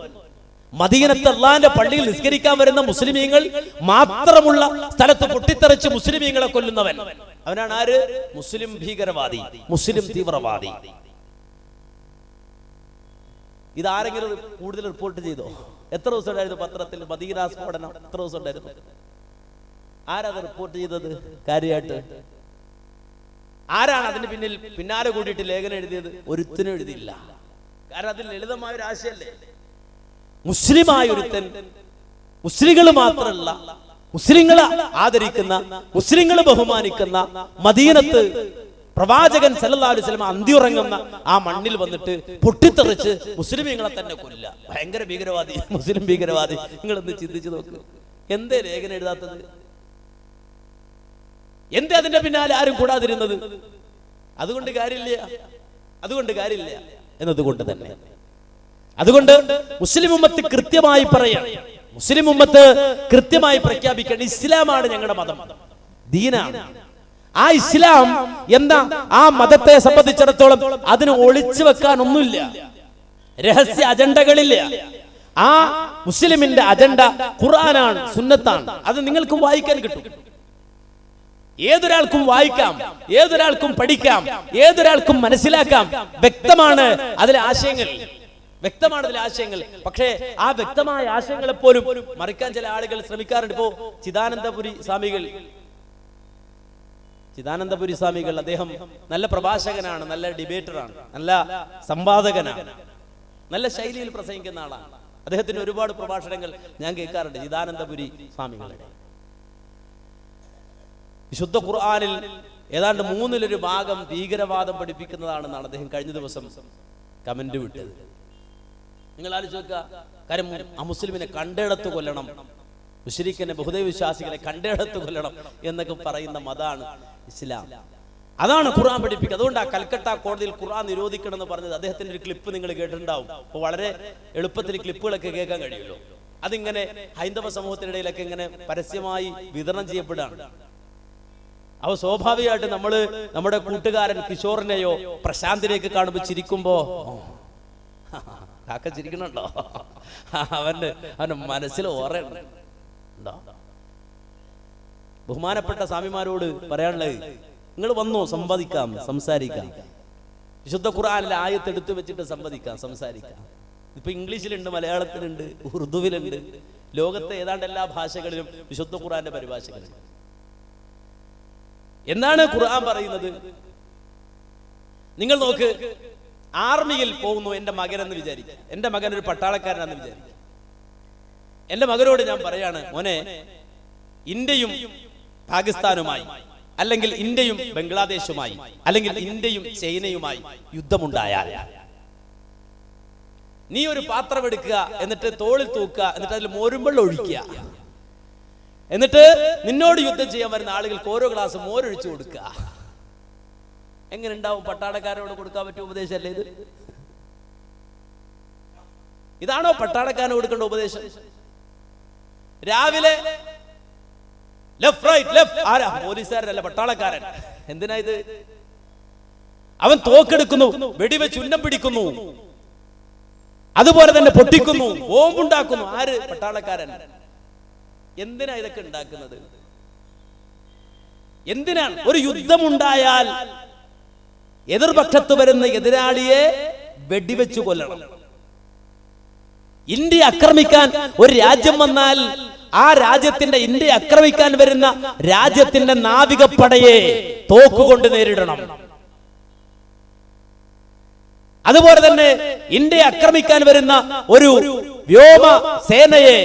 മദീനത്ത് അള്ളാന്റെ പള്ളിയിൽ നിസ്കരിക്കാൻ വരുന്ന മുസ്ലിമീങ്ങൾ മാത്രമുള്ള സ്ഥലത്ത് പൊട്ടിത്തെറിച്ച് മുസ്ലിമീങ്ങളെ കൊല്ലുന്നവൻ. അവനാണ് ആര്? മുസ്ലിം ഭീകരവാദി, മുസ്ലിം തീവ്രവാദി. ഇതാരെങ്കിലും കൂടുതൽ റിപ്പോർട്ട് ചെയ്തോ? എത്ര ദിവസം ഉണ്ടായിരുന്നു പത്രത്തിൽ മദീന സ്ഫോടനം? എത്ര ദിവസം ഉണ്ടായിരുന്നു? ആരത് റിപ്പോർട്ട് ചെയ്തത്? കാര്യമായിട്ട് ആരാണ് അതിന് പിന്നാലെ കൂടിയിട്ട് ലേഖനം എഴുതിയത്? ഒരുത്തനും എഴുതിയില്ല. കാരണം അതിൽ ലളിതമായ ഒരു ആശയല്ലേ. മുസ്ലിമായ ഒരുത്തൻ, മുസ്ലിങ്ങൾ മാത്രമല്ല മുസ്ലിങ്ങളെ ആദരിക്കുന്ന, മുസ്ലിങ്ങളെ ബഹുമാനിക്കുന്ന മദീനത്ത് പ്രവാചകൻ സല്ലല്ലാഹു അലൈഹി വസല്ലം അന്തിയുറങ്ങുന്ന ആ മണ്ണിൽ വന്നിട്ട് പൊട്ടിത്തെറിച്ച് മുസ്ലിമീങ്ങളെ തന്നെ കൊല്ലുക. ഭയങ്കര ഭീകരവാദി, മുസ്ലിം ഭീകരവാദി. നിങ്ങളൊന്ന് ചിന്തിച്ചു നോക്ക്. എന്തേ ലേഖനം എഴുതാത്തത്? എന്തേ അതിന്റെ പിന്നാലെ ആരും കൂടാതിരുന്നത്? അതുകൊണ്ട് കാര്യമില്ല, അതുകൊണ്ട് കാര്യമില്ല എന്നതുകൊണ്ട് തന്നെ. അതുകൊണ്ട് മുസ്ലിം ഉമ്മത്ത് കൃത്യമായി പറയാം, മുസ്ലിം ഉമ്മത്ത് കൃത്യമായി പ്രഖ്യാപിക്കണം, ഇസ്ലാമാണ് ഞങ്ങളുടെ മതം, ദീനാണ്. ആ ഇസ്ലാം എന്ന ആ മതത്തെ സംബന്ധിച്ചിടത്തോളം അതിന് ഒളിച്ചു വെക്കാൻ ഒന്നുമില്ല, രഹസ്യ അജണ്ടകളില്ല. ആ മുസ്ലിമിന്റെ അജണ്ട ഖുർആനാണ്, സുന്നത്താണ്. അത് നിങ്ങൾക്കും വായിക്കാൻ കിട്ടും. ഏതൊരാൾക്കും വായിക്കാം, ഏതൊരാൾക്കും പഠിക്കാം, ഏതൊരാൾക്കും മനസ്സിലാക്കാം. വ്യക്തമാണ് അതിലെ ആശയങ്ങൾ, വ്യക്തമാണ് അതിലെ ആശയങ്ങൾ. പക്ഷേ ആ വ്യക്തമായ ആശയങ്ങളെ പോലും മറിക്കാൻ ചില ആളുകൾ ശ്രമിക്കാറുണ്ട്. ഇപ്പോ ചിദാനന്ദപുരി സ്വാമികൾ അദ്ദേഹം നല്ല പ്രഭാഷകനാണ്, നല്ല ഡിബേറ്ററാണ്, നല്ല സംവാദകനാണ്, നല്ല ശൈലിയിൽ പ്രസംഗിക്കുന്ന ആളാണ്. അദ്ദേഹത്തിന് ഒരുപാട് പ്രഭാഷണങ്ങൾ ഞാൻ കേൾക്കാറുണ്ട് ചിദാനന്ദപുരി സ്വാമികളുടെ. വിശുദ്ധ ഖുർആനിൽ ഏതാണ്ട് 1/3 ഭാഗം ഭീകരവാദം പഠിപ്പിക്കുന്നതാണെന്നാണ് അദ്ദേഹം കഴിഞ്ഞ ദിവസം കമന്റ് വിട്ടത്. നിങ്ങൾ ആലോചിച്ച് നോക്കുക. കാര്യം അമുസ്ലിമിനെ കണ്ടെടുത്ത് കൊല്ലണം, മുശ്രിക്കിനെ, ബഹുദൈവ വിശ്വാസികളെ കണ്ടെടുത്ത് കൊല്ലണം എന്നൊക്കെ പറയുന്ന മതമാണ് ഇസ്ലാം. അതാണ് ഖുർആൻ പഠിപ്പിക്കുക. അതുകൊണ്ട് ആ കൽക്കട്ട കോടതിയിൽ ഖുർആൻ നിരോധിക്കണം എന്ന് പറഞ്ഞത് അദ്ദേഹത്തിന്റെ ഒരു ക്ലിപ്പ് നിങ്ങൾ കേട്ടിട്ടുണ്ടാവും. അപ്പോൾ വളരെ എളുപ്പത്തിൽ ക്ലിപ്പുകളൊക്കെ കേൾക്കാൻ കഴിയുമല്ലോ. അതിങ്ങനെ ഹൈന്ദവ സമൂഹത്തിനിടയിലൊക്കെ ഇങ്ങനെ പരസ്യമായി വിതരണം ചെയ്യപ്പെടുകയാണ്. അവ സ്വാഭാവികമായിട്ട് നമ്മുടെ കൂട്ടുകാരൻ കിഷോറിനെയോ പ്രശാന്തിനെയൊക്കെ കാണുമ്പോൾ ചിരിക്കുമ്പോ കാക്ക ചിരിക്കണുണ്ടോ? അവന്റെ മനസ്സിൽ ഓർമ്മയുണ്ടോ? ബഹുമാനപ്പെട്ട സ്വാമിമാരോട് പറയാനുള്ളത്, നിങ്ങൾ വന്നോ, സംസാരിക്കാം. വിശുദ്ധ ഖുർആനിലെ ആയത്ത് എടുത്തു വെച്ചിട്ട് സംസാരിക്കാം. ഇപ്പൊ ഇംഗ്ലീഷിലുണ്ട്, മലയാളത്തിലുണ്ട്, ഉറുദുവിലുണ്ട്, ലോകത്തെ ഏതാണ്ട് എല്ലാ ഭാഷകളിലും വിശുദ്ധ ഖുർആന്റെ പരിഭാഷകളുണ്ട്. എന്താണ് ഖുർആൻ പറയുന്നത്? നിങ്ങൾ നോക്ക്, ആർമിയിൽ പോകുന്നു എന്റെ മകനെന്ന് വിചാരിക്കും. എന്റെ മകൻ ഒരു പട്ടാളക്കാരനാണെന്ന് വിചാരിക്കും. എന്റെ മകനോട് ഞാൻ പറയാണ്, മോനെ, ഇന്ത്യയും പാകിസ്ഥാനുമായി, അല്ലെങ്കിൽ ഇന്ത്യയും ബംഗ്ലാദേശുമായി, അല്ലെങ്കിൽ ഇന്ത്യയും ചൈനയുമായി യുദ്ധമുണ്ടായാൽ നീ ഒരു പാത്രം എടുക്കുക, എന്നിട്ട് തോളിൽ തൂക്കുക, എന്നിട്ട് അതിൽ മോരുമ്പെള്ളം ഒഴിക്കുക, എന്നിട്ട് നിന്നോട് യുദ്ധം ചെയ്യാൻ വരുന്ന ആളുകൾക്ക് ഓരോ ഗ്ലാസ് മോരൊഴിച്ചു കൊടുക്കുക. എങ്ങനെ ഉണ്ടാവും? പട്ടാളക്കാരോട് കൊടുക്കാൻ പറ്റിയ ഉപദേശമല്ലേ ഇത്? ഇതാണോ പട്ടാളക്കാരന് കൊടുക്കേണ്ട ഉപദേശം? രാവിലെ ലെഫ്റ്റ് റൈറ്റ് ലെഫ്റ്റ്, ആരാ? പോലീസുകാരനല്ല, പട്ടാളക്കാരൻ. എന്തിനാ ഇത്? അവൻ തോക്കെടുക്കുന്നു, വെടിവെച്ച് ഉന്നം പിടിക്കുന്നു, അതുപോലെ തന്നെ പൊട്ടിക്കുന്നു, ബോംബുണ്ടാക്കുന്നു. ആര്? പട്ടാളക്കാരൻ. എന്തിനാ ഇതൊക്കെ ഉണ്ടാക്കുന്നത്? എന്തിനാണ്? ഒരു യുദ്ധമുണ്ടായാൽ എതിർപക്ഷത്ത് വരുന്ന എതിരാളിയെ വെടിവെച്ചു കൊല്ലണം. ഇന്ത്യ ആക്രമിക്കാൻ ഒരു രാജ്യം വന്നാൽ ആ രാജ്യത്തിന്റെ ഇന്ത്യ ആക്രമിക്കാൻ വരുന്ന രാജ്യത്തിന്റെ നാവികപ്പടയെ തോക്കുകൊണ്ട് നേരിടണം. അതുപോലെ തന്നെ ഇന്ത്യ ആക്രമിക്കാൻ വരുന്ന ഒരു വ്യോമസേനയെ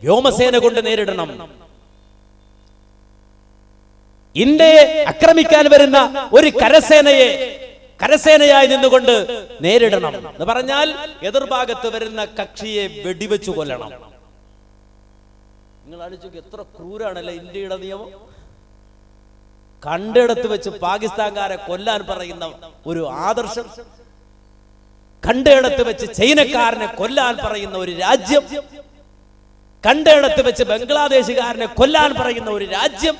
വ്യോമസേന കൊണ്ട് നേരിടണം. ഇന്ത്യയെ ആക്രമിക്കാൻ വരുന്ന ഒരു കരസേനയെ കരസേനയായി നിന്നുകൊണ്ട് നേരിടണം എന്ന് പറഞ്ഞാൽ എതിർഭാഗത്ത് വരുന്ന കക്ഷിയെ വെടിവെച്ചു കൊല്ലണം. നിങ്ങൾ ആലോചിച്ചു, എത്ര ക്രൂരാണല്ലേ ഇന്ത്യയുടെ നിയമം. കണ്ടിടത്ത് വെച്ച് പാകിസ്ഥാൻകാരെ കൊല്ലാൻ പറയുന്ന ഒരു ആദർശം, കണ്ടിടത്ത് വെച്ച് ചൈനക്കാരനെ കൊല്ലാൻ പറയുന്ന ഒരു രാജ്യം, കണ്ടിടത്ത് വെച്ച് ബംഗ്ലാദേശുകാരനെ കൊല്ലാൻ പറയുന്ന ഒരു രാജ്യം.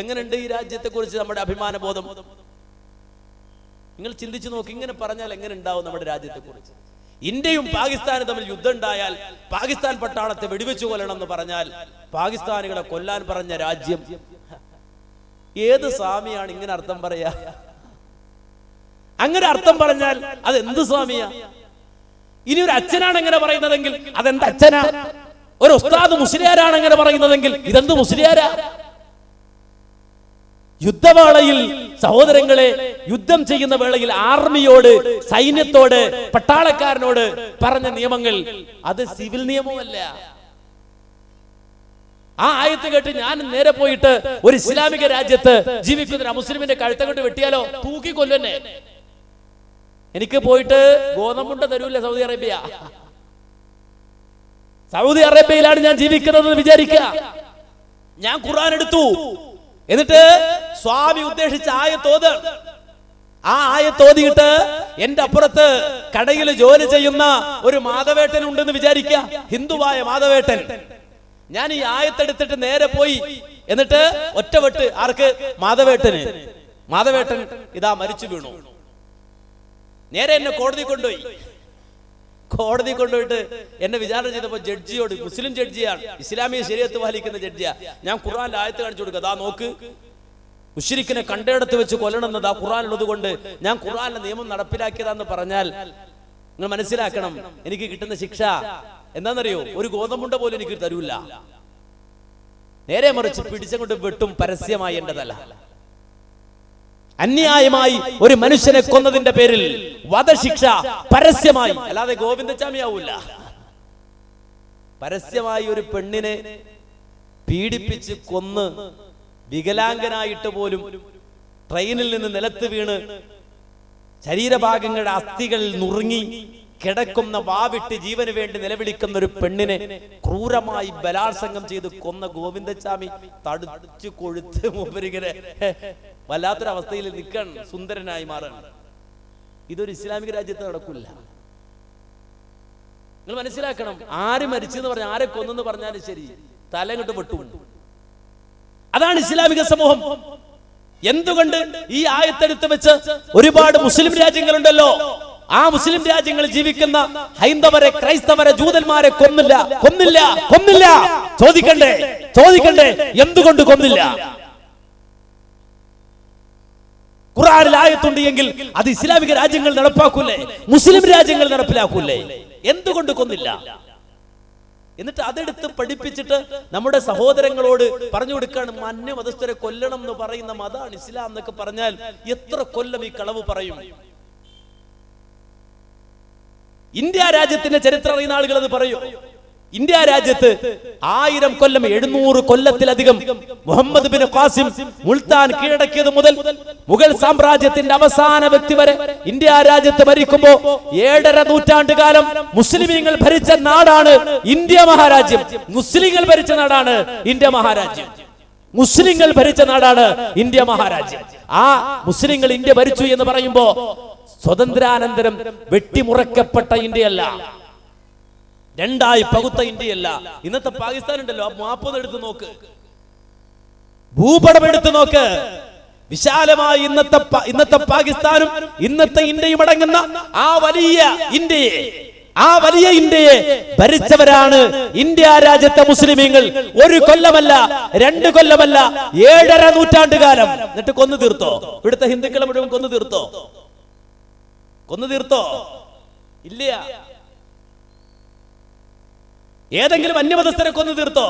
എങ്ങനെയുണ്ട് ഈ രാജ്യത്തെ കുറിച്ച് നമ്മുടെ അഭിമാന ബോധം? നിങ്ങൾ ചിന്തിച്ചു നോക്കി. ഇങ്ങനെ പറഞ്ഞാൽ എങ്ങനെ ഉണ്ടാവും നമ്മുടെ രാജ്യത്തെ കുറിച്ച്? ഇന്ത്യയും പാകിസ്ഥാനും തമ്മിൽ യുദ്ധം ഉണ്ടായാൽ പാകിസ്ഥാൻ പട്ടാളത്തെ വെടിവെച്ചു കൊല്ലണം എന്ന് പറഞ്ഞാൽ പാകിസ്ഥാനികളെ കൊല്ലാൻ പറഞ്ഞ രാജ്യം. ഏത് സ്വാമിയാണ് ഇങ്ങനെ അർത്ഥം പറയാ? അങ്ങനെ അർത്ഥം പറഞ്ഞാൽ അത് എന്ത് സ്വാമിയാ? ഇനി ഒരു അച്ഛനാണ് എങ്ങനെ പറയുന്നതെങ്കിൽ അതെന്ത് അച്ഛനാ? ഒരു ഉസ്താദ് മുസ്ലിയാരാണ് എങ്ങനെ പറയുന്നതെങ്കിൽ ഇതെന്ത് മുസ്ലിയാരാ? യുദ്ധവേളയിൽ സഹോദരങ്ങളെ, യുദ്ധം ചെയ്യുന്ന വേളയിൽ ആർമിയോട്, സൈന്യത്തോട്, പട്ടാളക്കാരനോട് പറഞ്ഞ നിയമങ്ങൾ അത് സിവിൽ നിയമമല്ല. ആ ആയത്ത് കേട്ട് ഞാൻ നേരെ പോയിട്ട് ഒരു ഇസ്ലാമിക രാജ്യത്ത് ജീവിക്കുന്ന മുസ്ലിമിന്റെ കഴുത്തങ്ങോട്ട് വെട്ടിയാലോ? തൂക്കിക്കൊല്ലുന്നെ. എനിക്ക് പോയിട്ട് ഗോതമ്പുണ്ട തരൂല്ല സൗദി അറേബ്യ. സൗദി അറേബ്യയിലാണ് ഞാൻ ജീവിക്കുന്നത് വിചാരിക്കുക. ഞാൻ ഖുർആൻ എടുത്തു, എന്നിട്ട് സ്വാമി ഉദ്ദേശിച്ച ആയത്തോത്, ആ ആയത്തോതിയിട്ട് എന്റെ അപ്പുറത്ത് കടയിൽ ജോലി ചെയ്യുന്ന ഒരു മാധവേട്ടൻ ഉണ്ടെന്ന് വിചാരിക്കുക, ഹിന്ദുവായ മാധവേട്ടൻ. ഞാൻ ഈ ആയത്തെടുത്തിട്ട് നേരെ പോയി, എന്നിട്ട് ഒറ്റവെട്ട് ആർക്ക്? മാധവേട്ടന്. മാധവേട്ടൻ ഇതാ മരിച്ചു വീണു. നേരെ എന്നെ കോടതി കൊണ്ടുപോയി. കോടതി കൊണ്ടുപോയിട്ട് എന്നെ വിചാരണ ചെയ്തപ്പോൾ ജഡ്ജിയോട്, മുസ്ലിം ജഡ്ജിയാണ്, ഇസ്ലാമിക ശരീഅത്ത് പാലിക്കുന്ന ജഡ്ജിയാ, ഞാൻ ഖുർആനിലെ ആയത്ത് കാണിച്ചു കൊടുക്കുക. അതാ നോക്ക്, മുശ്രിക്കിനെ കണ്ടയിടത്ത് വെച്ച് കൊല്ലണമെന്നത് ആ ഖുർആനിലുള്ളത് കൊണ്ട് ഞാൻ ഖുർആനിലെ നിയമം നടപ്പിലാക്കിയതാന്ന് പറഞ്ഞാൽ നിങ്ങൾ മനസ്സിലാക്കണം, എനിക്ക് കിട്ടുന്ന ശിക്ഷ എന്താണെന്നറിയോ? ഒരു ഗോതമ്പുണ്ട പോലും എനിക്ക് തരൂല്ല. നേരെ മറിച്ച് പിടിച്ചങ്ങോട്ട് വെട്ടും, പരസ്യമായി എന്റെ തല. അന്യായമായി ഒരു മനുഷ്യനെ കൊന്നതിന്റെ പേരിൽ വധശിക്ഷ പരസ്യമായി, അല്ലാതെ ഗോവിന്ദച്ചാമിയാവൂല. പരസ്യമായി ഒരു പെണ്ണിനെ പീഡിപ്പിച്ച് കൊന്ന് വികലാംഗനായിട്ട് പോലും ട്രെയിനിൽ നിന്ന് നിലത്ത് വീണ് ശരീരഭാഗങ്ങളുടെ അസ്ഥികൾ നുറുങ്ങി കിടക്കുന്ന, വാവിട്ട് ജീവന് വേണ്ടി നിലവിളിക്കുന്ന ഒരു പെണ്ണിനെ ക്രൂരമായി ബലാത്സംഗം ചെയ്ത് കൊന്ന ഗോവിന്ദച്ചാമി തടുച്ചു കൊഴുത്ത് മൂപ്പരിങ്ങനെ വല്ലാത്തൊരവസ്ഥയിൽ നിൽക്കാൻ സുന്ദരനായി മാറാണ്. ഇതൊരു ഇസ്ലാമിക രാജ്യത്ത് നടക്കില്ല. നിങ്ങൾ മനസ്സിലാക്കണം, ആര് മരിച്ചെന്ന് പറഞ്ഞാൽ, ആരെ കൊന്നെന്ന് പറഞ്ഞാലും ശരി, തലങ്ങോട്ട് വെട്ടും. അതാണ് ഇസ്ലാമിക സമൂഹം. എന്തുകൊണ്ട് ഈ ആയത്തെടുത്ത് വെച്ച് ഒരുപാട് മുസ്ലിം രാജ്യങ്ങളുണ്ടല്ലോ, ആ മുസ്ലിം രാജ്യങ്ങളിൽ ജീവിക്കുന്ന ഹൈന്ദവരെ, ക്രൈസ്തവരെ, ജൂതന്മാരെ കൊന്നില്ല? കൊന്നില്ല, കൊന്നില്ല. ചോദിക്കണ്ടേ? ചോദിക്കണ്ടേ എന്തുകൊണ്ട് കൊന്നില്ല? ഖുർആനിൽ ആയത്തുണ്ട് എങ്കിൽ അത് ഇസ്ലാമിക രാജ്യങ്ങൾ നടപ്പാക്കൂലേ? മുസ്ലിം രാജ്യങ്ങൾ നടപ്പിലാക്കൂലേ? എന്തുകൊണ്ട് കൊന്നില്ല? എന്നിട്ട് അതെടുത്ത് പഠിപ്പിച്ചിട്ട് നമ്മുടെ സഹോദരങ്ങളോട് പറഞ്ഞു കൊടുക്കാണ്, മന്യ മതസ്ഥരെ കൊല്ലണം എന്ന് പറയുന്ന മതമാണ് ഇസ്ലാം എന്നൊക്കെ പറഞ്ഞാൽ എത്ര കൊല്ലം ഈ കളവ് പറയും? ഇന്ത്യ രാജ്യത്തിന്റെ ചരിത്രം അറിയുന്ന ആളുകൾ അത് പറയൂ. ഇന്ത്യ രാജ്യത്ത് 1000 കൊല്ലം 700 കൊല്ലത്തിലധികം മുഹമ്മദ് ബിൻ ഖാസിം മുൾത്താൻ കീഴടക്കിയത് മുതൽ മുഗൾ സാമ്രാജ്യത്തിന്റെ അവസാന വ്യക്തി വരെ ഇന്ത്യ രാജ്യത്ത് ഭരിക്കുമ്പോ 7.5 നൂറ്റാണ്ട് കാലം മുസ്ലിമീങ്ങൾ ഭരിച്ച നാടാണ് ഇന്ത്യ മഹാരാജ്യം. മുസ്ലിങ്ങൾ ഭരിച്ച നാടാണ് ഇന്ത്യ മഹാരാജ്യം. മുസ്ലിങ്ങൾ ഭരിച്ച നാടാണ് ഇന്ത്യ മഹാരാജ്യം. ആ മുസ്ലിങ്ങൾ ഇന്ത്യ ഭരിച്ചു എന്ന് പറയുമ്പോ സ്വതന്ത്രാനന്തരം വെട്ടിമുറക്കപ്പെട്ട ഇന്ത്യയല്ല, രണ്ടായി പകുത്ത ഇന്ത്യയല്ല. ഇന്നത്തെ പാകിസ്ഥാൻ ഉണ്ടല്ലോ, മാപ്പൊന്ന് എടുത്ത് നോക്ക്, ഭൂപടം എടുത്ത് നോക്ക്. വിശാലമായി ഇന്നത്തെ പാകിസ്ഥാനും ഇന്നത്തെ ഇന്ത്യയും അടങ്ങുന്ന ആ വലിയ ഇന്ത്യയെ ഭരിച്ചവരാണ് ഇന്ത്യ രാജ്യത്തെ മുസ്ലിമീങ്ങൾ. 1 കൊല്ലമല്ല, 2 കൊല്ലമല്ല, 7.5 നൂറ്റാണ്ട് കാലം. എന്നിട്ട് കൊന്നു തീർത്തോ? ഇവിടുത്തെ ഹിന്ദുക്കളെ മുഴുവൻ കൊന്നു തീർത്തോ? ഇല്ല. ഏതെങ്കിലും അന്യമതസ്ഥരെ കൊന്നു തീർത്തോ?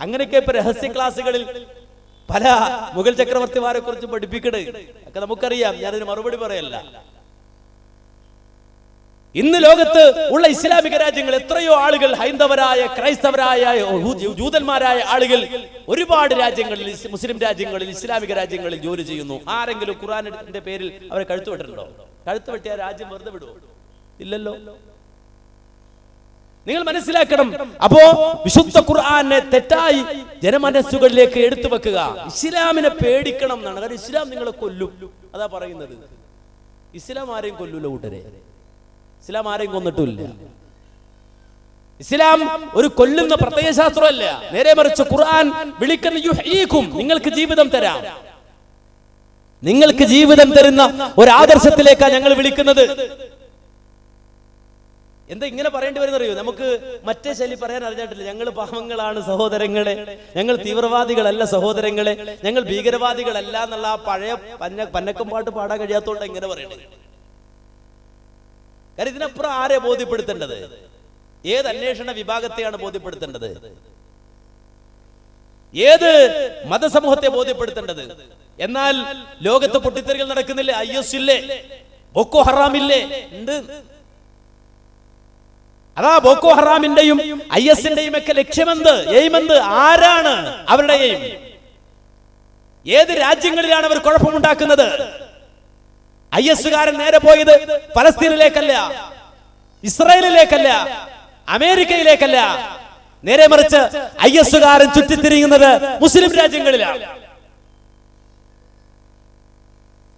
അങ്ങനെയൊക്കെ ഇപ്പൊ രഹസ്യ ക്ലാസുകളിൽ പല മുഗൾ ചക്രവർത്തിമാരെ കുറിച്ച് പഠിപ്പിക്കണേ ഒക്കെ നമുക്കറിയാം. ഞാനതിന് മറുപടി പറയല്ല. ഇന്ന് ലോകത്ത് ഉള്ള ഇസ്ലാമിക രാജ്യങ്ങൾ എത്രയോ ആളുകൾ, ഹൈന്ദവരായ, ക്രൈസ്തവരായ, ജൂതന്മാരായ ആളുകൾ ഒരുപാട് രാജ്യങ്ങളിൽ, മുസ്ലിം രാജ്യങ്ങളിൽ, ഇസ്ലാമിക രാജ്യങ്ങളിൽ ജോലി ചെയ്യുന്നു. ആരെങ്കിലും ഖുർആനിന്റെ പേരിൽ അവരെ കഴുത്തു വെട്ടിട്ടുണ്ടോ? കഴുത്തു വെട്ടിയ രാജ്യം വെറുതെ വിടുവോ? ഇല്ലല്ലോ. നിങ്ങൾ മനസ്സിലാക്കണം. അപ്പോ വിശുദ്ധ ഖുർആനെ തെറ്റായി ജനമനസ്സുകളിലേക്ക് എടുത്തു വെക്കുക. ഇസ്ലാമിനെ പേടിക്കണം എന്നാണ്. കാരണം ഇസ്ലാം നിങ്ങളെ കൊല്ലും, അതാ പറയുന്നത്. ഇസ്ലാം ആരെയും കൊല്ലൂല കൂട്ടരെ. ഇസ്ലാം ആരെയും കൊന്നിട്ടില്ല. ഇസ്ലാം ഒരു കൊല്ലുന്ന പ്രത്യയശാസ്ത്രമല്ല. നേരെ മറിച്ച് ഖുർആൻ വിളിക്കുന്ന യുഹ്യീകും, നിങ്ങൾക്ക് ജീവിതം തരാം. നിങ്ങൾക്ക് ജീവിതം തരുന്ന ഒരു ആദർശത്തിലേക്കാണ് ഞങ്ങൾ വിളിക്കുന്നത്. എന്താ ഇങ്ങനെ പറയേണ്ടി വരുന്നറിയോ? നമുക്ക് മറ്റേ ശൈലി പറയാൻ അറിഞ്ഞിട്ടില്ല. ഞങ്ങൾ പാവങ്ങളാണ് സഹോദരങ്ങളെ, ഞങ്ങൾ തീവ്രവാദികളല്ല സഹോദരങ്ങളെ, ഞങ്ങൾ ഭീകരവാദികളല്ല എന്നുള്ള ആ പഴയ പന്നക്കം പാട്ട് പാടാൻ കഴിയാത്തോണ്ട് ഇങ്ങനെ പറയണേ. കാരണം ഇതിനപ്പുറം ആരെ ബോധ്യപ്പെടുത്തേണ്ടത്? ഏത് അന്വേഷണ വിഭാഗത്തെയാണ് ബോധ്യപ്പെടുത്തേണ്ടത്? ഏത് മതസമൂഹത്തെ ബോധ്യപ്പെടുത്തേണ്ടത്? എന്നാൽ ലോകത്ത് പൊട്ടിത്തെറികൾ നടക്കുന്നില്ലേ? IS ഇല്ലേ? ബോക്കോ ഹറാം ഇല്ലേ? ഉണ്ട്. അതാ ബോക്കോ ഹറാമിന്റെയും IS-ന്റെയും ഒക്കെ ലക്ഷ്യമെന്ത്, എയിമെന്ത്, ആരാണ് അവരുടെ എയിം? ഏത് രാജ്യങ്ങളിലാണ് അവർ കുഴപ്പമുണ്ടാക്കുന്നത്? IS-കാരൻ നേരെ പോയത് ഫലസ്തീനിലേക്കല്ല, ഇസ്രായേലിലേക്കല്ല, അമേരിക്കയിലേക്കല്ല. നേരെ മറിച്ച് IS-കാരൻ ചുറ്റിത്തിരിയുന്നത് മുസ്ലിം രാജ്യങ്ങളിലാണ്.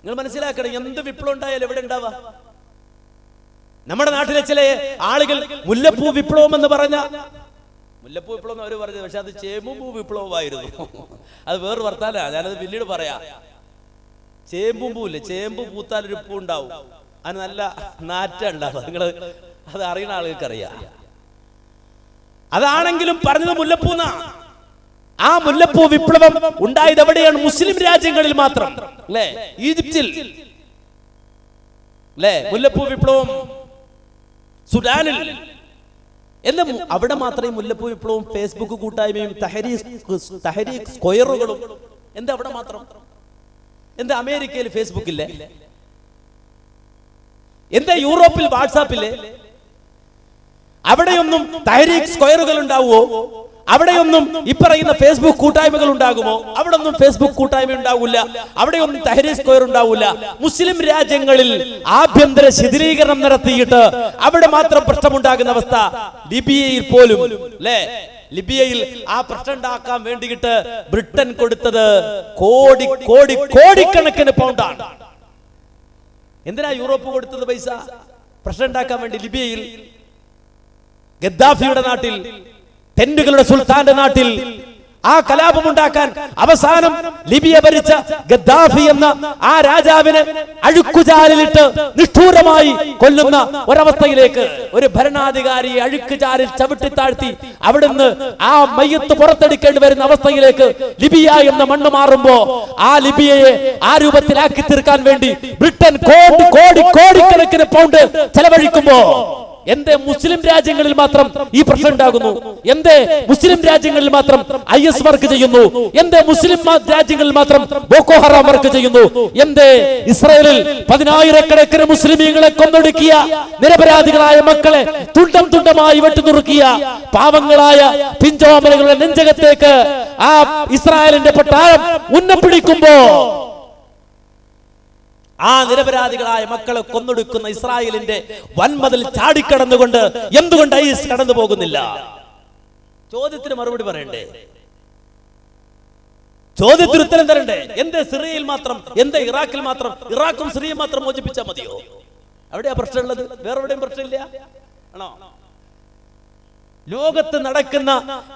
നിങ്ങൾ മനസ്സിലാക്കണം. എന്ത് വിപ്ലവം ഉണ്ടായാലും എവിടെ ഉണ്ടാവുക? നമ്മുടെ നാട്ടിലെ ചില ആളുകൾ മുല്ലപ്പൂ വിപ്ലവം എന്ന് പറഞ്ഞ, മുല്ലപ്പൂ വിപ്ലവം എന്ന് അവർ പറഞ്ഞത്, പക്ഷെ അത് ചേമ്പൂ വിപ്ലവമായിരുന്നു. അത് വേറെ വർത്താനാ, ഞാനത് പിന്നീട് പറയാം. ചേമ്പൂല്ലേ, ചേമ്പ് പൂത്താൽ ഒരു പൂ ഉണ്ടാവും, അതിന് നല്ല നാറ്റ ഉണ്ടാവും. നിങ്ങൾ അത് അറിയുന്ന ആളുകൾക്ക് അറിയാം. അതാണെങ്കിലും പറഞ്ഞത് മുല്ലപ്പൂന്നാ. ആ മുല്ലപ്പൂ വിപ്ലവം ഉണ്ടായത് എവിടെയാണ്? മുസ്ലിം രാജ്യങ്ങളിൽ മാത്രം അല്ലേ? ഈജിപ്തിൽ അല്ലേ മുല്ലപ്പൂ വിപ്ലവം? സുഡാനിൽ എല്ലാം അവിടെ മാത്രമേ മുല്ലപ്പൂ വിപ്ലവവും ഫേസ്ബുക്ക് കൂട്ടായ്മയും തഹരീഖ് സ്ക്വയറുകളും. എന്താ അവിടെ മാത്രം? എന്താ അമേരിക്കയിൽ ഫേസ്ബുക്കില്ലേ? എന്താ യൂറോപ്പിൽ വാട്സാപ്പില്ലേ? അവിടെയൊന്നും തഹരീഖ് സ്ക്വയറുകൾ ഉണ്ടാവുമോ? അവിടെയൊന്നും ഇപ്പറയുന്ന ഫേസ്ബുക്ക് കൂട്ടായ്മകൾ ഉണ്ടാകുമോ? അവിടെ ഒന്നും ഫേസ്ബുക്ക് കൂട്ടായ്മ ഉണ്ടാവില്ല. അവിടെയൊന്നും തഹരീഖ് സ്ക്വയർ ഉണ്ടാവില്ല. മുസ്ലിം രാജ്യങ്ങളിൽ ആഭ്യന്തര ശിഥിലീകരണം നടത്തിയിട്ട് അവിടെ മാത്രം പ്രശ്നമുണ്ടാകുന്ന അവസ്ഥ. ലിബിയയിൽ പോലും അല്ലേ, ലിബിയയിൽ ആ പ്രശ്നം ഉണ്ടാക്കാൻ വേണ്ടിയിട്ട് ബ്രിട്ടൻ കൊടുത്തത് കോടിക്കണക്കിന് പൗണ്ടാണ്. എന്തിനാ യൂറോപ്പ് കൊടുത്തത് പൈസ? പ്രശ്നം ഉണ്ടാക്കാൻ വേണ്ടി. ലിബിയയിൽ ഗദ്ദാഫിയുടെ നാട്ടിൽ, തെന്നുകളുടെ സുൽത്താന്റെ നാട്ടിൽ ആ കലാപമുണ്ടാക്കാൻ അവസാനം ലിബിയ ഭരിച്ച ഗദ്ദാഫി എന്ന ആ രാജാവിനെ അഴുക്കുചാലിലിട്ട് നിഷ്ഠൂരമായി കൊല്ലുന്ന ഒരവസ്ഥയിലേക്ക് ഒരു ഭരണാധികാരിയെ അഴുക്കുചാലിൽ ചവിട്ടിത്താഴ്ത്തി അവിടുന്ന് ആ മയ്യത്ത് പുറത്തെടുക്കേണ്ടി വരുന്ന അവസ്ഥയിലേക്ക് ലിബിയ എന്ന മണ്ണ് മാറുമ്പോ ആ ലിബിയയെ ആ രൂപത്തിലാക്കി തീർക്കാൻ വേണ്ടി ബ്രിട്ടൻ കോടിക്കണക്കിന് പൗണ്ട് ചെലവഴിക്കുമ്പോ എന്തേ മുസ്ലിം രാജ്യങ്ങളിൽ മാത്രം ഈ പ്രശ്നം ഉണ്ടാകുന്നു? എന്തേ മുസ്ലിം രാജ്യങ്ങളിൽ മാത്രം IS വർക്ക് ചെയ്യുന്നു? എന്തേ മുസ്ലിം രാജ്യങ്ങളിൽ മാത്രം ബോക്കോ ഹറാം വർക്ക് ചെയ്യുന്നു? എന്തേ ഇസ്രായേലിൽ 10,000-കണക്കിന് മുസ്ലിമീങ്ങളെ കൊന്നൊടുക്കിയ നിരപരാധികളായ മക്കളെ തുണ്ടം തുണ്ടമായി വെട്ടിനുറുക്കിയ പാവങ്ങളായ പിഞ്ചോമലകളുടെ നെഞ്ചകത്തേക്ക് ആ ഇസ്രായേലിന്റെ പട്ടാളം ഉന്നപ്പിടിക്കുമ്പോ ആ നിരപരാധികളായ മക്കളെ കൊന്നൊടുക്കുന്ന ഇസ്രായേലിന്റെ വൻമതിൽ ചാടിക്കടന്നുകൊണ്ട് എന്തുകൊണ്ട് IS കടന്നു പോകുന്നില്ല? ചോദ്യത്തിന് മറുപടി പറയണ്ടേ? ചോദ്യത്തിന് ഉത്തരം തരണ്ടേ? എന്തേ സിറിയയിൽ മാത്രം, എന്തേ ഇറാഖിൽ മാത്രം, ഇറാഖും സിറിയയും മാത്രം മോചിപ്പിച്ചാൽ മതിയോ? അവിടെയാ പ്രശ്നമുള്ളത്, വേറെ എവിടെയും പ്രശ്നമില്ല ആണോ? ലോകത്ത് നടക്കുന്ന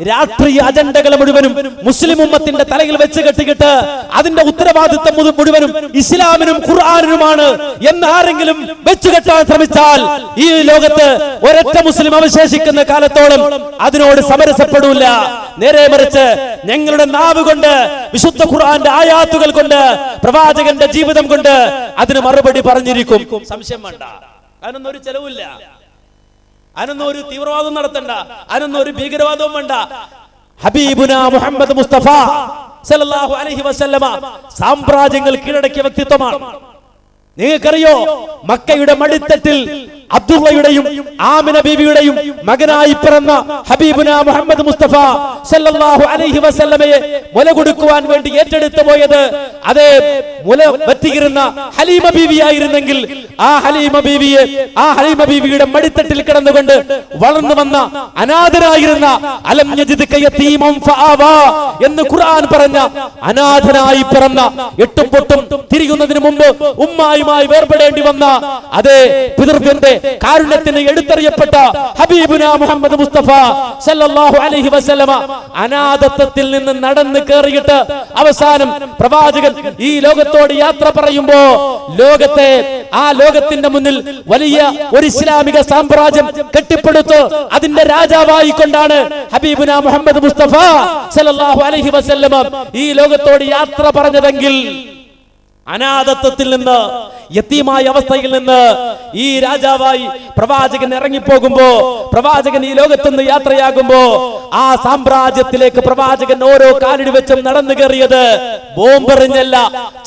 രാഷ്ട്രീയ അജണ്ടകൾ മുഴുവനും മുസ്ലിം ഉമ്മത്തിന്റെ തലയിൽ വെച്ച് കെട്ടിക്കിട്ട് അതിന്റെ ഉത്തരവാദിത്വം മുഴുവനും ഇസ്ലാമിനും ഖുർആനിനുമാണ് എന്ന് ആരെങ്കിലും വെച്ച് കെട്ടാൻ ശ്രമിച്ചാൽ ഈ ലോകത്ത് ഒരൊറ്റ മുസ്ലിം അവശേഷിക്കുന്ന കാലത്തോളം അതിനോട് സമരസപ്പെടൂല. നേരെ മറിച്ച് ഞങ്ങളുടെ നാവ് കൊണ്ട്, വിശുദ്ധ ഖുർആന്റെ ആയാത്തുകൾ കൊണ്ട്, പ്രവാചകന്റെ ജീവിതം കൊണ്ട് അതിന് മറുപടി പറഞ്ഞിരിക്കും. സംശയം വേണ്ട. അതിനൊന്നും ഒരു ചെലവില്ല. അതിനൊന്നും ഒരു തീവ്രവാദം നടത്തണ്ട. അതിനൊന്നും ഒരു ഭീകരവാദവും വേണ്ട. ഹബീബുന മുഹമ്മദ് മുസ്തഫ സല്ലല്ലാഹു അലൈഹി വസല്ലമ സാമ്രാജ്യങ്ങൾ കീഴടക്കിയ വ്യക്തിത്വമാണ്. നിങ്ങൾക്കറിയോ, മക്കയുടെ മടിത്തട്ടിൽ അബ്ദുള്ളയുടെയും ആമിന ബീവിയുടെയും മകനായി പിറന്ന ഹബീബുന മുഹമ്മദ് മുസ്തഫ സല്ലല്ലാഹു അലൈഹി വസല്ലമയെ മുല കൊടുക്കുവാൻ വേണ്ടി ഏറ്റെടുത്തു പോയത് അതേ മുല വറ്റിയിരുന്ന ഹലീമ ബീവിയായിരുന്നെങ്കിൽ ആ ഹലീമ ബീവിയുടെ മടിത്തട്ടിൽ കിടന്നുകൊണ്ട് വളർന്നു വന്ന അനാഥനായിരുന്ന അലം യജിദ്ക യതീമൻ ഫആവാ എന്ന് ഖുർആൻ പറഞ്ഞ അനാഥനായി പിറന്ന എട്ടും പൊട്ടും തിരിയുന്നതിന് മുമ്പ് ഉമ്മായുമായി വേർപെടേണ്ടി വന്ന അതേ പിതൃവ്യന്റെ കാരുണ്യത്തിന് എടുത്തറിയപ്പെട്ട ഹബീബുന മുഹമ്മദ് മുസ്തഫ സല്ലല്ലാഹു അലൈഹി വസല്ലമ അനാഥത്വത്തിൽ നിന്ന് നടന്നു കയറിയിട്ട് അവസാനം പ്രവാചകൻ ഈ ലോകത്തോട് യാത്ര പറയുമ്പോ ലോകത്തിന്റെ മുന്നിൽ വലിയ ഒരു ഇസ്ലാമിക സാമ്രാജ്യം കെട്ടിപ്പടുത്തു അതിന്റെ രാജാവായി കൊണ്ടാണ് ഹബീബുന മുഹമ്മദ് മുസ്തഫ സല്ലല്ലാഹു അലൈഹി വസല്ലമ ഈ ലോകത്തോട് യാത്ര പറഞ്ഞതെങ്കിൽ അനാഥത്വത്തിൽ നിന്ന്, യതീമായ അവസ്ഥയിൽ നിന്ന് ഈ രാജാവായി പ്രവാചകൻ ഇറങ്ങിപ്പോകുമ്പോ, പ്രവാചകൻ ഈ ലോകത്തുനിന്ന് യാത്രയാകുമ്പോ ആ സാമ്രാജ്യത്തിലേക്ക് പ്രവാചകൻ ഓരോ കാലടി വെച്ചും നടന്നു കയറിയത് ബോംബെറിഞ്ഞല്ല,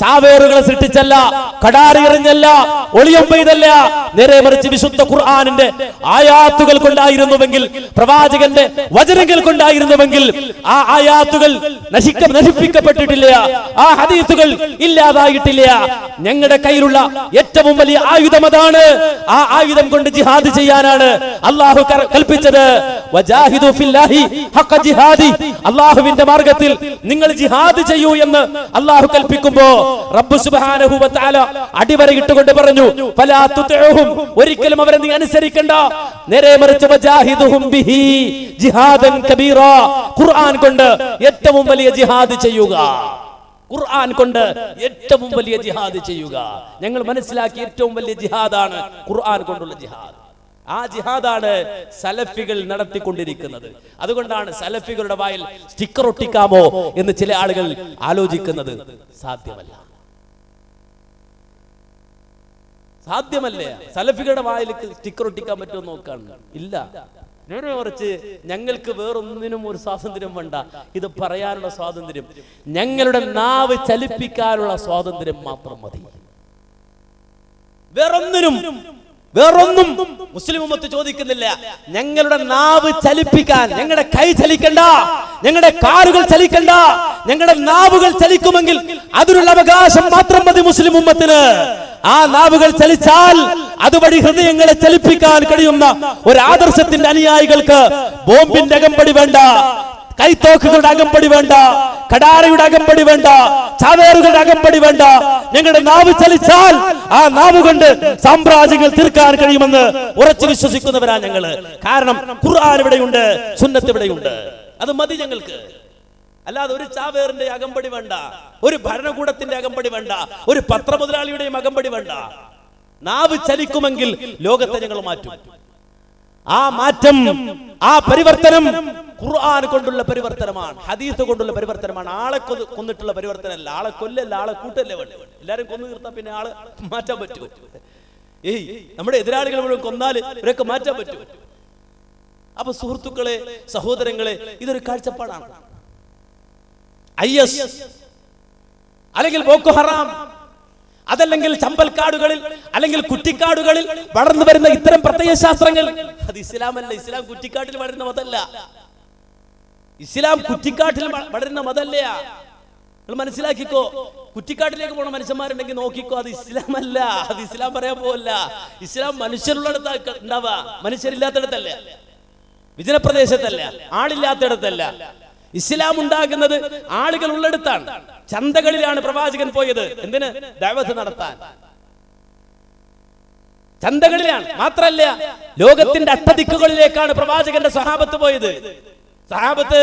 ചാവേറുകളെ സൃഷ്ടിച്ചല്ല, കടാറി എറിഞ്ഞല്ല, ഒളിയം പെയ്തല്ല. നേരെ മറിച്ച് വിശുദ്ധ ഖുർആനിന്റെ ആയാത്തുകൾ കൊണ്ടായിരുന്നുവെങ്കിൽ, പ്രവാചകന്റെ വചനങ്ങൾ കൊണ്ടായിരുന്നുവെങ്കിൽ ആ ആയാത്തുകൾ നശിപ്പിക്കപ്പെട്ടിട്ടില്ല, ആ ഹദീസുകൾ ഇല്ലാതായിട്ടില്ല. ഞങ്ങളുടെ കയ്യിലുള്ള ഏറ്റവും വലിയ ആയുധം അതാണ്. ആ ആയുധം കൊണ്ട് ജിഹാദ് ചെയ്യാനാണ് അല്ലാഹു കൽപ്പിച്ചത്. വജാഹിദു ഫില്ലാഹി ഹഖ ജിഹാദി, അല്ലാഹുവിന്റെ മാർഗ്ഗത്തിൽ നിങ്ങൾ ജിഹാദ് ചെയ്യൂ എന്ന് അല്ലാഹു കൽപ്പിക്കുമ്പോൾ റബ്ബ് സുബ്ഹാനഹു വ തആല അടിവരയിട്ടുകൊണ്ട് പറഞ്ഞു, ഫലാ തുതിഉഹും, ഒരിക്കലും അവരെ നീ അനുസരിക്കണ്ട. നേരെ മറിച്ച് വജാഹിദുഹും ബിഹി ജിഹാദൻ കബീറാ, ഖുർആൻ കൊണ്ട് ഏറ്റവും വലിയ ജിഹാദ് ചെയ്യുക. ഖുർആൻ കൊണ്ട് ഏറ്റവും വലിയ ജിഹാദ് ചെയ്യുക. ഞങ്ങൾ മനസ്സിലാക്കി ഏറ്റവും വലിയ ജിഹാദാണ് ഖുർആൻ കൊണ്ടുള്ള ജിഹാദ്. ആ ജിഹാദാണ് സലഫികൾ നടത്തിക്കൊണ്ടിരിക്കുന്നത്. അതുകൊണ്ടാണ് സലഫികളുടെ വായിൽ സ്റ്റിക്കർ ഒട്ടിക്കാമോ എന്ന് ചില ആളുകൾ ആലോചിക്കുന്നത്. സാധ്യമല്ലേ? സലഫികളുടെ വായിൽ സ്റ്റിക്കർ ഒട്ടിക്കാൻ പറ്റുമോ നോക്കാണ്? ഇല്ല. നേരെ മറിച്ച് ഞങ്ങൾക്ക് വേറൊന്നിനും ഒരു സ്വാതന്ത്ര്യം വേണ്ട. ഇത് പറയാനുള്ള സ്വാതന്ത്ര്യം, ഞങ്ങളുടെ നാവ് ചലിപ്പിക്കാനുള്ള സ്വാതന്ത്ര്യം മാത്രം മതി. വേറൊന്നും മുസ്ലിം ഉമ്മത്ത് ചോദിക്കുന്നില്ല. ഞങ്ങളുടെ നാവ് ചലിപ്പിക്കാൻ, ഞങ്ങളുടെ കൈ ചലിക്കണ്ട, ഞങ്ങളുടെ കാലുകൾ ചലിക്കണ്ട, ഞങ്ങളുടെ നാവുകൾ ചലിക്കുമെങ്കിൽ അതിനുള്ള അവകാശം മാത്രം മതി മുസ്ലിം ഉമ്മത്തിന്. ആ നാവുകൾ ചലിച്ചാൽ അതുവഴി ഹൃദയങ്ങളെ ചലിപ്പിക്കാൻ കഴിയുന്ന ഒരു ആദർശത്തിന്റെ അനുയായികൾക്ക് ബോംബിന്റെ അകമ്പടി വേണ്ട, കൈത്തോക്കുകളുടെ അകമ്പടി വേണ്ട, കടാരയുടെ അകമ്പടി വേണ്ട, ചാവേറുകളുടെ അകമ്പടി വേണ്ട. ഞങ്ങളുടെ നാവ് ചലിച്ചാൽ ആ നാവ് കൊണ്ട് സാമ്രാജ്യങ്ങൾ തീർക്കാൻ കഴിയുമെന്ന് ഉറച്ചു വിശ്വസിക്കുന്നവരാ ഞങ്ങള്. കാരണം ഖുർആൻ ഇവിടെയുണ്ട്, സുന്നത്ത് ഇവിടെയുണ്ട്. അത് മതി ഞങ്ങൾക്ക്. അല്ലാതെ ഒരു ചാവേറിന്റെ അകമ്പടി വേണ്ട, ഒരു ഭരണകൂടത്തിന്റെ അകമ്പടി വേണ്ട, ഒരു പത്രമുതലാളിയുടെയും അകമ്പടി വേണ്ട. നാവ് ചലിക്കുമെങ്കിൽ ലോകത്തെ ഞങ്ങൾ മാറ്റും. ആ മാറ്റം, ആ പരിവർത്തനം ഖുർആൻ കൊണ്ടുള്ള പരിവർത്തനമാണ്, ഹദീസ് കൊണ്ടുള്ള പരിവർത്തനമാണ്. ആളെ കൊന്നിട്ടുള്ള പരിവർത്തനമല്ല, ആളെ കൊല്ലല്ല, ആളെ കൂട്ടല്ലേ വേണ്ട. എല്ലാരും കൊന്നു തീർത്താൽ പിന്നെ ആള് മാറ്റാൻ പറ്റുമോ? നമ്മുടെ എതിരാളികൾ മുഴുവൻ കൊന്നാൽ ഇവരൊക്കെ മാറ്റാൻ പറ്റും. അപ്പൊ സുഹൃത്തുക്കളെ, സഹോദരങ്ങളെ, ഇതൊരു കാഴ്ചപ്പാടാണ്. IS അല്ലെങ്കിൽ ബോക്കോ ഹറാം, അതല്ലെങ്കിൽ ചമ്പൽക്കാടുകളിൽ അല്ലെങ്കിൽ കുറ്റിക്കാടുകളിൽ വളർന്നു വരുന്ന ഇത്തരം പ്രത്യയശാസ്ത്രങ്ങൾ, അത് ഇസ്ലാമല്ല. ഇസ്ലാം കുറ്റിക്കാട്ടിൽ വളരുന്ന മതമല്ല. ഇസ്ലാം കുറ്റിക്കാട്ടിൽ വളരുന്ന മതമല്ല. നിങ്ങൾ മനസ്സിലാക്കിക്കോ. കുറ്റിക്കാട്ടിലേക്ക് പോണ മനുഷ്യന്മാരുണ്ടെങ്കിൽ നോക്കിക്കോ, അത് ഇസ്ലാമല്ല. അത് ഇസ്ലാം പറയാൻ പോവല്ല. ഇസ്ലാം മനുഷ്യരുള്ളിടത്താ ഉണ്ടാവുക, മനുഷ്യരില്ലാത്തിടത്തല്ല, വിജനപ്രദേശത്തല്ല, ആളില്ലാത്തിടത്തല്ല. ഇസ്ലാം ഉണ്ടാകുന്നത് ആളുകൾ ഉള്ളിടത്താണ്. ചന്തകളിലാണ് പ്രവാചകൻ പോയത്. എന്തിന്? ദഅവത്ത് നടത്താൻ. ചന്തകളിലാണ്. മാത്രല്ല, ലോകത്തിന്റെ അട്ടദിക്കുകളിലേക്കാണ് പ്രവാചകന്റെ സ്വഹാബത്ത് പോയത്. സഹാബത്ത്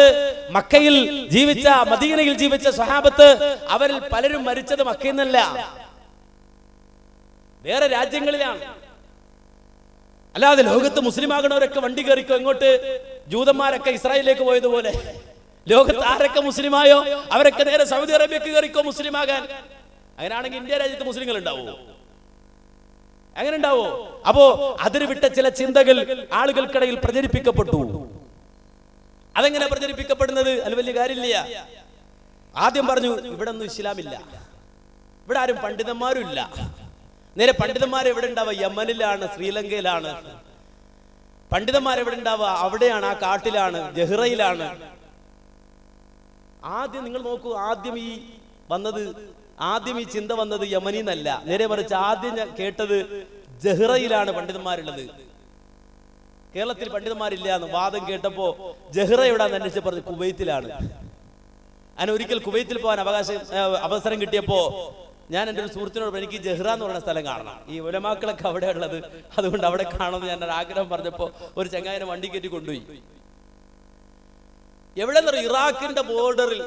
മക്കയിൽ ജീവിച്ച, മദീനയിൽ ജീവിച്ച സഹാബത്ത്, അവരിൽ പലരും മരിച്ചത് മക്കയിൽ നിന്നല്ല, വേറെ രാജ്യങ്ങളിലാണ്. അല്ലാതെ ലോകത്ത് മുസ്ലിം ആകണവരൊക്കെ വണ്ടി കയറിക്കോ ഇങ്ങോട്ട്. ജൂതന്മാരൊക്കെ ഇസ്രായേലിലേക്ക് പോയതുപോലെ ലോകത്ത് ആരൊക്കെ മുസ്ലിമായോ അവരൊക്കെ നേരെ സൗദി അറേബ്യക്ക് കയറിക്കോ മുസ്ലിം ആകാൻ. അങ്ങനെയാണെങ്കിൽ ഇന്ത്യ രാജ്യത്ത് മുസ്ലിങ്ങൾ ഉണ്ടാവോ? അങ്ങനെ ഉണ്ടാവോ? അപ്പോ അതിര് വിട്ട ചില ചിന്തകൾ ആളുകൾക്കിടയിൽ പ്രചരിപ്പിക്കപ്പെട്ടു. അതെങ്ങനെ പ്രചരിപ്പിക്കപ്പെടുന്നത്? അത് വലിയ കാര്യമില്ല. ആദ്യം പറഞ്ഞു ഇവിടെ ഒന്നും ഇസ്ലാമില്ല, ഇവിടെ ആരും പണ്ഡിതന്മാരും ഇല്ല. നേരെ പണ്ഡിതന്മാർ എവിടെ ഉണ്ടാവുക? യമനിലാണ്, ശ്രീലങ്കയിലാണ്. പണ്ഡിതന്മാർ എവിടെ ഉണ്ടാവുക? അവിടെയാണ്, ആ കാട്ടിലാണ്, ജഹ്റയിലാണ്. ആദ്യം നിങ്ങൾ നോക്കൂ, ആദ്യം ഈ ചിന്ത വന്നത് യമനിന്നല്ല, നേരെ മറിച്ച് ആദ്യം ഞാൻ കേട്ടത് ജഹ്റയിലാണ് പണ്ഡിതന്മാരുള്ളത്. കേരളത്തിൽ പണ്ഡിതന്മാരില്ല എന്ന് വാദം കേട്ടപ്പോ ജഹ്റ എവിടാന്ന് അന്വേഷിച്ച് പറഞ്ഞു കുവൈത്തിലാണ്. അങ്ങനെ ഒരിക്കൽ കുവൈത്തിൽ പോകാൻ അവസരം കിട്ടിയപ്പോ ഞാൻ എൻ്റെ ഒരു സുഹൃത്തിനോട് എനിക്ക് ജഹ്റ എന്ന് പറയുന്ന സ്ഥലം കാണണം, ഈ ഉലമാക്കളൊക്കെ അവിടെ ഉള്ളത്, അതുകൊണ്ട് അവിടെ കാണുമെന്ന് ഞാൻ ഒരു ആഗ്രഹം പറഞ്ഞപ്പോ ഒരു ചങ്ങായിനെ വണ്ടി കയറ്റി കൊണ്ടുപോയി. എവിടെ നിന്ന്? ഇറാഖിന്റെ ബോർഡറിൽ,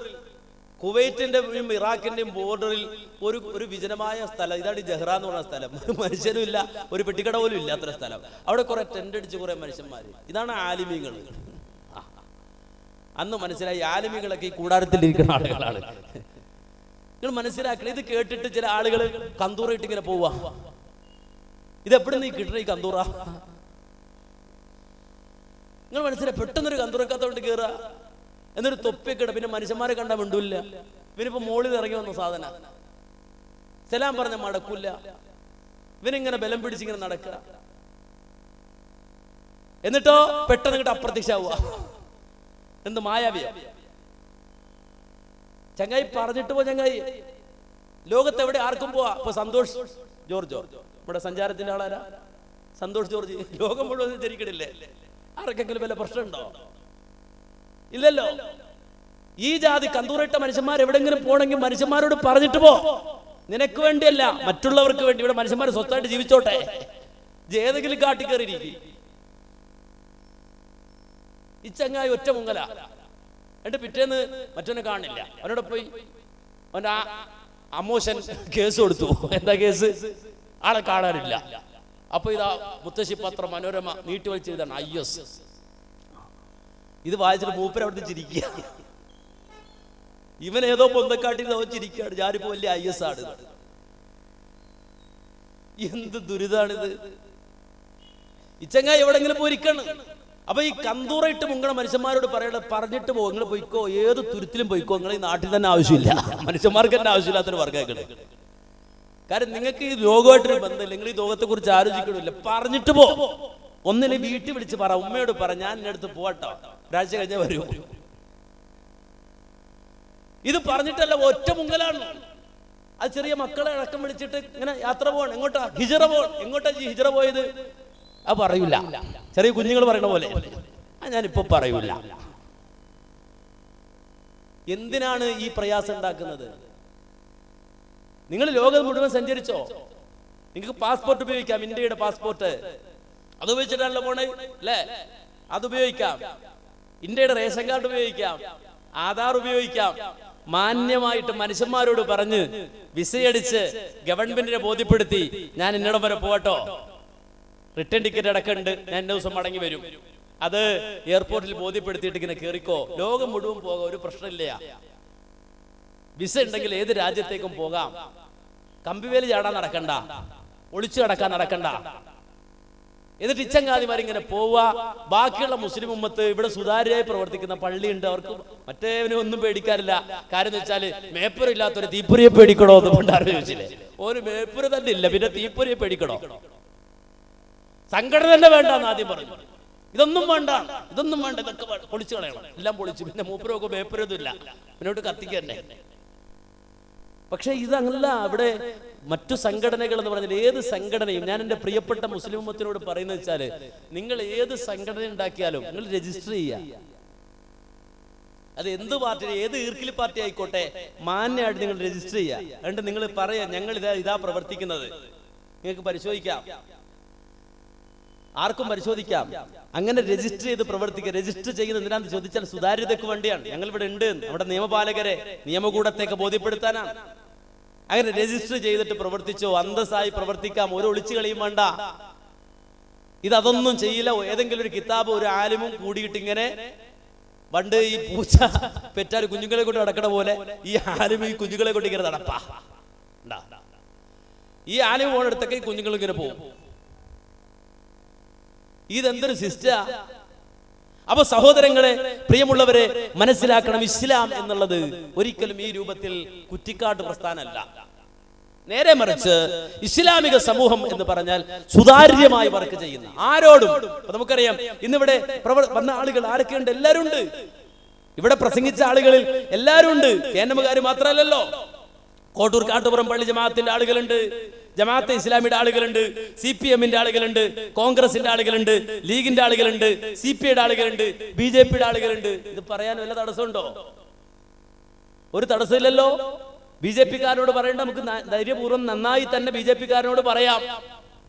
കുവൈറ്റിന്റെയും ഇറാഖിന്റെയും ബോർഡറിൽ ഒരു വിജനമായ സ്ഥലം. ഇതാണ് ജഹ്റ എന്ന് പറയുന്ന സ്ഥലം. മനുഷ്യനും ഇല്ല, ഒരു പെട്ടിക്കട പോലും ഇല്ല, അത്ര സ്ഥലം. അവിടെ കുറെ ടെന്റ് അടിച്ച് കുറെ മനുഷ്യന്മാര്. ഇതാണ് ആലിമീങ്ങൾ. അന്ന് മനസ്സിലായി ആലിമീങ്ങളൊക്കെ ഈ കൂടാരത്തിൽ ഇരിക്കുന്ന ആളുകളാണ്. നിങ്ങൾ മനസ്സിലാക്കണം. ഇത് കേട്ടിട്ട് ചില ആളുകൾ കന്തൂറയിട്ട് ഇങ്ങനെ പോവാ. ഇതെപ്പോഴും നീ കിട്ടണ ഈ കന്തൂറ? നിങ്ങൾ മനസ്സിലായി. പെട്ടെന്നൊരു കന്തൂറക്കത്തോണ്ട് കയറുക, എന്നൊരു തൊപ്പിയൊക്കെ ഇട. പിന്നെ മനുഷ്യന്മാരെ കണ്ടാൽ മിണ്ടൂല്ല. ഇവനിപ്പോ മോളിൽ ഇറങ്ങി വന്ന സാധന, സലാം പറഞ്ഞ മടക്കൂല്ല. ഇവനിങ്ങനെ ബലം പിടിച്ചിങ്ങനെ നടക്കുക. എന്നിട്ടോ പെട്ടെന്ന് ഇങ്ങോട്ട് അപ്രത്യക്ഷാവുക. എന്ത് മായാവിയ ചങ്ങായി പറഞ്ഞിട്ട് പോ. ചങ്ങായി ലോകത്ത് എവിടെ ആർക്കും പോവാ. ഇപ്പൊ സന്തോഷ് ജോർജോ, ഇവിടെ സഞ്ചാരത്തിന്റെ ആളാരാ? സന്തോഷ് ജോർജ് ലോകം മുഴുവൻ സഞ്ചരിക്കണില്ലേ? ആർക്കെങ്കിലും വല്ല പ്രശ്നമുണ്ടോ? ഇല്ലല്ലോ. ഈ ജാതി കന്തൂറിട്ട മനുഷ്യന്മാർ എവിടെങ്കിലും പോണെങ്കിൽ മനുഷ്യന്മാരോട് പറഞ്ഞിട്ട് പോ. നിനക്ക് വേണ്ടിയല്ല, മറ്റുള്ളവർക്ക് വേണ്ടി. ഇവിടെ മനുഷ്യന്മാർ സ്വസ്ഥമായിട്ട് ജീവിച്ചോട്ടെ. ഏതെങ്കിലും കാട്ടിക്കയറിയിരിക്കും. ഈ ചങ്ങായി ഒറ്റ മുങ്ങല. എന്നിട്ട് പിറ്റേന്ന് മറ്റവനെ കാണില്ല. അവനോട് പോയി അവന്റെ അമ്മോശൻ കേസ് കൊടുത്തു. എന്താ കേസ്? ആളെ കാണാനില്ല. അപ്പൊ ഇതാ മുത്തശ്ശി പത്രം, മനോരമ നീട്ടി വലിച്ച് ഇതാണ് IS. ഇത് വായിച്ചിട്ട് മൂപ്പര് അവിടെ ചിരിക്കുക. ഇവൻ ഏതോ പൊന്തക്കാട്ടിൽ ചിരിക്കുകയാണ്. ഞാനിപ്പോ വലിയ IS ആണ്. എന്ത് ദുരിതാണിത്! ഇച്ചങ്ങായി എവിടെങ്കിലും പോയിരിക്കണം. അപ്പൊ ഈ കന്തൂറയിട്ട് മുങ്ങണ മനുഷ്യന്മാരോട് പറഞ്ഞിട്ട് പോകും, നിങ്ങൾ പോയിക്കോ, ഏത് തുരുത്തിലും പോയിക്കോ, നിങ്ങൾ ഈ നാട്ടിൽ തന്നെ ആവശ്യമില്ല, മനുഷ്യന്മാർക്ക് തന്നെ ആവശ്യമില്ലാത്തൊരു വർഗ്ഗങ്ങൾ. കാരണം നിങ്ങൾക്ക് ഈ ലോകമായിട്ടൊരു ബന്ധമില്ല, നിങ്ങൾ ഈ ലോകത്തെ കുറിച്ച് ആലോചിക്കണില്ല. പറഞ്ഞിട്ട് പോ. ഒന്നിനെ വീട്ടിൽ വിളിച്ച് പറ, ഉമ്മയോട് പറ, ഞാൻ എന്റെ അടുത്ത് പോവാട്ടോ, ഒരാഴ്ച കഴിഞ്ഞാൽ വരൂ. ഇത് പറഞ്ഞിട്ടല്ല, ഒറ്റ മുങ്ങലാണ്. അത് ചെറിയ മക്കളെ അടക്കം വിളിച്ചിട്ട് ഇങ്ങനെ യാത്ര പോകണം. എങ്ങോട്ടാ? ഹിജറ പോകണം. എങ്ങോട്ടാ ഹിജറ പോയത്? അത് പറയൂല. ചെറിയ കുഞ്ഞുങ്ങൾ പറയണ പോലെ ഞാനിപ്പോ പറയൂല. എന്തിനാണ് ഈ പ്രയാസം ഉണ്ടാക്കുന്നത്? നിങ്ങൾ ലോകം മുഴുവൻ സഞ്ചരിച്ചോ? നിങ്ങൾക്ക് പാസ്പോർട്ട് ഉപയോഗിക്കാം, ഇന്ത്യയുടെ പാസ്പോർട്ട്. അത് ഉപയോഗിച്ചിട്ടാണല്ലോ പോണേ അല്ലേ? അതുപയോഗിക്കാം. ഇന്ത്യയുടെ റേഷൻ കാർഡ് ഉപയോഗിക്കാം, ആധാർ ഉപയോഗിക്കാം. മാന്യമായിട്ട് മനുഷ്യന്മാരോട് പറഞ്ഞ് വിസയടിച്ച് ഗവൺമെന്റിനെ ബോധ്യപ്പെടുത്തി ഞാൻ ഇന്നിടം വരെ പോകട്ടോ, റിട്ടേൺ ടിക്കറ്റ് അടക്കമുണ്ട്, ഞാൻ ഇന്ന ദിവസം മടങ്ങി വരും, അത് എയർപോർട്ടിൽ ബോധ്യപ്പെടുത്തിയിട്ട് ഇങ്ങനെ കയറിക്കോ. ലോകം മുഴുവൻ പോകാം, ഒരു പ്രശ്നമില്ല. വിസ ഉണ്ടെങ്കിൽ ഏത് രാജ്യത്തേക്കും പോകാം. കമ്പിവേലി ചാടാൻ നടക്കണ്ട. ഒളിച്ചു കിടക്കാൻ നടക്കണ്ട. എന്നിട്ട് ഇച്ചങ്ങാതിമാരിങ്ങനെ പോവുക. ബാക്കിയുള്ള മുസ്ലിം ഉമ്മത്ത് ഇവിടെ സുതാര്യമായി പ്രവർത്തിക്കുന്ന പള്ളിയുണ്ട്, അവർക്ക് മറ്റേവനും ഒന്നും പേടിക്കാറില്ല. കാര്യം എന്ന് വെച്ചാല് മേപ്പുര ഇല്ലാത്തൊരു തീപ്പൊരിയെ പേടിക്കണോ എന്ന് പണ്ടാറ് ചോദിച്ചില്ലേ. ഒരു മേപ്പുര തന്നെ ഇല്ല, പിന്നെ തീപ്പൊരിയെ പേടിക്കണോ? സംഘടന തന്നെ വേണ്ടെന്ന് ആദ്യം പറഞ്ഞു. ഇതൊന്നും വേണ്ട, ഇതൊന്നും വേണ്ട, ഇതൊക്കെ പൊളിച്ചു കളയണം. എല്ലാം പൊളിച്ചു. പിന്നെ മൂപ്പരൊക്കെ മേപ്പുരൊന്നും ഇല്ല, പിന്നോട്ട് കത്തിക്കന്നെ. പക്ഷെ ഇതല്ല ഇവിടെ മറ്റു സംഘടനകൾ എന്ന് പറഞ്ഞാൽ ഏത് സംഘടനയും, ഞാൻ എൻ്റെ പ്രിയപ്പെട്ട മുസ്ലിം ഉമ്മത്തിനോട് പറയുന്നത് വെച്ചാല്, നിങ്ങൾ ഏത് സംഘടന ഉണ്ടാക്കിയാലും നിങ്ങൾ രജിസ്റ്റർ ചെയ്യുക. അത് എന്ത് പാർട്ടി, ഏത് ഈർക്കിലി പാർട്ടി ആയിക്കോട്ടെ, മാന്യമായിട്ട് നിങ്ങൾ രജിസ്റ്റർ ചെയ്യുക. അതുകൊണ്ട് നിങ്ങൾ പറയാ ഞങ്ങൾ ഇതാ പ്രവർത്തിക്കുന്നത്, നിങ്ങൾക്ക് പരിശോധിക്കാം, ആർക്കും പരിശോധിക്കാം. അങ്ങനെ രജിസ്റ്റർ ചെയ്ത് പ്രവർത്തിക്കുക. രജിസ്റ്റർ ചെയ്യുന്നത് എന്തിനാന്ന് ചോദിച്ചാൽ സുതാര്യതയ്ക്ക് വേണ്ടിയാണ്. ഞങ്ങൾ ഇവിടെ ഉണ്ട്, നമ്മുടെ നിയമപാലകരെ നിയമകൂടത്തേക്ക് ബോധ്യപ്പെടുത്താനാണ്. അങ്ങനെ രജിസ്റ്റർ ചെയ്തിട്ട് പ്രവർത്തിച്ചോ, അന്തസ്സായി പ്രവർത്തിക്കാം, ഒരു ഒളിച്ചു കളിയും വേണ്ട. ഇതൊന്നും ചെയ്യില്ല. ഏതെങ്കിലും ഒരു കിതാബ് ഒരു ആലിമും കൂടിയിട്ട് ഇങ്ങനെ പണ്ട് ഈ പൂച്ച പെറ്റാൽ കുഞ്ഞുങ്ങളെ കൊണ്ട് നടക്കണ പോലെ ഈ ആലിം ഈ കുഞ്ഞുങ്ങളെ കൊണ്ട് ഇങ്ങനെ നടപ്പാ. ഈ ആലിം പോണടുത്തൊക്കെ ഈ കുഞ്ഞുങ്ങൾ ഇങ്ങനെ പോകും. ഇതെന്തൊരു സിസ്റ്റാ. അപ്പൊ സഹോദരങ്ങളെ, പ്രിയമുള്ളവരെ, മനസ്സിലാക്കണം, ഇസ്ലാം എന്നുള്ളത് ഒരിക്കലും ഈ രൂപത്തിൽ കുറ്റിക്കാട്ട് പ്രസ്ഥാനമല്ല. നേരെ മറിച്ച് ഇസ്ലാമിക സമൂഹം എന്ന് പറഞ്ഞാൽ സുതാര്യമായി വർക്ക് ചെയ്യുന്ന ആരോടും. നമുക്കറിയാം ഇന്നിവിടെ വന്ന ആളുകൾ ആരൊക്കെയുണ്ട്? എല്ലാവരും ഉണ്ട്. ഇവിടെ പ്രസംഗിച്ച ആളുകളിൽ എല്ലാവരും ഉണ്ട്. കേന്നമുകാർ മാത്രമല്ലല്ലോ. കോട്ടൂർ കാട്ടുപുറം പള്ളി ജമാഅത്തിന്റെ ആളുകളുണ്ട്, ജമാഅത്തെ ഇസ്ലാമിയുടെ ആളുകളുണ്ട്, CPM-ന്റെ ആളുകളുണ്ട്, കോൺഗ്രസിന്റെ ആളുകളുണ്ട്, ലീഗിന്റെ ആളുകളുണ്ട്, CPI-യുടെ ആളുകളുണ്ട്, BJP-യുടെ ആളുകളുണ്ട്. ഇത് പറയാൻ വല്ല തടസ്സമുണ്ടോ? ഒരു തടസ്സമില്ലല്ലോ. BJP-കാരനോട് പറയേണ്ട, നമുക്ക് ധൈര്യപൂർവ്വം നന്നായി തന്നെ BJP-കാരനോട് പറയാം.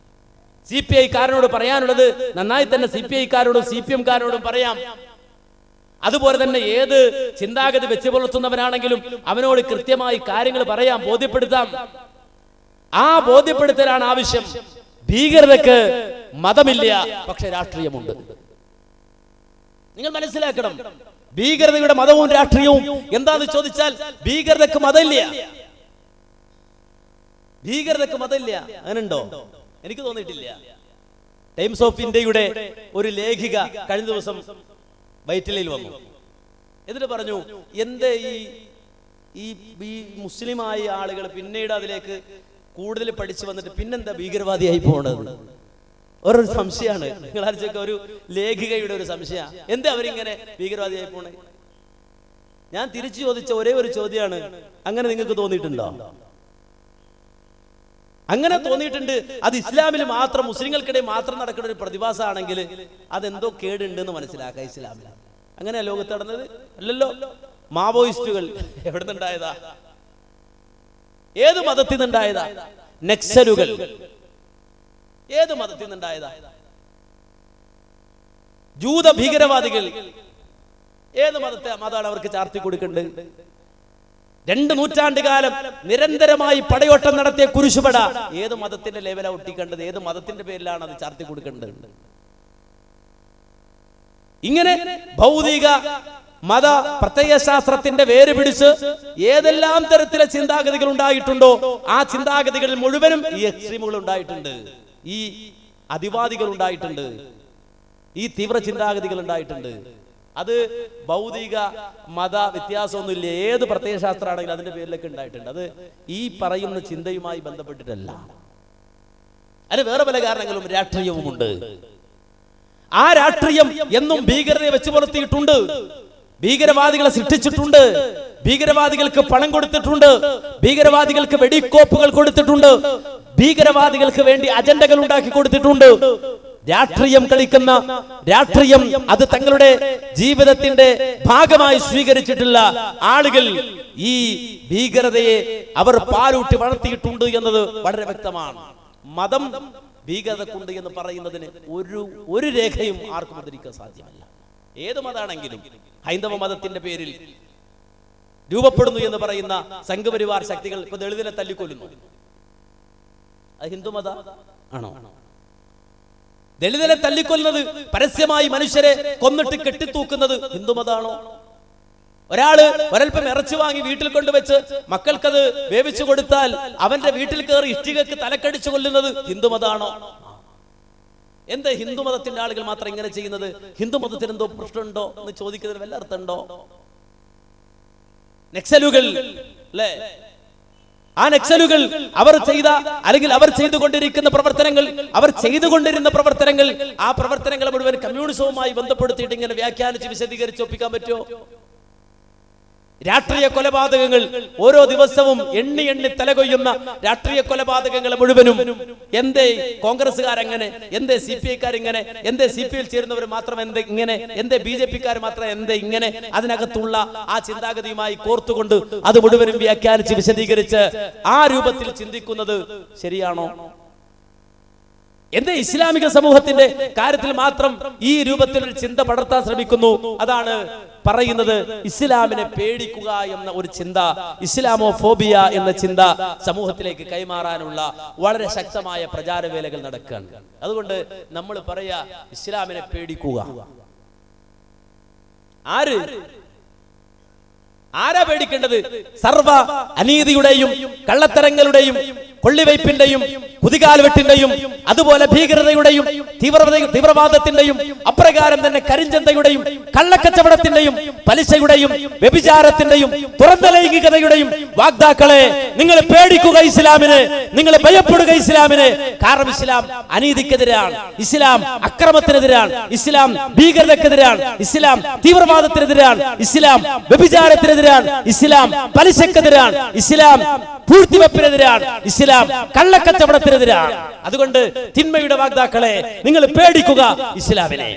CPI-കാരനോട് പറയാനുള്ളത് നന്നായി തന്നെ CPI-കാരോടും CPM-കാരനോടും പറയാം. അതുപോലെ തന്നെ ഏത് ചിന്താഗതി വെച്ച് പുലർത്തുന്നവനാണെങ്കിലും അവനോട് കൃത്യമായി കാര്യങ്ങൾ പറയാം, ബോധ്യപ്പെടുത്താം. ആ ബോധ്യപ്പെടുത്തലാണ് ആവശ്യം. ഭീകരതയ്ക്ക് മതമില്ല, പക്ഷെ രാഷ്ട്രീയമുണ്ട്. നിങ്ങൾ മനസ്സിലാക്കണം, ഭീകരതയുടെ മതവും രാഷ്ട്രീയവും എന്താന്ന് ചോദിച്ചാൽ ഭീകരതയ്ക്ക് മതമില്ല. ഭീകരതയ്ക്ക് മതമില്ല. അങ്ങനുണ്ടോ? എനിക്ക് തോന്നിയിട്ടില്ല. ടൈംസ് ഓഫ് ഇന്ത്യയുടെ ഒരു ലേഖിക കഴിഞ്ഞ ദിവസം വൈറ്റിലയിൽ വന്നു. എന്നിട്ട് പറഞ്ഞു, എന്തേ ഈ മുസ്ലിമായ ആളുകൾ പിന്നീട് അതിലേക്ക് കൂടുതൽ പഠിച്ചു വന്നിട്ട് പിന്നെന്താ ഭീകരവാദിയായി പോണത്? ഒരു സംശയമാണ്. നിങ്ങൾ ആലോചിച്ചൊക്കെ, ഒരു ലേഖികയുടെ ഒരു സംശയ, എന്താ അവരിങ്ങനെ ഭീകരവാദിയായി പോണേ? ഞാൻ തിരിച്ചു ചോദിച്ച ഒരേ ഒരു ചോദ്യമാണ്, അങ്ങനെ നിങ്ങൾക്ക് തോന്നിയിട്ടുണ്ടോ? അങ്ങനെ തോന്നിയിട്ടുണ്ട്. അത് ഇസ്ലാമിൽ മാത്രം, മുസ്ലിങ്ങൾക്കിടെ മാത്രം നടക്കുന്ന ഒരു പ്രതിഭാസമാണെങ്കിൽ അതെന്തോ കേടുണ്ട് എന്ന് മനസ്സിലാക്കുക. ഇസ്ലാമിൽ അങ്ങനെ ലോകത്ത് നടന്നത് അല്ലല്ലോ. മാവോയിസ്റ്റുകൾ എവിടെ നിന്നുണ്ടായതാ? ഏത് മതത്തിൽ നിന്നുണ്ടായതാ? നക്സലുകൾ ഏത് മതത്തിൽ നിന്നുണ്ടായതാ? ജൂത ഭീകരവാദികൾ ഏത് മതമാണ് അവർക്ക് ചാർത്തി കൊടുക്കേണ്ടത്? 2 നൂറ്റാണ്ട് കാലം നിരന്തരമായി പടയോട്ടം നടത്തിയ കുരിശുപട ഏത് മതത്തിന്റെ ലെവലാണ് ഒട്ടിക്കേണ്ടത്? ഏത് മതത്തിന്റെ പേരിലാണ് അത് ചാർത്തി കൊടുക്കേണ്ടത്? ഇങ്ങനെ ഭൗതിക മത പ്രത്യയശാസ്ത്രത്തിന്റെ വേര് പിടിച്ച് ഏതെല്ലാം തരത്തിലെ ചിന്താഗതികൾ ഉണ്ടായിട്ടുണ്ടോ ആ ചിന്താഗതികളിൽ മുഴുവനും ഈ എക്സ്ട്രീമുകൾ ഉണ്ടായിട്ടുണ്ട്, ഈ അതിവാദികൾ ഉണ്ടായിട്ടുണ്ട്, ഈ തീവ്ര ചിന്താഗതികൾ ഉണ്ടായിട്ടുണ്ട്. അത് ഭൗതിക മത വ്യത്യാസമൊന്നുമില്ല. ഏത് പ്രത്യയശാസ്ത്രമാണെങ്കിലും അതിന്റെ പേരിലൊക്കെ ഉണ്ടായിട്ടുണ്ട്. അത് ഈ പറയുന്ന ചിന്തയുമായി ബന്ധപ്പെട്ടിട്ടല്ല. അതിന് വേറെ പല കാരണങ്ങളും രാഷ്ട്രീയവുമുണ്ട്. ആ രാഷ്ട്രീയം എന്നും ഭീകരതയെ വെച്ച് പുലർത്തിയിട്ടുണ്ട്. ഭീകരവാദികളെ സൃഷ്ടിച്ചിട്ടുണ്ട്, ഭീകരവാദികൾക്ക് പണം കൊടുത്തിട്ടുണ്ട്, ഭീകരവാദികൾക്ക് വെടിക്കോപ്പുകൾ കൊടുത്തിട്ടുണ്ട്, ഭീകരവാദികൾക്ക് വേണ്ടി അജണ്ടകൾ ഉണ്ടാക്കി കൊടുത്തിട്ടുണ്ട്. രാഷ്ട്രീയം കളിക്കുന്ന, രാഷ്ട്രീയം അത് തങ്ങളുടെ ജീവിതത്തിന്റെ ഭാഗമായി സ്വീകരിച്ചിട്ടുള്ള ആളുകൾ ഈ ഭീകരതയെ അവർ പാലൂട്ടി വളർത്തിയിട്ടുണ്ട് എന്നത് വളരെ വ്യക്തമാണ്. മതം ഭീകരതക്കുണ്ട് എന്ന് പറയുന്നതിന് ഒരു രേഖയും ആർക്കും ഉദ്ധരിക്കാൻ സാധ്യമല്ല. ഏത് മതമാണെങ്കിലും ഹൈന്ദവ മതത്തിന്റെ പേരിൽ രൂപപ്പെടുന്നു എന്ന് പറയുന്ന സംഘപരിവാർ ശക്തികൾ ഇപ്പൊ ദളിതനെ തല്ലിക്കൊല്ലുന്നു. അത് ഹിന്ദുമത ആണോ? ദളിതനെ തല്ലിക്കൊല്ലുന്നത്, പരസ്യമായി മനുഷ്യരെ കൊന്നിട്ട് കെട്ടിത്തൂക്കുന്നത് ഹിന്ദുമതാണോ? ഒരാള് ഒരൽപ്പം ഇറച്ചി വാങ്ങി വീട്ടിൽ കൊണ്ടുവച്ച് മക്കൾക്കത് വേവിച്ചു കൊടുത്താൽ അവന്റെ വീട്ടിൽ കയറി ഇഷ്ടികക്ക് തലക്കടിച്ചു കൊല്ലുന്നത് ഹിന്ദുമതാണോ? എന്താ ഹിന്ദുമതത്തിന്റെ ആളുകൾ മാത്രം ഇങ്ങനെ ചെയ്യുന്നത്? ഹിന്ദുമതത്തിന് എന്തോ പ്രശ്നമുണ്ടോ എന്ന് ചോദിക്കുന്നതിന് വല്ല അർത്ഥമുണ്ടോ? നക്സലുകൾ അല്ലേ, ആ നക്സലുകൾ അവർ ചെയ്ത അല്ലെങ്കിൽ അവർ ചെയ്തുകൊണ്ടിരിക്കുന്ന പ്രവർത്തനങ്ങൾ ആ പ്രവർത്തനങ്ങൾ മുഴുവൻ കമ്മ്യൂണിസവുമായി ബന്ധപ്പെടുത്തിയിട്ട് ഇങ്ങനെ വ്യാഖ്യാനിച്ച് വിശദീകരിച്ച് ഒപ്പിക്കാൻ പറ്റുമോ? രാഷ്ട്രീയ കൊലപാതകങ്ങൾ ഓരോ ദിവസവും എണ്ണി തലകൊയ്യുന്ന രാഷ്ട്രീയ കൊലപാതകങ്ങൾ മുഴുവനും എന്തേ കോൺഗ്രസ്സുകാരങ്ങനെ, എന്തേ CPI-ക്കാരിങ്ങനെ, എന്തേ CPI-യിൽ ചേരുന്നവർ മാത്രം എന്തേ ഇങ്ങനെ, എന്തേ BJP-ക്കാർ മാത്രം എന്തേ ഇങ്ങനെ, അതിനകത്തുള്ള ആ ചിന്താഗതിയുമായി കോർത്തുകൊണ്ട് അത് മുഴുവനും വ്യാഖ്യാനിച്ച് വിശദീകരിച്ച് ആ രൂപത്തിൽ ചിന്തിക്കുന്നത് ശരിയാണോ? എന്തേ ഇസ്ലാമിക സമൂഹത്തിന്റെ കാര്യത്തിൽ മാത്രം ഈ രൂപത്തിലൊരു ചിന്ത പടർത്താൻ ശ്രമിക്കുന്നു? അതാണ് പറയുന്നത്, ഇസ്ലാമിനെ പേടിക്കുക എന്ന ഒരു ചിന്ത, ഇസ്ലാമോഫോബിയ എന്ന ചിന്ത സമൂഹത്തിലേക്ക് കൈമാറാനുള്ള വളരെ ശക്തമായ പ്രചാരവേലകൾ നടക്കുകയാണ്. അതുകൊണ്ട് നമ്മൾ പറയാ ഇസ്ലാമിനെ പേടിക്കുക. ആരാ പേടിക്കേണ്ടത്? സർവ അനീതിയുടെയും കള്ളത്തരങ്ങളുടെയും കൊള്ളിവയ്പിന്റെയും കുതികാൽവെട്ടിന്റെയും അതുപോലെ ഭീകരതയുടെയും തീവ്രവാദത്തിന്റെയും അപ്രകാരം തന്നെ കരിഞ്ചന്തയുടെയും കള്ളക്കച്ചവടത്തിന്റെയും പലിശയുടെയും വ്യഭിചാരത്തിന്റെയും തുറന്ന ലൈംഗികതയുടെയും വാഗ്ദാക്കളെ നിങ്ങൾ പേടിക്കുക, ഇസ്ലാമിന് നിങ്ങൾ ഭയപ്പെടുക ഇസ്ലാമിന്. കാരണം ഇസ്ലാം അനീതിക്കെതിരാണ്, ഇസ്ലാം അക്രമത്തിനെതിരാണ്, ഇസ്ലാം ഭീകരതക്കെതിരാണ്, ഇസ്ലാം തീവ്രവാദത്തിനെതിരാണ്, ഇസ്ലാം വ്യഭിചാരത്തിനെതിരാണ്, ഇസ്ലാം പലിശക്കെതിരാണ്, ഇസ്ലാം പൂഴ്ത്തിവെപ്പിനെതിരാണ്, ഇസ്ലാം കള്ളക്കച്ചവടത്തിനെതിരാണ്. അതുകൊണ്ട് തിന്മയുടെ വാഗ്ദാക്കളെ നിങ്ങൾ പേടിക്കുക ഇസ്ലാമിനെ.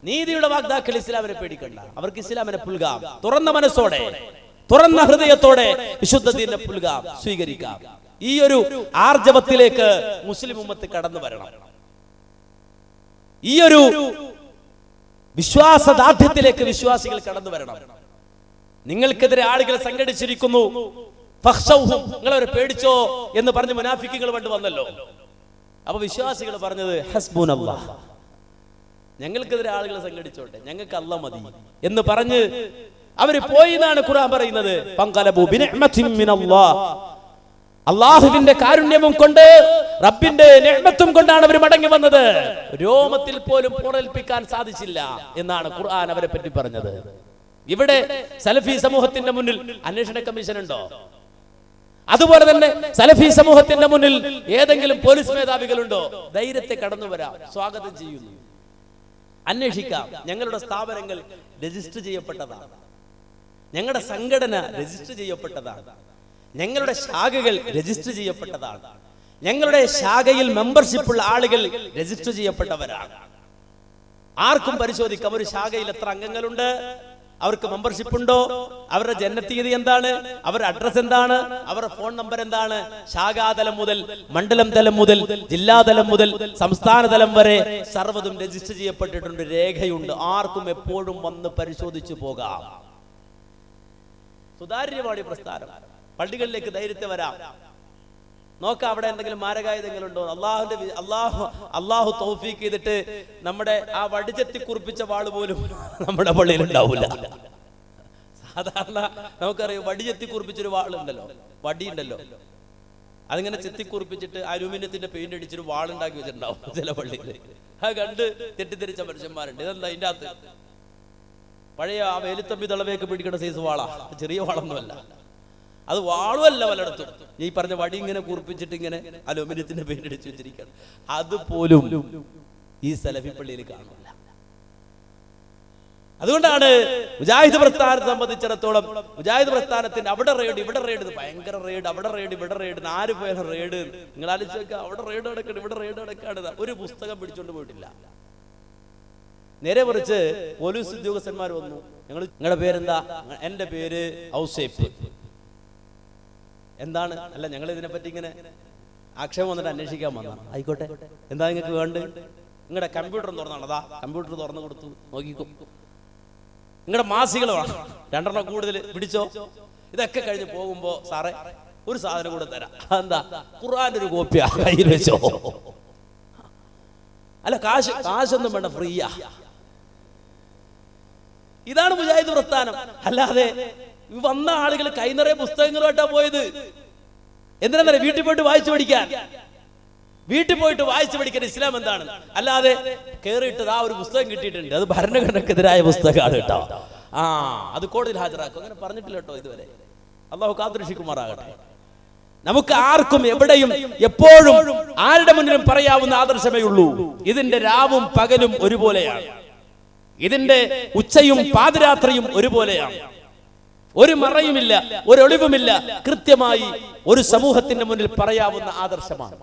നീതിയുടെ വാഗ്ദാക്കൾ ഇസ്ലാമിനെ പേടിക്കണ്ട, അവർക്ക് ഇസ്ലാമിനെ പുൽകാം. തുറന്ന മനസ്സോടെ തുറന്ന ഹൃദയത്തോടെ വിശുദ്ധ ദീനിനെ പുൽകാം, സ്വീകരിക്കാം. ഈ ഒരു ആർജവത്തിലേക്ക് മുസ്ലിം ഉമ്മത്ത് കടന്നു വരണം. ഈ ഒരു വിശ്വാസദാർഢ്യത്തിലേക്ക് വിശ്വാസികൾ കടന്നു വരണം. നിങ്ങൾക്കെതിരെ ആളുകൾ സംഘടിച്ചിരിക്കുന്നു, നിങ്ങളവരെ പേടിച്ചോ എന്ന് പറഞ്ഞ് മുനാഫിക്കുകൾ പണ്ട് വന്നല്ലോ. അപ്പൊ വിശ്വാസികൾ പറഞ്ഞത് ഹസ്ബുനല്ലാഹ്, ഞങ്ങൾക്കെതിരെ ആളുകൾ സംഘടിച്ചോട്ടെ, ഞങ്ങൾക്ക് അല്ലാഹ് മതി എന്ന് പറഞ്ഞ് അവര് പോയി എന്നാണ് ഖുർആൻ പറയുന്നത്. ഫൻഖലബു ബിനിഅ്മതിൻ മിനല്ലാഹ്, അല്ലാഹുവിന്റെ കാരുണ്യവും കൊണ്ട് റബ്ബിന്റെ നിഅ്മത്തും കൊണ്ടാണ് അവർ മടങ്ങി വന്നത്. രോമത്തിൽ പോലും പോറേൽപ്പിക്കാൻ സാധിച്ചില്ല എന്നാണ് ഖുർആൻ അവരെ പറ്റി പറഞ്ഞത്. ഇവിടെ സലഫി സമൂഹത്തിന്റെ മുന്നിൽ അന്വേഷണ കമ്മീഷൻ ഉണ്ടോ? അതുപോലെ തന്നെ സലഫി സമൂഹത്തിന്റെ മുന്നിൽ ഏതെങ്കിലും പോലീസ് മേധാവികളുണ്ടോ? ധൈര്യത്തെ കടന്നു വരാം, സ്വാഗതം ചെയ്യുന്നു, അന്വേഷിക്കാം. ഞങ്ങളുടെ സ്ഥാപനങ്ങൾ രജിസ്റ്റർ ചെയ്യപ്പെട്ടതാണ്, ഞങ്ങളുടെ സംഘടന രജിസ്റ്റർ ചെയ്യപ്പെട്ടതാണ്, ഞങ്ങളുടെ ശാഖകൾ രജിസ്റ്റർ ചെയ്യപ്പെട്ടതാണ്, ഞങ്ങളുടെ ശാഖയിൽ മെമ്പർഷിപ്പുള്ള ആളുകൾ രജിസ്റ്റർ ചെയ്യപ്പെട്ടവരാണ്. ആർക്കും പരിശോധിക്കാം ഒരു ശാഖയിൽ എത്ര അംഗങ്ങളുണ്ട്, അവർക്ക് മെമ്പർഷിപ്പ് ഉണ്ടോ, അവരുടെ ജനനത്തീയതി എന്താണ്, അവരുടെ അഡ്രസ് എന്താണ്, അവരുടെ ഫോൺ നമ്പർ എന്താണ്. ശാഖാതലം മുതൽ മണ്ഡലം തലം മുതൽ ജില്ലാതലം മുതൽ സംസ്ഥാന തലം വരെ സർവ്വതും രജിസ്റ്റർ ചെയ്യപ്പെട്ടിട്ടുണ്ട്, രേഖയുണ്ട്. ആർക്കും എപ്പോഴും വന്ന് പരിശോധിച്ചു പോകാം. സുതാര്യമാണ് പ്രസ്ഥാനം. പള്ളികളിലേക്ക് ധൈര്യത്തെ വരാം, നോക്കാം അവിടെ എന്തെങ്കിലും മാരകായുധങ്ങളുണ്ടോ. അള്ളാഹു തൗഫീഖ് ചെയ്തിട്ട് നമ്മുടെ ആ വടിചെത്തി കുറിപ്പിച്ച വാള് പോലും നമ്മുടെ പള്ളിയിൽ ഉണ്ടാവില്ല. സാധാരണ നമുക്കറിയാം വടിചെത്തി കുറിപ്പിച്ചൊരു വാളുണ്ടല്ലോ, വടിയുണ്ടല്ലോ, അതിങ്ങനെ ചെത്തിക്കുറിപ്പിച്ചിട്ട് അലൂമിനിയത്തിന്റെ പെയിന്റ് അടിച്ചൊരു വാളുണ്ടാക്കി വെച്ചിട്ടുണ്ടാവും ചില പള്ളിയിൽ. അത് കണ്ട് തെറ്റിദ്ധരിച്ച മനുഷ്യന്മാരുണ്ട്. ഇതെന്താ ഇതിന്റെ അകത്ത് പഴയ ആ വേലുത്തമ്പി തളവയൊക്കെ പിടിക്കുന്ന സൈസ് വാളാ, ചെറിയ വാളൊന്നുമല്ല. അത് വാളുമല്ല, പലയിടത്തും ഈ പറഞ്ഞ വടി ഇങ്ങനെ കുറിപ്പിച്ചിട്ട് ഇങ്ങനെ അലൂമിനിയത്തിന്റെ പെയിന്റ് അടിച്ചു വെച്ചിരിക്കണം. അതുപോലും ഈ സലഫി പള്ളിയിൽ കാണില്ല. അതുകൊണ്ടാണ് മുജാഹിദ് പ്രസ്ഥാനത്തെ സംബന്ധിച്ചിടത്തോളം മുജാഹിദ് പ്രസ്ഥാനത്തിന്റെ അവിടെ റെയ്ഡ് ഇവിടെ റെയ്ഡ്, ഭയങ്കര റെയ്ഡ്, അവിടെ റെയ്ഡ് ഇവിടെ റെയ്ഡ്, 4 പേര് റെയ്ഡ്. നിങ്ങൾ ആലോചിച്ച് നോക്കുക, അവിടെ റെയ്ഡ് നടക്കണം ഇവിടെ റെയ്ഡ് നടക്കാണ്. ഒരു പുസ്തകം പിടിച്ചോണ്ട് പോയിട്ടില്ല. നേരെ മറിച്ച് പോലീസ് ഉദ്യോഗസ്ഥന്മാർ വന്നു, നിങ്ങളുടെ പേരെന്താ? എന്റെ പേര് ഔസേഫ്. എന്താണ്? അല്ല, ഞങ്ങൾ ഇതിനെപ്പറ്റി ഇങ്ങനെ ആക്ഷേപം വന്നിട്ട് അന്വേഷിക്കാൻ വന്ന. ആയിക്കോട്ടെ, എന്താ നിങ്ങൾക്ക് വേണ്ടത്? നിങ്ങളുടെ കമ്പ്യൂട്ടർ തുറന്നാണ്, അതാ കമ്പ്യൂട്ടർ തുറന്നു കൊടുത്തു, നോക്കിക്കോ. നിങ്ങളുടെ മാസികൾ വേണം, 2 കൂടുതൽ പിടിച്ചോ. ഇതൊക്കെ കഴിഞ്ഞ് പോകുമ്പോ സാറേ ഒരു സാധനം കൂടെ തരാം. എന്താ? ഖുർആന്റെ ഒരു കോപ്പിയാ, കയ്യിൽ വെച്ചോ. അല്ല, കാശൊന്നും വേണ്ട, ഫ്രീയാ. ഇതാണ് മുജാഹിദ് പ്രസ്ഥാനം. അല്ലാതെ വന്ന ആളുകൾ കൈനിറയെ പുസ്തകങ്ങളുമായിട്ടാ പോയത്. എന്തിനാ വീട്ടിൽ പോയിട്ട് വായിച്ചു പഠിക്കാൻ, വീട്ടിൽ പോയിട്ട് വായിച്ചു പഠിക്കാൻ ഇസ്ലാം എന്താണ്. അല്ലാതെ കേറിയിട്ടത് ആ ഒരു പുസ്തകം കിട്ടിയിട്ടുണ്ട്, അത് ഭരണഘടനക്കെതിരായ പുസ്തകമാണ് കേട്ടോ, അത് കോടതിയിൽ ഹാജരാക്കും, അങ്ങനെ പറഞ്ഞിട്ടില്ല കേട്ടോ ഇതുവരെ. അള്ളാഹു കാത്തുരക്ഷിക്കുമാറാകട്ടെ. നമുക്ക് ആർക്കും എവിടെയും എപ്പോഴും ആരുടെ മുന്നിലും പറയാവുന്ന ആദർശമേ ഉള്ളൂ. ഇതിന്റെ രാവും പകലും ഒരുപോലെയാണ്, ഇതിന്റെ ഉച്ചയും പാതിരാത്രിയും ഒരുപോലെയാണ്. ഒരു മറയുമില്ല, ഒരു ഒളിവുമില്ല, കൃത്യമായി ഒരു സമൂഹത്തിന്റെ മുന്നിൽ പറയാവുന്ന ആദർശമാണ്.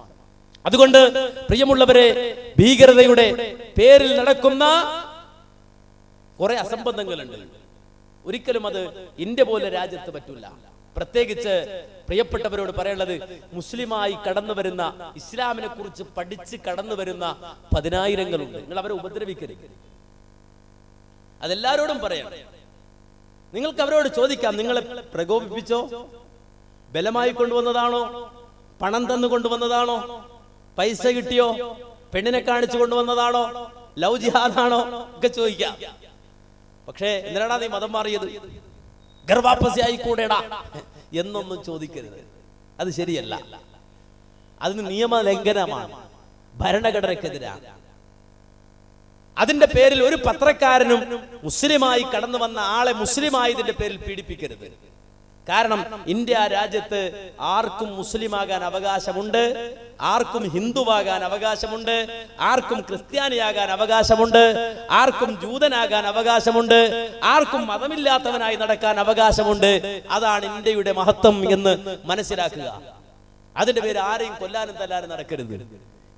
അതുകൊണ്ട് പ്രിയമുള്ളവരെ, ഭീകരതയുടെ പേരിൽ നടക്കുന്ന കുറെ അസംബന്ധങ്ങളുണ്ട്. ഒരിക്കലും അത് ഇന്ത്യ പോലെ രാജ്യത്ത് പറ്റില്ല. പ്രത്യേകിച്ച് പ്രിയപ്പെട്ടവരോട് പറയാനുള്ളത്, മുസ്ലിമായി കടന്നു വരുന്ന, ഇസ്ലാമിനെ കുറിച്ച് പഠിച്ച് കടന്നു വരുന്ന 10,000-ങ്ങളുണ്ട്. നിങ്ങൾ അവരെ ഉപദ്രവിക്കരുത്. അതെല്ലാരോടും പറയണം. നിങ്ങൾക്ക് അവരോട് ചോദിക്കാം, നിങ്ങളെ പ്രകോപിപ്പിച്ചോ, ബലമായി കൊണ്ടുവന്നതാണോ, പണം തന്നു കൊണ്ടുവന്നതാണോ, പൈസ കിട്ടിയോ, പെണ്ണിനെ കാണിച്ചു കൊണ്ടുവന്നതാണോ, ലവ് ജിഹാദാണോ ഒക്കെ ചോദിക്കാം. പക്ഷേ എന്തിനാടാ നീ മതം മാറിയത്, ഗർഭാപ്പസി ആയിക്കൂടെടാ എന്നൊന്നും ചോദിക്കരുത്. അത് ശരിയല്ല, അതിന് നിയമലംഘനമാണ്, ഭരണഘടനക്കെതിരാണ്. അതിന്റെ പേരിൽ ഒരു പത്രക്കാരനും മുസ്ലിമായി കടന്നു വന്ന ആളെ മുസ്ലിമായതിന്റെ പേരിൽ പീഡിപ്പിക്കരുത്. കാരണം ഇന്ത്യ രാജ്യത്ത് ആർക്കും മുസ്ലിമാകാൻ അവകാശമുണ്ട്, ആർക്കും ഹിന്ദുവാകാൻ അവകാശമുണ്ട്, ആർക്കും ക്രിസ്ത്യാനിയാകാൻ അവകാശമുണ്ട്, ആർക്കും ജൂതനാകാൻ അവകാശമുണ്ട്, ആർക്കും മതമില്ലാത്തവനായി നടക്കാൻ അവകാശമുണ്ട്. അതാണ് ഇന്ത്യയുടെ മഹത്വം എന്ന് മനസ്സിലാക്കുക. അതിന്റെ പേര് ആരെയും കൊല്ലാനും തല്ലാനും നടക്കരുത്.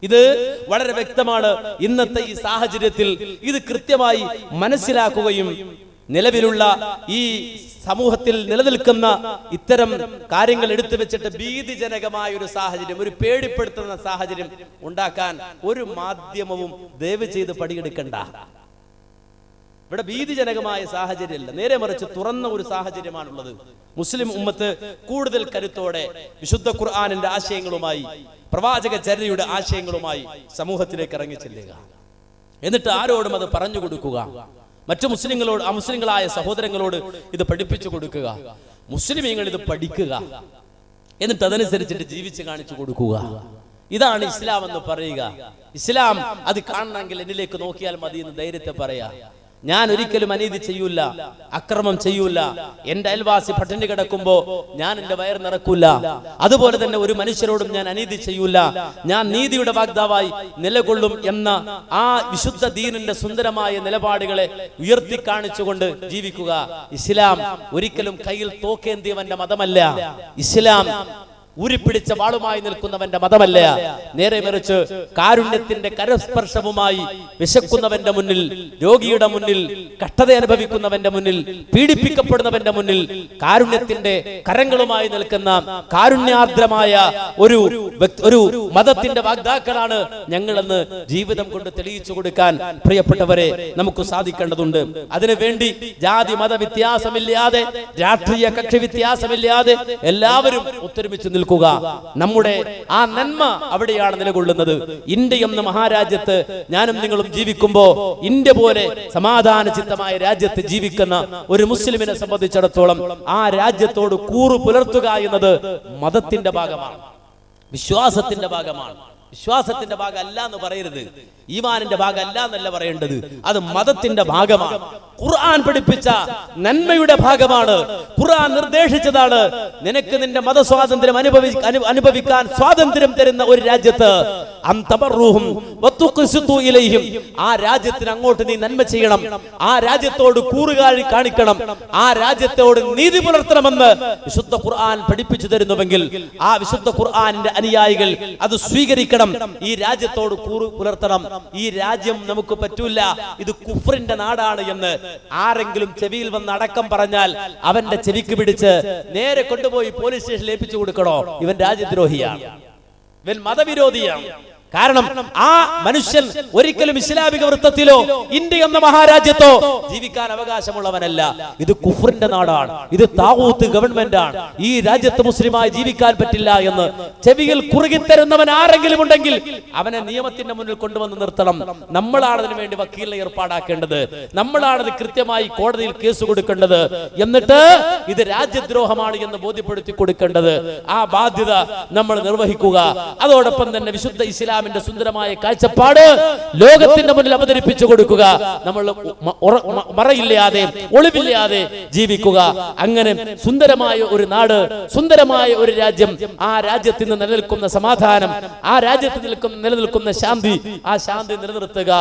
ഇത് വളരെ വ്യക്തമാണ്. ഇന്നത്തെ ഈ സാഹചര്യത്തിൽ ഇത് കൃത്യമായി മനസ്സിലാക്കുകയും നിലവിലുള്ള ഈ സമൂഹത്തിൽ നിലനിൽക്കുന്ന ഇത്തരം കാര്യങ്ങൾ എടുത്തു വെച്ചിട്ട് ഭീതിജനകമായ ഒരു സാഹചര്യം, ഒരു പേടിപ്പെടുത്തുന്ന സാഹചര്യം ഉണ്ടാക്കാൻ ഒരു മാധ്യമവും ദയവ് ചെയ്ത് പണിയെടുക്കണ്ട. ഇവിടെ ഭീതിജനകമായ സാഹചര്യമല്ല, നേരെ മറിച്ച് തുറന്ന ഒരു സാഹചര്യമാണുള്ളത്. മുസ്ലിം ഉമ്മത്ത് കൂടുതൽ കരുത്തോടെ വിശുദ്ധ ഖുർആനിന്റെ ആശയങ്ങളുമായി, പ്രവാചക ചര്യയുടെ ആശയങ്ങളുമായി സമൂഹത്തിലേക്ക് ഇറങ്ങി ചെല്ലുക. എന്നിട്ട് ആരോടും അത് പറഞ്ഞു കൊടുക്കുക. മറ്റു മുസ്ലിങ്ങളോട്, അമുസ്ലിങ്ങളായ സഹോദരങ്ങളോട് ഇത് പഠിപ്പിച്ചു കൊടുക്കുക. മുസ്ലിമീങ്ങൾ ഇത് പഠിക്കുക, എന്നിട്ട് അതനുസരിച്ചിട്ട് ജീവിച്ച് കാണിച്ചു കൊടുക്കുക. ഇതാണ് ഇസ്ലാം എന്ന് പറയുക. ഇസ്ലാം അത് കാണണമെങ്കിൽ എന്നിലേക്ക് നോക്കിയാൽ മതി എന്ന് ധൈര്യത്തെ പറയാ. ഞാൻ ഒരിക്കലും അനീതി ചെയ്യൂല, അക്രമം ചെയ്യൂല. എന്റെ അയൽവാസി പട്ടിണി കിടക്കുമ്പോ ഞാൻ എന്റെ വയർ നിറക്കൂല. അതുപോലെ തന്നെ ഒരു മനുഷ്യരോടും ഞാൻ അനീതി ചെയ്യൂല. ഞാൻ നീതിയുടെ വാഗ്ദാവായി നിലകൊള്ളും എന്ന ആ വിശുദ്ധ ദീനിന്റെ സുന്ദരമായ നിലപാടുകളെ ഉയർത്തി കാണിച്ചുകൊണ്ട് ജീവിക്കുക. ഇസ്ലാം ഒരിക്കലും കയ്യിൽ തോക്കേന്തിയവന്റെ മതമല്ല. ഇസ്ലാം ഊരിപ്പിടിച്ച വാളുമായി നിൽക്കുന്നവന്റെ മതമല്ല. നേരെ മറിച്ച് കാരുണ്യത്തിന്റെ കരസ്പർശവുമായി വിശക്കുന്നവന്റെ മുന്നിൽ, രോഗിയുടെ മുന്നിൽ, കഷ്ടത അനുഭവിക്കുന്നവന്റെ മുന്നിൽ, പീഡിപ്പിക്കപ്പെടുന്നവന്റെ മുന്നിൽ കാരുണ്യത്തിന്റെ കരങ്ങളുമായി നിൽക്കുന്ന കാരുണ്യാർദ്രമായ ഒരു മതത്തിന്റെ വാഗ്ദാക്കളാണ് ഞങ്ങളെന്ന് ജീവിതം കൊണ്ട് തെളിയിച്ചു കൊടുക്കാൻ പ്രിയപ്പെട്ടവരെ നമുക്ക് സാധിക്കേണ്ടതുണ്ട്. അതിനുവേണ്ടി ജാതി മത വ്യത്യാസമില്ലാതെ, രാഷ്ട്രീയ കക്ഷി വ്യത്യാസമില്ലാതെ എല്ലാവരും ഒത്തൊരുമിച്ച് നിൽക്കുക. നമ്മുടെ ആ നന്മ അവിടെയാണ് നിലകൊള്ളുന്നത്. ഇന്ത്യ എന്ന മഹാരാജ്യത്ത് ഞാനും നിങ്ങളും ജീവിക്കുമ്പോ ഇന്ത്യ പോലെ സമാധാന ചിത്തമായ രാജ്യത്ത് ജീവിക്കുന്ന ഒരു മുസ്ലിമിനെ സംബന്ധിച്ചിടത്തോളം ആ രാജ്യത്തോട് കൂറു പുലർത്തുക എന്നത് മതത്തിന്റെ ഭാഗമാണ്, വിശ്വാസത്തിന്റെ ഭാഗമാണ്. വിശ്വാസത്തിന്റെ ഭാഗം അല്ല എന്ന് പറയരുത്, ഈമാനിന്റെ ഭാഗം അല്ല എന്നല്ല പറയേണ്ടത്, അത് മതത്തിന്റെ ഭാഗമാണ്. ഖുർആൻ പഠിപ്പിച്ച നന്മയുടെ ഭാഗമാണ്. ഖുർആൻ നിർദ്ദേശിച്ചതാണ്. നിനക്ക് നിന്റെ മതസ്വാതന്ത്ര്യം അനുഭവിക്കാൻ സ്വാതന്ത്ര്യം തരുന്ന ഒരു രാജ്യത്ത് ആ രാജ്യത്തിന് അങ്ങോട്ട് നീ നന്മ ചെയ്യണം, ആ രാജ്യത്തോട് കൂറുകാഴി കാണിക്കണം, ആ രാജ്യത്തോട് നീതി പുലർത്തണമെന്ന് വിശുദ്ധ ഖുർആൻ പഠിപ്പിച്ചു തരുന്നുവെങ്കിൽ ആ വിശുദ്ധ ഖുർആനിന്റെ അനുയായികൾ അത് സ്വീകരിക്കണം. ഈ രാജ്യത്തോട് കൂറു പുലർത്തണം. ഈ രാജ്യം നമുക്ക് പറ്റൂല, ഇത് കുഫ്രിന്റെ നാടാണ് എന്ന് ആരെങ്കിലും ചെവിയിൽ വന്ന് അടക്കം പറഞ്ഞാൽ അവന്റെ ചെവിക്ക് പിടിച്ച് നേരെ കൊണ്ടുപോയി പോലീസ് സ്റ്റേഷനിൽ ഏൽപ്പിച്ചു കൊടുക്കണോ? ഇവൻ രാജ്യദ്രോഹിയാണ്, ഇവൻ മതവിരോധിയാണ്. കാരണം ആ മനുഷ്യൻ ഒരിക്കലും ഇസ്ലാമിക വൃത്തത്തിലോ ഇന്ത്യ എന്ന മഹാരാജ്യത്തോ ജീവിക്കാൻ അവകാശമുള്ളവനല്ല. ഇത് കുഫറിന്റെ നാടാണ്, ഇത് താഗൂത്ത് ഗവൺമെന്റ് ആണ്. ഈ രാജ്യത്ത് മുസ്ലിമായി ജീവിക്കാൻ പറ്റില്ല എന്ന് ചെവിയിൽ കുറുകിത്തരുന്നവൻ ആരെങ്കിലും ഉണ്ടെങ്കിൽ അവനെ നിയമത്തിന്റെ മുന്നിൽ കൊണ്ടുവന്ന് നിർത്തണം. നമ്മളാണ് അതിനു വേണ്ടി വക്കീലിനെ ഏർപ്പാടാക്കേണ്ടത്, നമ്മളാണത് കൃത്യമായി കോടതിയിൽ കേസ് കൊടുക്കേണ്ടത്. എന്നിട്ട് ഇത് രാജ്യദ്രോഹമാണ് എന്ന് ബോധ്യപ്പെടുത്തി കൊടുക്കേണ്ടത്. ആ ബാധ്യത നമ്മൾ നിർവഹിക്കുക. അതോടൊപ്പം തന്നെ വിശുദ്ധ ഇസ്ലാമിന്റെ സുന്ദരമായ കാഴ്ചപ്പാട് ലോകത്തിന്റെ മുന്നിൽ അവതരിപ്പിച്ചു കൊടുക്കുക. നമ്മൾ മറയില്ലാതെ ഒളിവില്ലാതെ ജീവിക്കുക. അങ്ങനെ സുന്ദരമായ ഒരു നാട്, സുന്ദരമായ ഒരു രാജ്യം, ആ രാജ്യത്തിൽ നിന്ന് നിലനിൽക്കുന്ന സമാധാനം, ആ രാജ്യത്ത് നിലനിൽക്കുന്ന ശാന്തി, ആ ശാന്തി നിലനിർത്തുക.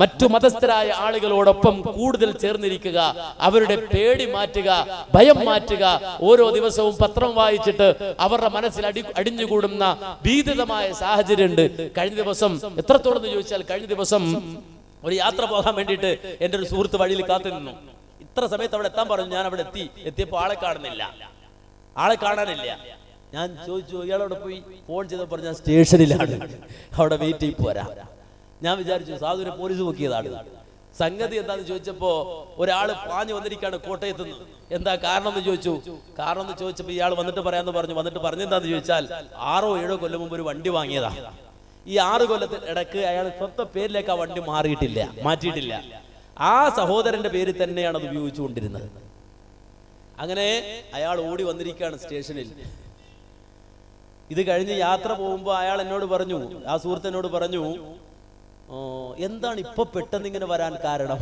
മറ്റു മതസ്ഥരായ ആളുകളോടൊപ്പം കൂടുതൽ ചേർന്നിരിക്കുക, അവരുടെ പേടി മാറ്റുക, ഭയം മാറ്റുക. ഓരോ ദിവസവും പത്രം വായിച്ചിട്ട് അവരുടെ മനസ്സിൽ അടിഞ്ഞുകൂടുന്ന ഭീതിതമായ സാഹചര്യമുണ്ട്. കഴിഞ്ഞ ദിവസം എത്രത്തോളം എന്ന് ചോദിച്ചാൽ, കഴിഞ്ഞ ദിവസം ഒരു യാത്ര പോകാൻ വേണ്ടിയിട്ട് എന്റെ ഒരു സുഹൃത്ത് വഴിയിൽ കാത്തു നിന്നു. ഇത്ര സമയത്ത് അവിടെ എത്താൻ പറഞ്ഞു. ഞാൻ അവിടെ എത്തിയപ്പോൾ ആളെ കാണാനില്ല. ഞാൻ ചോദിച്ചു, ഇയാളോട് പോയി ഫോൺ ചെയ്തപ്പോൾ പറഞ്ഞു ഞാൻ സ്റ്റേഷനിലാണ്, അവിടെ വെയിറ്റ് ചെയ്ത് പോരാ. ഞാൻ വിചാരിച്ചു സാധുവിനെ പോലീസ് നോക്കിയതാണ്. സംഗതി എന്താന്ന് ചോദിച്ചപ്പോ ഒരാള് പാഞ്ഞു വന്നിരിക്കുകയാണ് കോട്ടയത്ത് നിന്ന്. എന്താ കാരണം എന്ന് ചോദിച്ചപ്പോ ഇയാൾ വന്നിട്ട് പറയാന്ന് പറഞ്ഞു. വന്നിട്ട് പറഞ്ഞെന്താന്ന് ചോദിച്ചാൽ 6 or 7 കൊല്ലം മുമ്പ് ഒരു വണ്ടി വാങ്ങിയതാ. ഈ 6 കൊല്ലത്തിന് ഇടക്ക് അയാൾ സ്വന്തം പേരിലേക്ക് ആ വണ്ടി മാറ്റിയിട്ടില്ല. ആ സഹോദരന്റെ പേര് തന്നെയാണ് അത് ഉപയോഗിച്ചുകൊണ്ടിരുന്നത്. അങ്ങനെ അയാൾ ഓടി വന്നിരിക്കുകയാണ് സ്റ്റേഷനിൽ. ഇത് കഴിഞ്ഞ് യാത്ര പോകുമ്പോ അയാൾ എന്നോട് പറഞ്ഞു, ആ സുഹൃത്തിനോട് പറഞ്ഞു, എന്താണ് ഇപ്പൊ പെട്ടെന്ന് ഇങ്ങനെ വരാൻ കാരണം?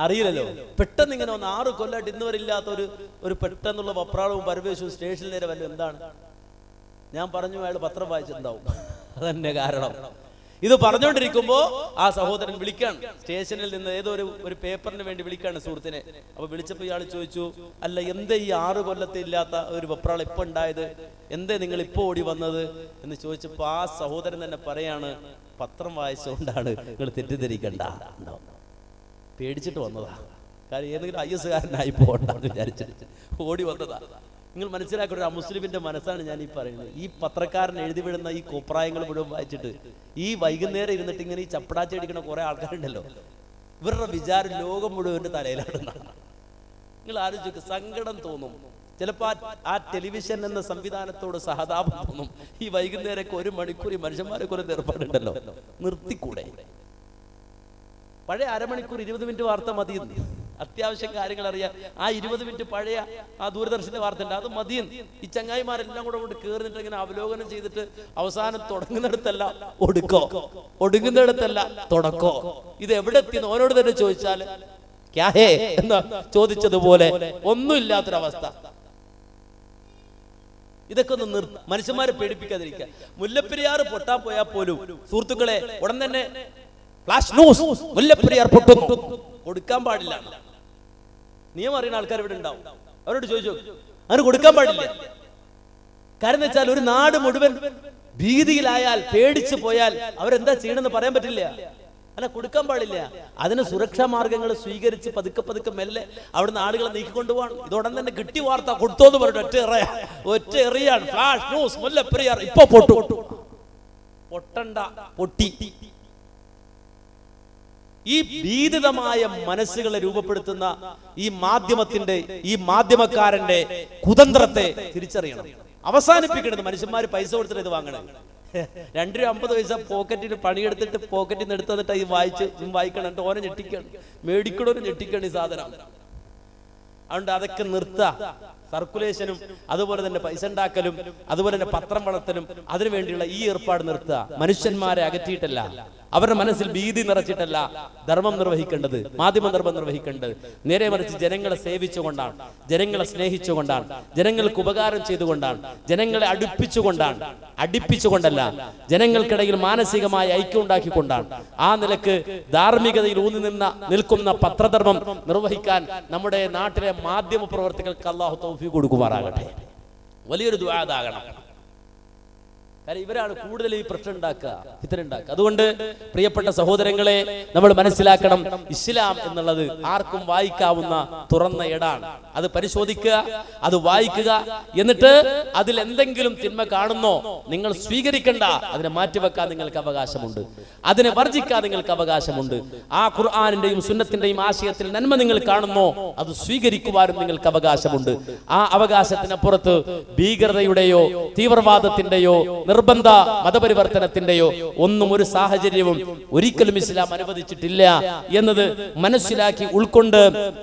അറിയില്ലല്ലോ, പെട്ടെന്ന് ഇങ്ങനെ 6 കൊല്ലമായിട്ട് ഇന്നുവരില്ലാത്ത ഒരു പെട്ടെന്നുള്ള വപ്രാളവും പരവേശവും സ്റ്റേഷനിൽ നേരെ വല്ല എന്താണ്? ഞാൻ പറഞ്ഞു അയാൾ പത്രം വായിച്ചിട്ടുണ്ടാവും, അതന്നെ കാരണം. ഇത് പറഞ്ഞുകൊണ്ടിരിക്കുമ്പോ ആ സഹോദരൻ വിളിക്കാണ്, സ്റ്റേഷനിൽ നിന്ന് ഏതോ ഒരു പേപ്പറിന് വേണ്ടി വിളിക്കാണ് സുഹൃത്തിനെ. അപ്പൊ വിളിച്ചപ്പോ ഇയാൾ ചോദിച്ചു, അല്ല എന്തേ ഈ 6 കൊല്ലത്തെ ഇല്ലാത്ത ഒരു വെപ്രാളം ഇപ്പൊ ഉണ്ടായത്, എന്തേ നിങ്ങൾ ഇപ്പൊ ഓടി വന്നത് എന്ന് ചോദിച്ചപ്പോ ആ സഹോദരൻ തന്നെ പറയാണ്, പത്രം വായിച്ചുകൊണ്ടാണ്, നിങ്ങൾ തെറ്റിദ്ധരിക്കണ്ട, പേടിച്ചിട്ട് വന്നതാ, കാര്യം ഏതെങ്കിലും IS-കാരനായി പോകണ്ടെന്ന് വിചാരിച്ചിട്ട് ഓടി വന്നതാ. നിങ്ങൾ മനസ്സിലാക്കുന്ന ഒരു മുസ്ലിമിന്റെ മനസ്സാണ് ഞാൻ ഈ പറയുന്നത്. ഈ പത്രക്കാരൻ എഴുതി വിടുന്ന ഈ കോപ്രായങ്ങൾ മുഴുവൻ വായിച്ചിട്ട് ഈ വൈകുന്നേരം ഇരുന്നിട്ട് ഇങ്ങനെ ഈ ചപ്പടാച്ചി അടിക്കുന്ന കുറെ ആൾക്കാരുണ്ടല്ലോ, ഇവരുടെ വിചാരം ലോകം മുഴുവൻ്റെ തലയിലാണ്. നിങ്ങൾ ആലോചിക്കുക, സങ്കടം തോന്നും. ചിലപ്പോൾ ആ ടെലിവിഷൻ എന്ന സംവിധാനത്തോട് സഹതാപം തോന്നും. ഈ വൈകുന്നേരമൊക്കെ 1 മണിക്കൂർ ഈ മനുഷ്യന്മാരെ കുറെ ഏർപ്പാടുണ്ടല്ലോ, നിർത്തിക്കൂടെ? പഴയ 1/2 മണിക്കൂർ 20 മിനിറ്റ് വാർത്ത മതി. അത്യാവശ്യം കാര്യങ്ങൾ അറിയാം. ആ 20 മിനിറ്റ് പഴയ ആ ദൂരദർശന്റെ വാർത്ത ഉണ്ട്, അത് മതിയും. ഈ ചങ്ങായിമാരെല്ലാം കൂടെ കൊണ്ട് കേറിട്ട് ഇങ്ങനെ അവലോകനം ചെയ്തിട്ട് അവസാനം തുടങ്ങുന്നിടത്തല്ല ഒടുങ്ങുന്നിടത്തല്ല തുടക്കോ. ഇത് എവിടെ എത്തിയെന്ന് ഓനോട് തന്നെ ചോദിച്ചാൽ ക്യാഹേ എന്ന് ചോദിച്ചതുപോലെ ഒന്നുമില്ലാത്തൊരവസ്ഥ. ഇതൊക്കെ ഒന്ന് മനുഷ്യന്മാരെ പേടിപ്പിക്കാതിരിക്കുക. മുല്ലപ്പെരിയാർ പൊട്ടാൻ പോയാൽ പോലും സുഹൃത്തുക്കളെ ഉടൻ തന്നെ ഫ്ലാഷ് ന്യൂസ്, മുല്ലപ്പെരിയാർ പൊട്ടുന്നു, കൊടുക്കാൻ പാടില്ല. നിയമം അറിയുന്ന ആൾക്കാർ ഇവിടെ ഉണ്ടാവും, അവരോട് ചോദിച്ചു, അവന് കൊടുക്കാൻ പാടില്ല. കാരണം എന്ന് വെച്ചാൽ ഒരു നാട് മുഴുവൻ ഭീതിയിലായാൽ, പേടിച്ചു പോയാൽ അവരെന്താ ചെയ്യണമെന്ന് പറയാൻ പറ്റില്ല. അല്ല, കൊടുക്കാൻ പാടില്ല. അതിന് സുരക്ഷാ മാർഗങ്ങൾ സ്വീകരിച്ച് പതുക്കെ മെല്ലെ അവിടുന്ന് ആളുകളെ നീക്കിക്കൊണ്ടുപോകണം. ഇതോടൻ തന്നെ കിട്ടി വാർത്ത കൊടുത്തോന്ന് പറഞ്ഞു ഒറ്റ എറിയാണ്. ഫ്ലാഷ് ന്യൂസ്, മുല്ലപ്പെരിയാർ ഇപ്പൊ പൊട്ടണ്ട, പൊട്ടി. ഈ ഭീതിതമായ മനസ്സുകളെ രൂപപ്പെടുത്തുന്ന ഈ മാധ്യമക്കാരന്റെ കുതന്ത്രത്തെ തിരിച്ചറിയണം, അവസാനിപ്പിക്കണത്. മനുഷ്യന്മാര് പൈസ കൊടുത്തിട്ട് ഇത് വാങ്ങണം. 2.50 പോക്കറ്റിൽ പണിയെടുത്തിട്ട് പോക്കറ്റിൽ നിന്ന് എടുത്തിട്ട് ഈ വായിക്കണം. ഓനെ ഞെട്ടിക്കണം, മേടിക്കണോനും ഞെട്ടിക്കണം ഈ സാധനം. അതുകൊണ്ട് അതൊക്കെ നിർത്തുക. സർക്കുലേഷനും അതുപോലെ തന്നെ പൈസ ഉണ്ടാക്കലും അതുപോലെ തന്നെ പത്രം വളർത്തലും അതിനു വേണ്ടിയുള്ള ഈ ഏർപ്പാട് നിർത്തുക. മനുഷ്യന്മാരെ അകറ്റിയിട്ടല്ല, അവരുടെ മനസ്സിൽ ഭീതി നിറച്ചിട്ടല്ല ധർമ്മം നിർവഹിക്കേണ്ടത്, മാധ്യമധർമ്മം നിർവഹിക്കേണ്ടത്. നേരെ മറിച്ച് ജനങ്ങളെ സേവിച്ചുകൊണ്ടാണ്, ജനങ്ങളെ സ്നേഹിച്ചുകൊണ്ടാണ്, ജനങ്ങൾക്ക് ഉപകാരം ചെയ്തുകൊണ്ടാണ്, ജനങ്ങളെ അടുപ്പിച്ചുകൊണ്ടല്ല, ജനങ്ങൾക്കിടയിൽ മാനസികമായ ഐക്യം ഉണ്ടാക്കിക്കൊണ്ടാണ്. ആ നിലക്ക് ധാർമ്മികതയിൽ നിൽക്കുന്ന പത്രധർമ്മം നിർവഹിക്കാൻ നമ്മുടെ നാട്ടിലെ മാധ്യമ പ്രവർത്തകർക്ക് അല്ലാഹു തൗഫീഖ് കൊടുക്കുമാറാകട്ടെ. വലിയൊരു ദുആ ആകണം. കാരണം ഇവരാണ് കൂടുതൽ ഈ പ്രശ്നം ഉണ്ടാക്കുക, ഫിത്ന ഉണ്ടാക്കുക. അതുകൊണ്ട് പ്രിയപ്പെട്ട സഹോദരങ്ങളെ, നമ്മൾ മനസ്സിലാക്കണം, ഇസ്ലാം എന്നുള്ളത് ആർക്കും വായിക്കാവുന്ന തുറന്ന ഇടാണ്. അത് പരിശോധിക്കുക, അത് വായിക്കുക, എന്നിട്ട് അതിൽ എന്തെങ്കിലും തിന്മ കാണുന്നോ നിങ്ങൾ സ്വീകരിക്കണ്ട, അതിനെ മാറ്റിവെക്കാൻ നിങ്ങൾക്ക് അവകാശമുണ്ട്, അതിനെ വർജിക്കാൻ നിങ്ങൾക്ക് അവകാശമുണ്ട്. ആ ഖുർആനിന്റെയും സുന്നത്തിന്റെയും ആശയത്തിൽ നന്മ നിങ്ങൾ കാണുന്നോ അത് സ്വീകരിക്കുവാനും നിങ്ങൾക്ക് അവകാശമുണ്ട്. ആ അവകാശത്തിനപ്പുറത്ത് ഭീകരതയുടെയോ തീവ്രവാദത്തിന്റെയോ നിർബന്ധ മതപരിവർത്തനത്തിന്റെയോ ഒന്നും ഒരു സാഹചര്യവും ഒരിക്കലും ഇസ്ലാം അനുവദിച്ചിട്ടില്ല എന്നത് മനസ്സിലാക്കി ഉൾക്കൊണ്ട്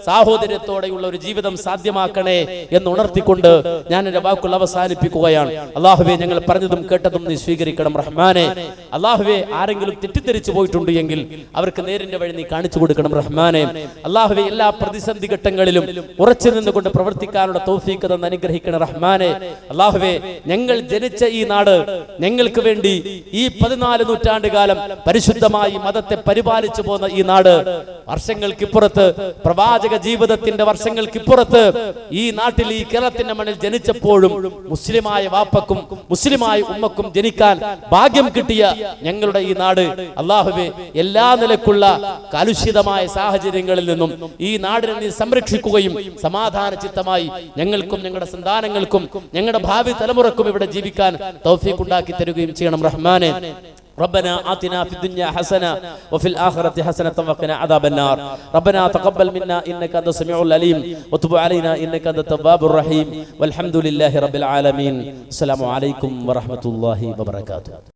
സാഹോദര്യത്തോടെയുള്ള ഒരു ജീവിതം സാധ്യമാക്കണേ എന്ന് ഉണർത്തിക്കൊണ്ട് ഞാൻ എന്റെ വാക്കുകൾ അവസാനിപ്പിക്കുകയാണ്. അല്ലാഹുവേ, ഞങ്ങൾ പറഞ്ഞതും കേട്ടതും നീ സ്വീകരിക്കണം റഹ്മാനെ. അല്ലാഹുവേ, ആരെങ്കിലും തെറ്റിദ്ധരിച്ചു പോയിട്ടുണ്ട് എങ്കിൽ അവർക്ക് നേരിന്റെ വഴി നീ കാണിച്ചു കൊടുക്കണം റഹ്മാനെ. അല്ലാഹുവേ, എല്ലാ പ്രതിസന്ധി ഘട്ടങ്ങളിലും ഉറച്ചു നിന്നുകൊണ്ട് പ്രവർത്തിക്കാനുള്ള തൗഫീഖ് തന്ന് അനുഗ്രഹിക്കണം റഹ്മാനെ. അല്ലാഹുവേ, ഞങ്ങൾ ജനിച്ച ഈ നാട്, ഞങ്ങൾക്ക് വേണ്ടി ഈ 14 നൂറ്റാണ്ട് കാലം പരിശുദ്ധമായി മതത്തെ പരിപാലിച്ചു പോന്ന ഈ നാട്, വർഷങ്ങൾക്കിപ്പുറത്ത്, പ്രവാചക ജീവിതത്തിന്റെ വർഷങ്ങൾക്കിപ്പുറത്ത് ഈ നാട്ടിൽ, ഈ കേരളത്തിന്റെ മണ്ണിൽ ജനിച്ചപ്പോഴും മുസ്ലിമായ വാപ്പക്കും മുസ്ലിമായ ഉമ്മക്കും ജനിക്കാൻ ഭാഗ്യം കിട്ടിയ ഞങ്ങളുടെ ഈ നാട്, അല്ലാഹുവേ, എല്ലാ നിലക്കുള്ള കലുഷിതമായ സാഹചര്യങ്ങളിൽ നിന്നും ഈ നാടിനെ നീ സംരക്ഷിക്കുകയും സമാധാന ചിത്തമായി ഞങ്ങൾക്കും ഞങ്ങളുടെ സന്താനങ്ങൾക്കും ഞങ്ങളുടെ ഭാവി തലമുറക്കും ഇവിടെ ജീവിക്കാൻ തൗഫീഖ് ഉണ്ടാക്കി തരുകയും ചെയ്യണം റഹ്മാനെ. ربنا آتنا في الدنيا حسنة وفي الآخرة حسنة وقنا عذاب النار. ربنا تقبل منا إنك أنت السميع العليم وتب علينا إنك أنت التواب الرحيم والحمد لله رب العالمين. السلام عليكم ورحمة الله وبركاته.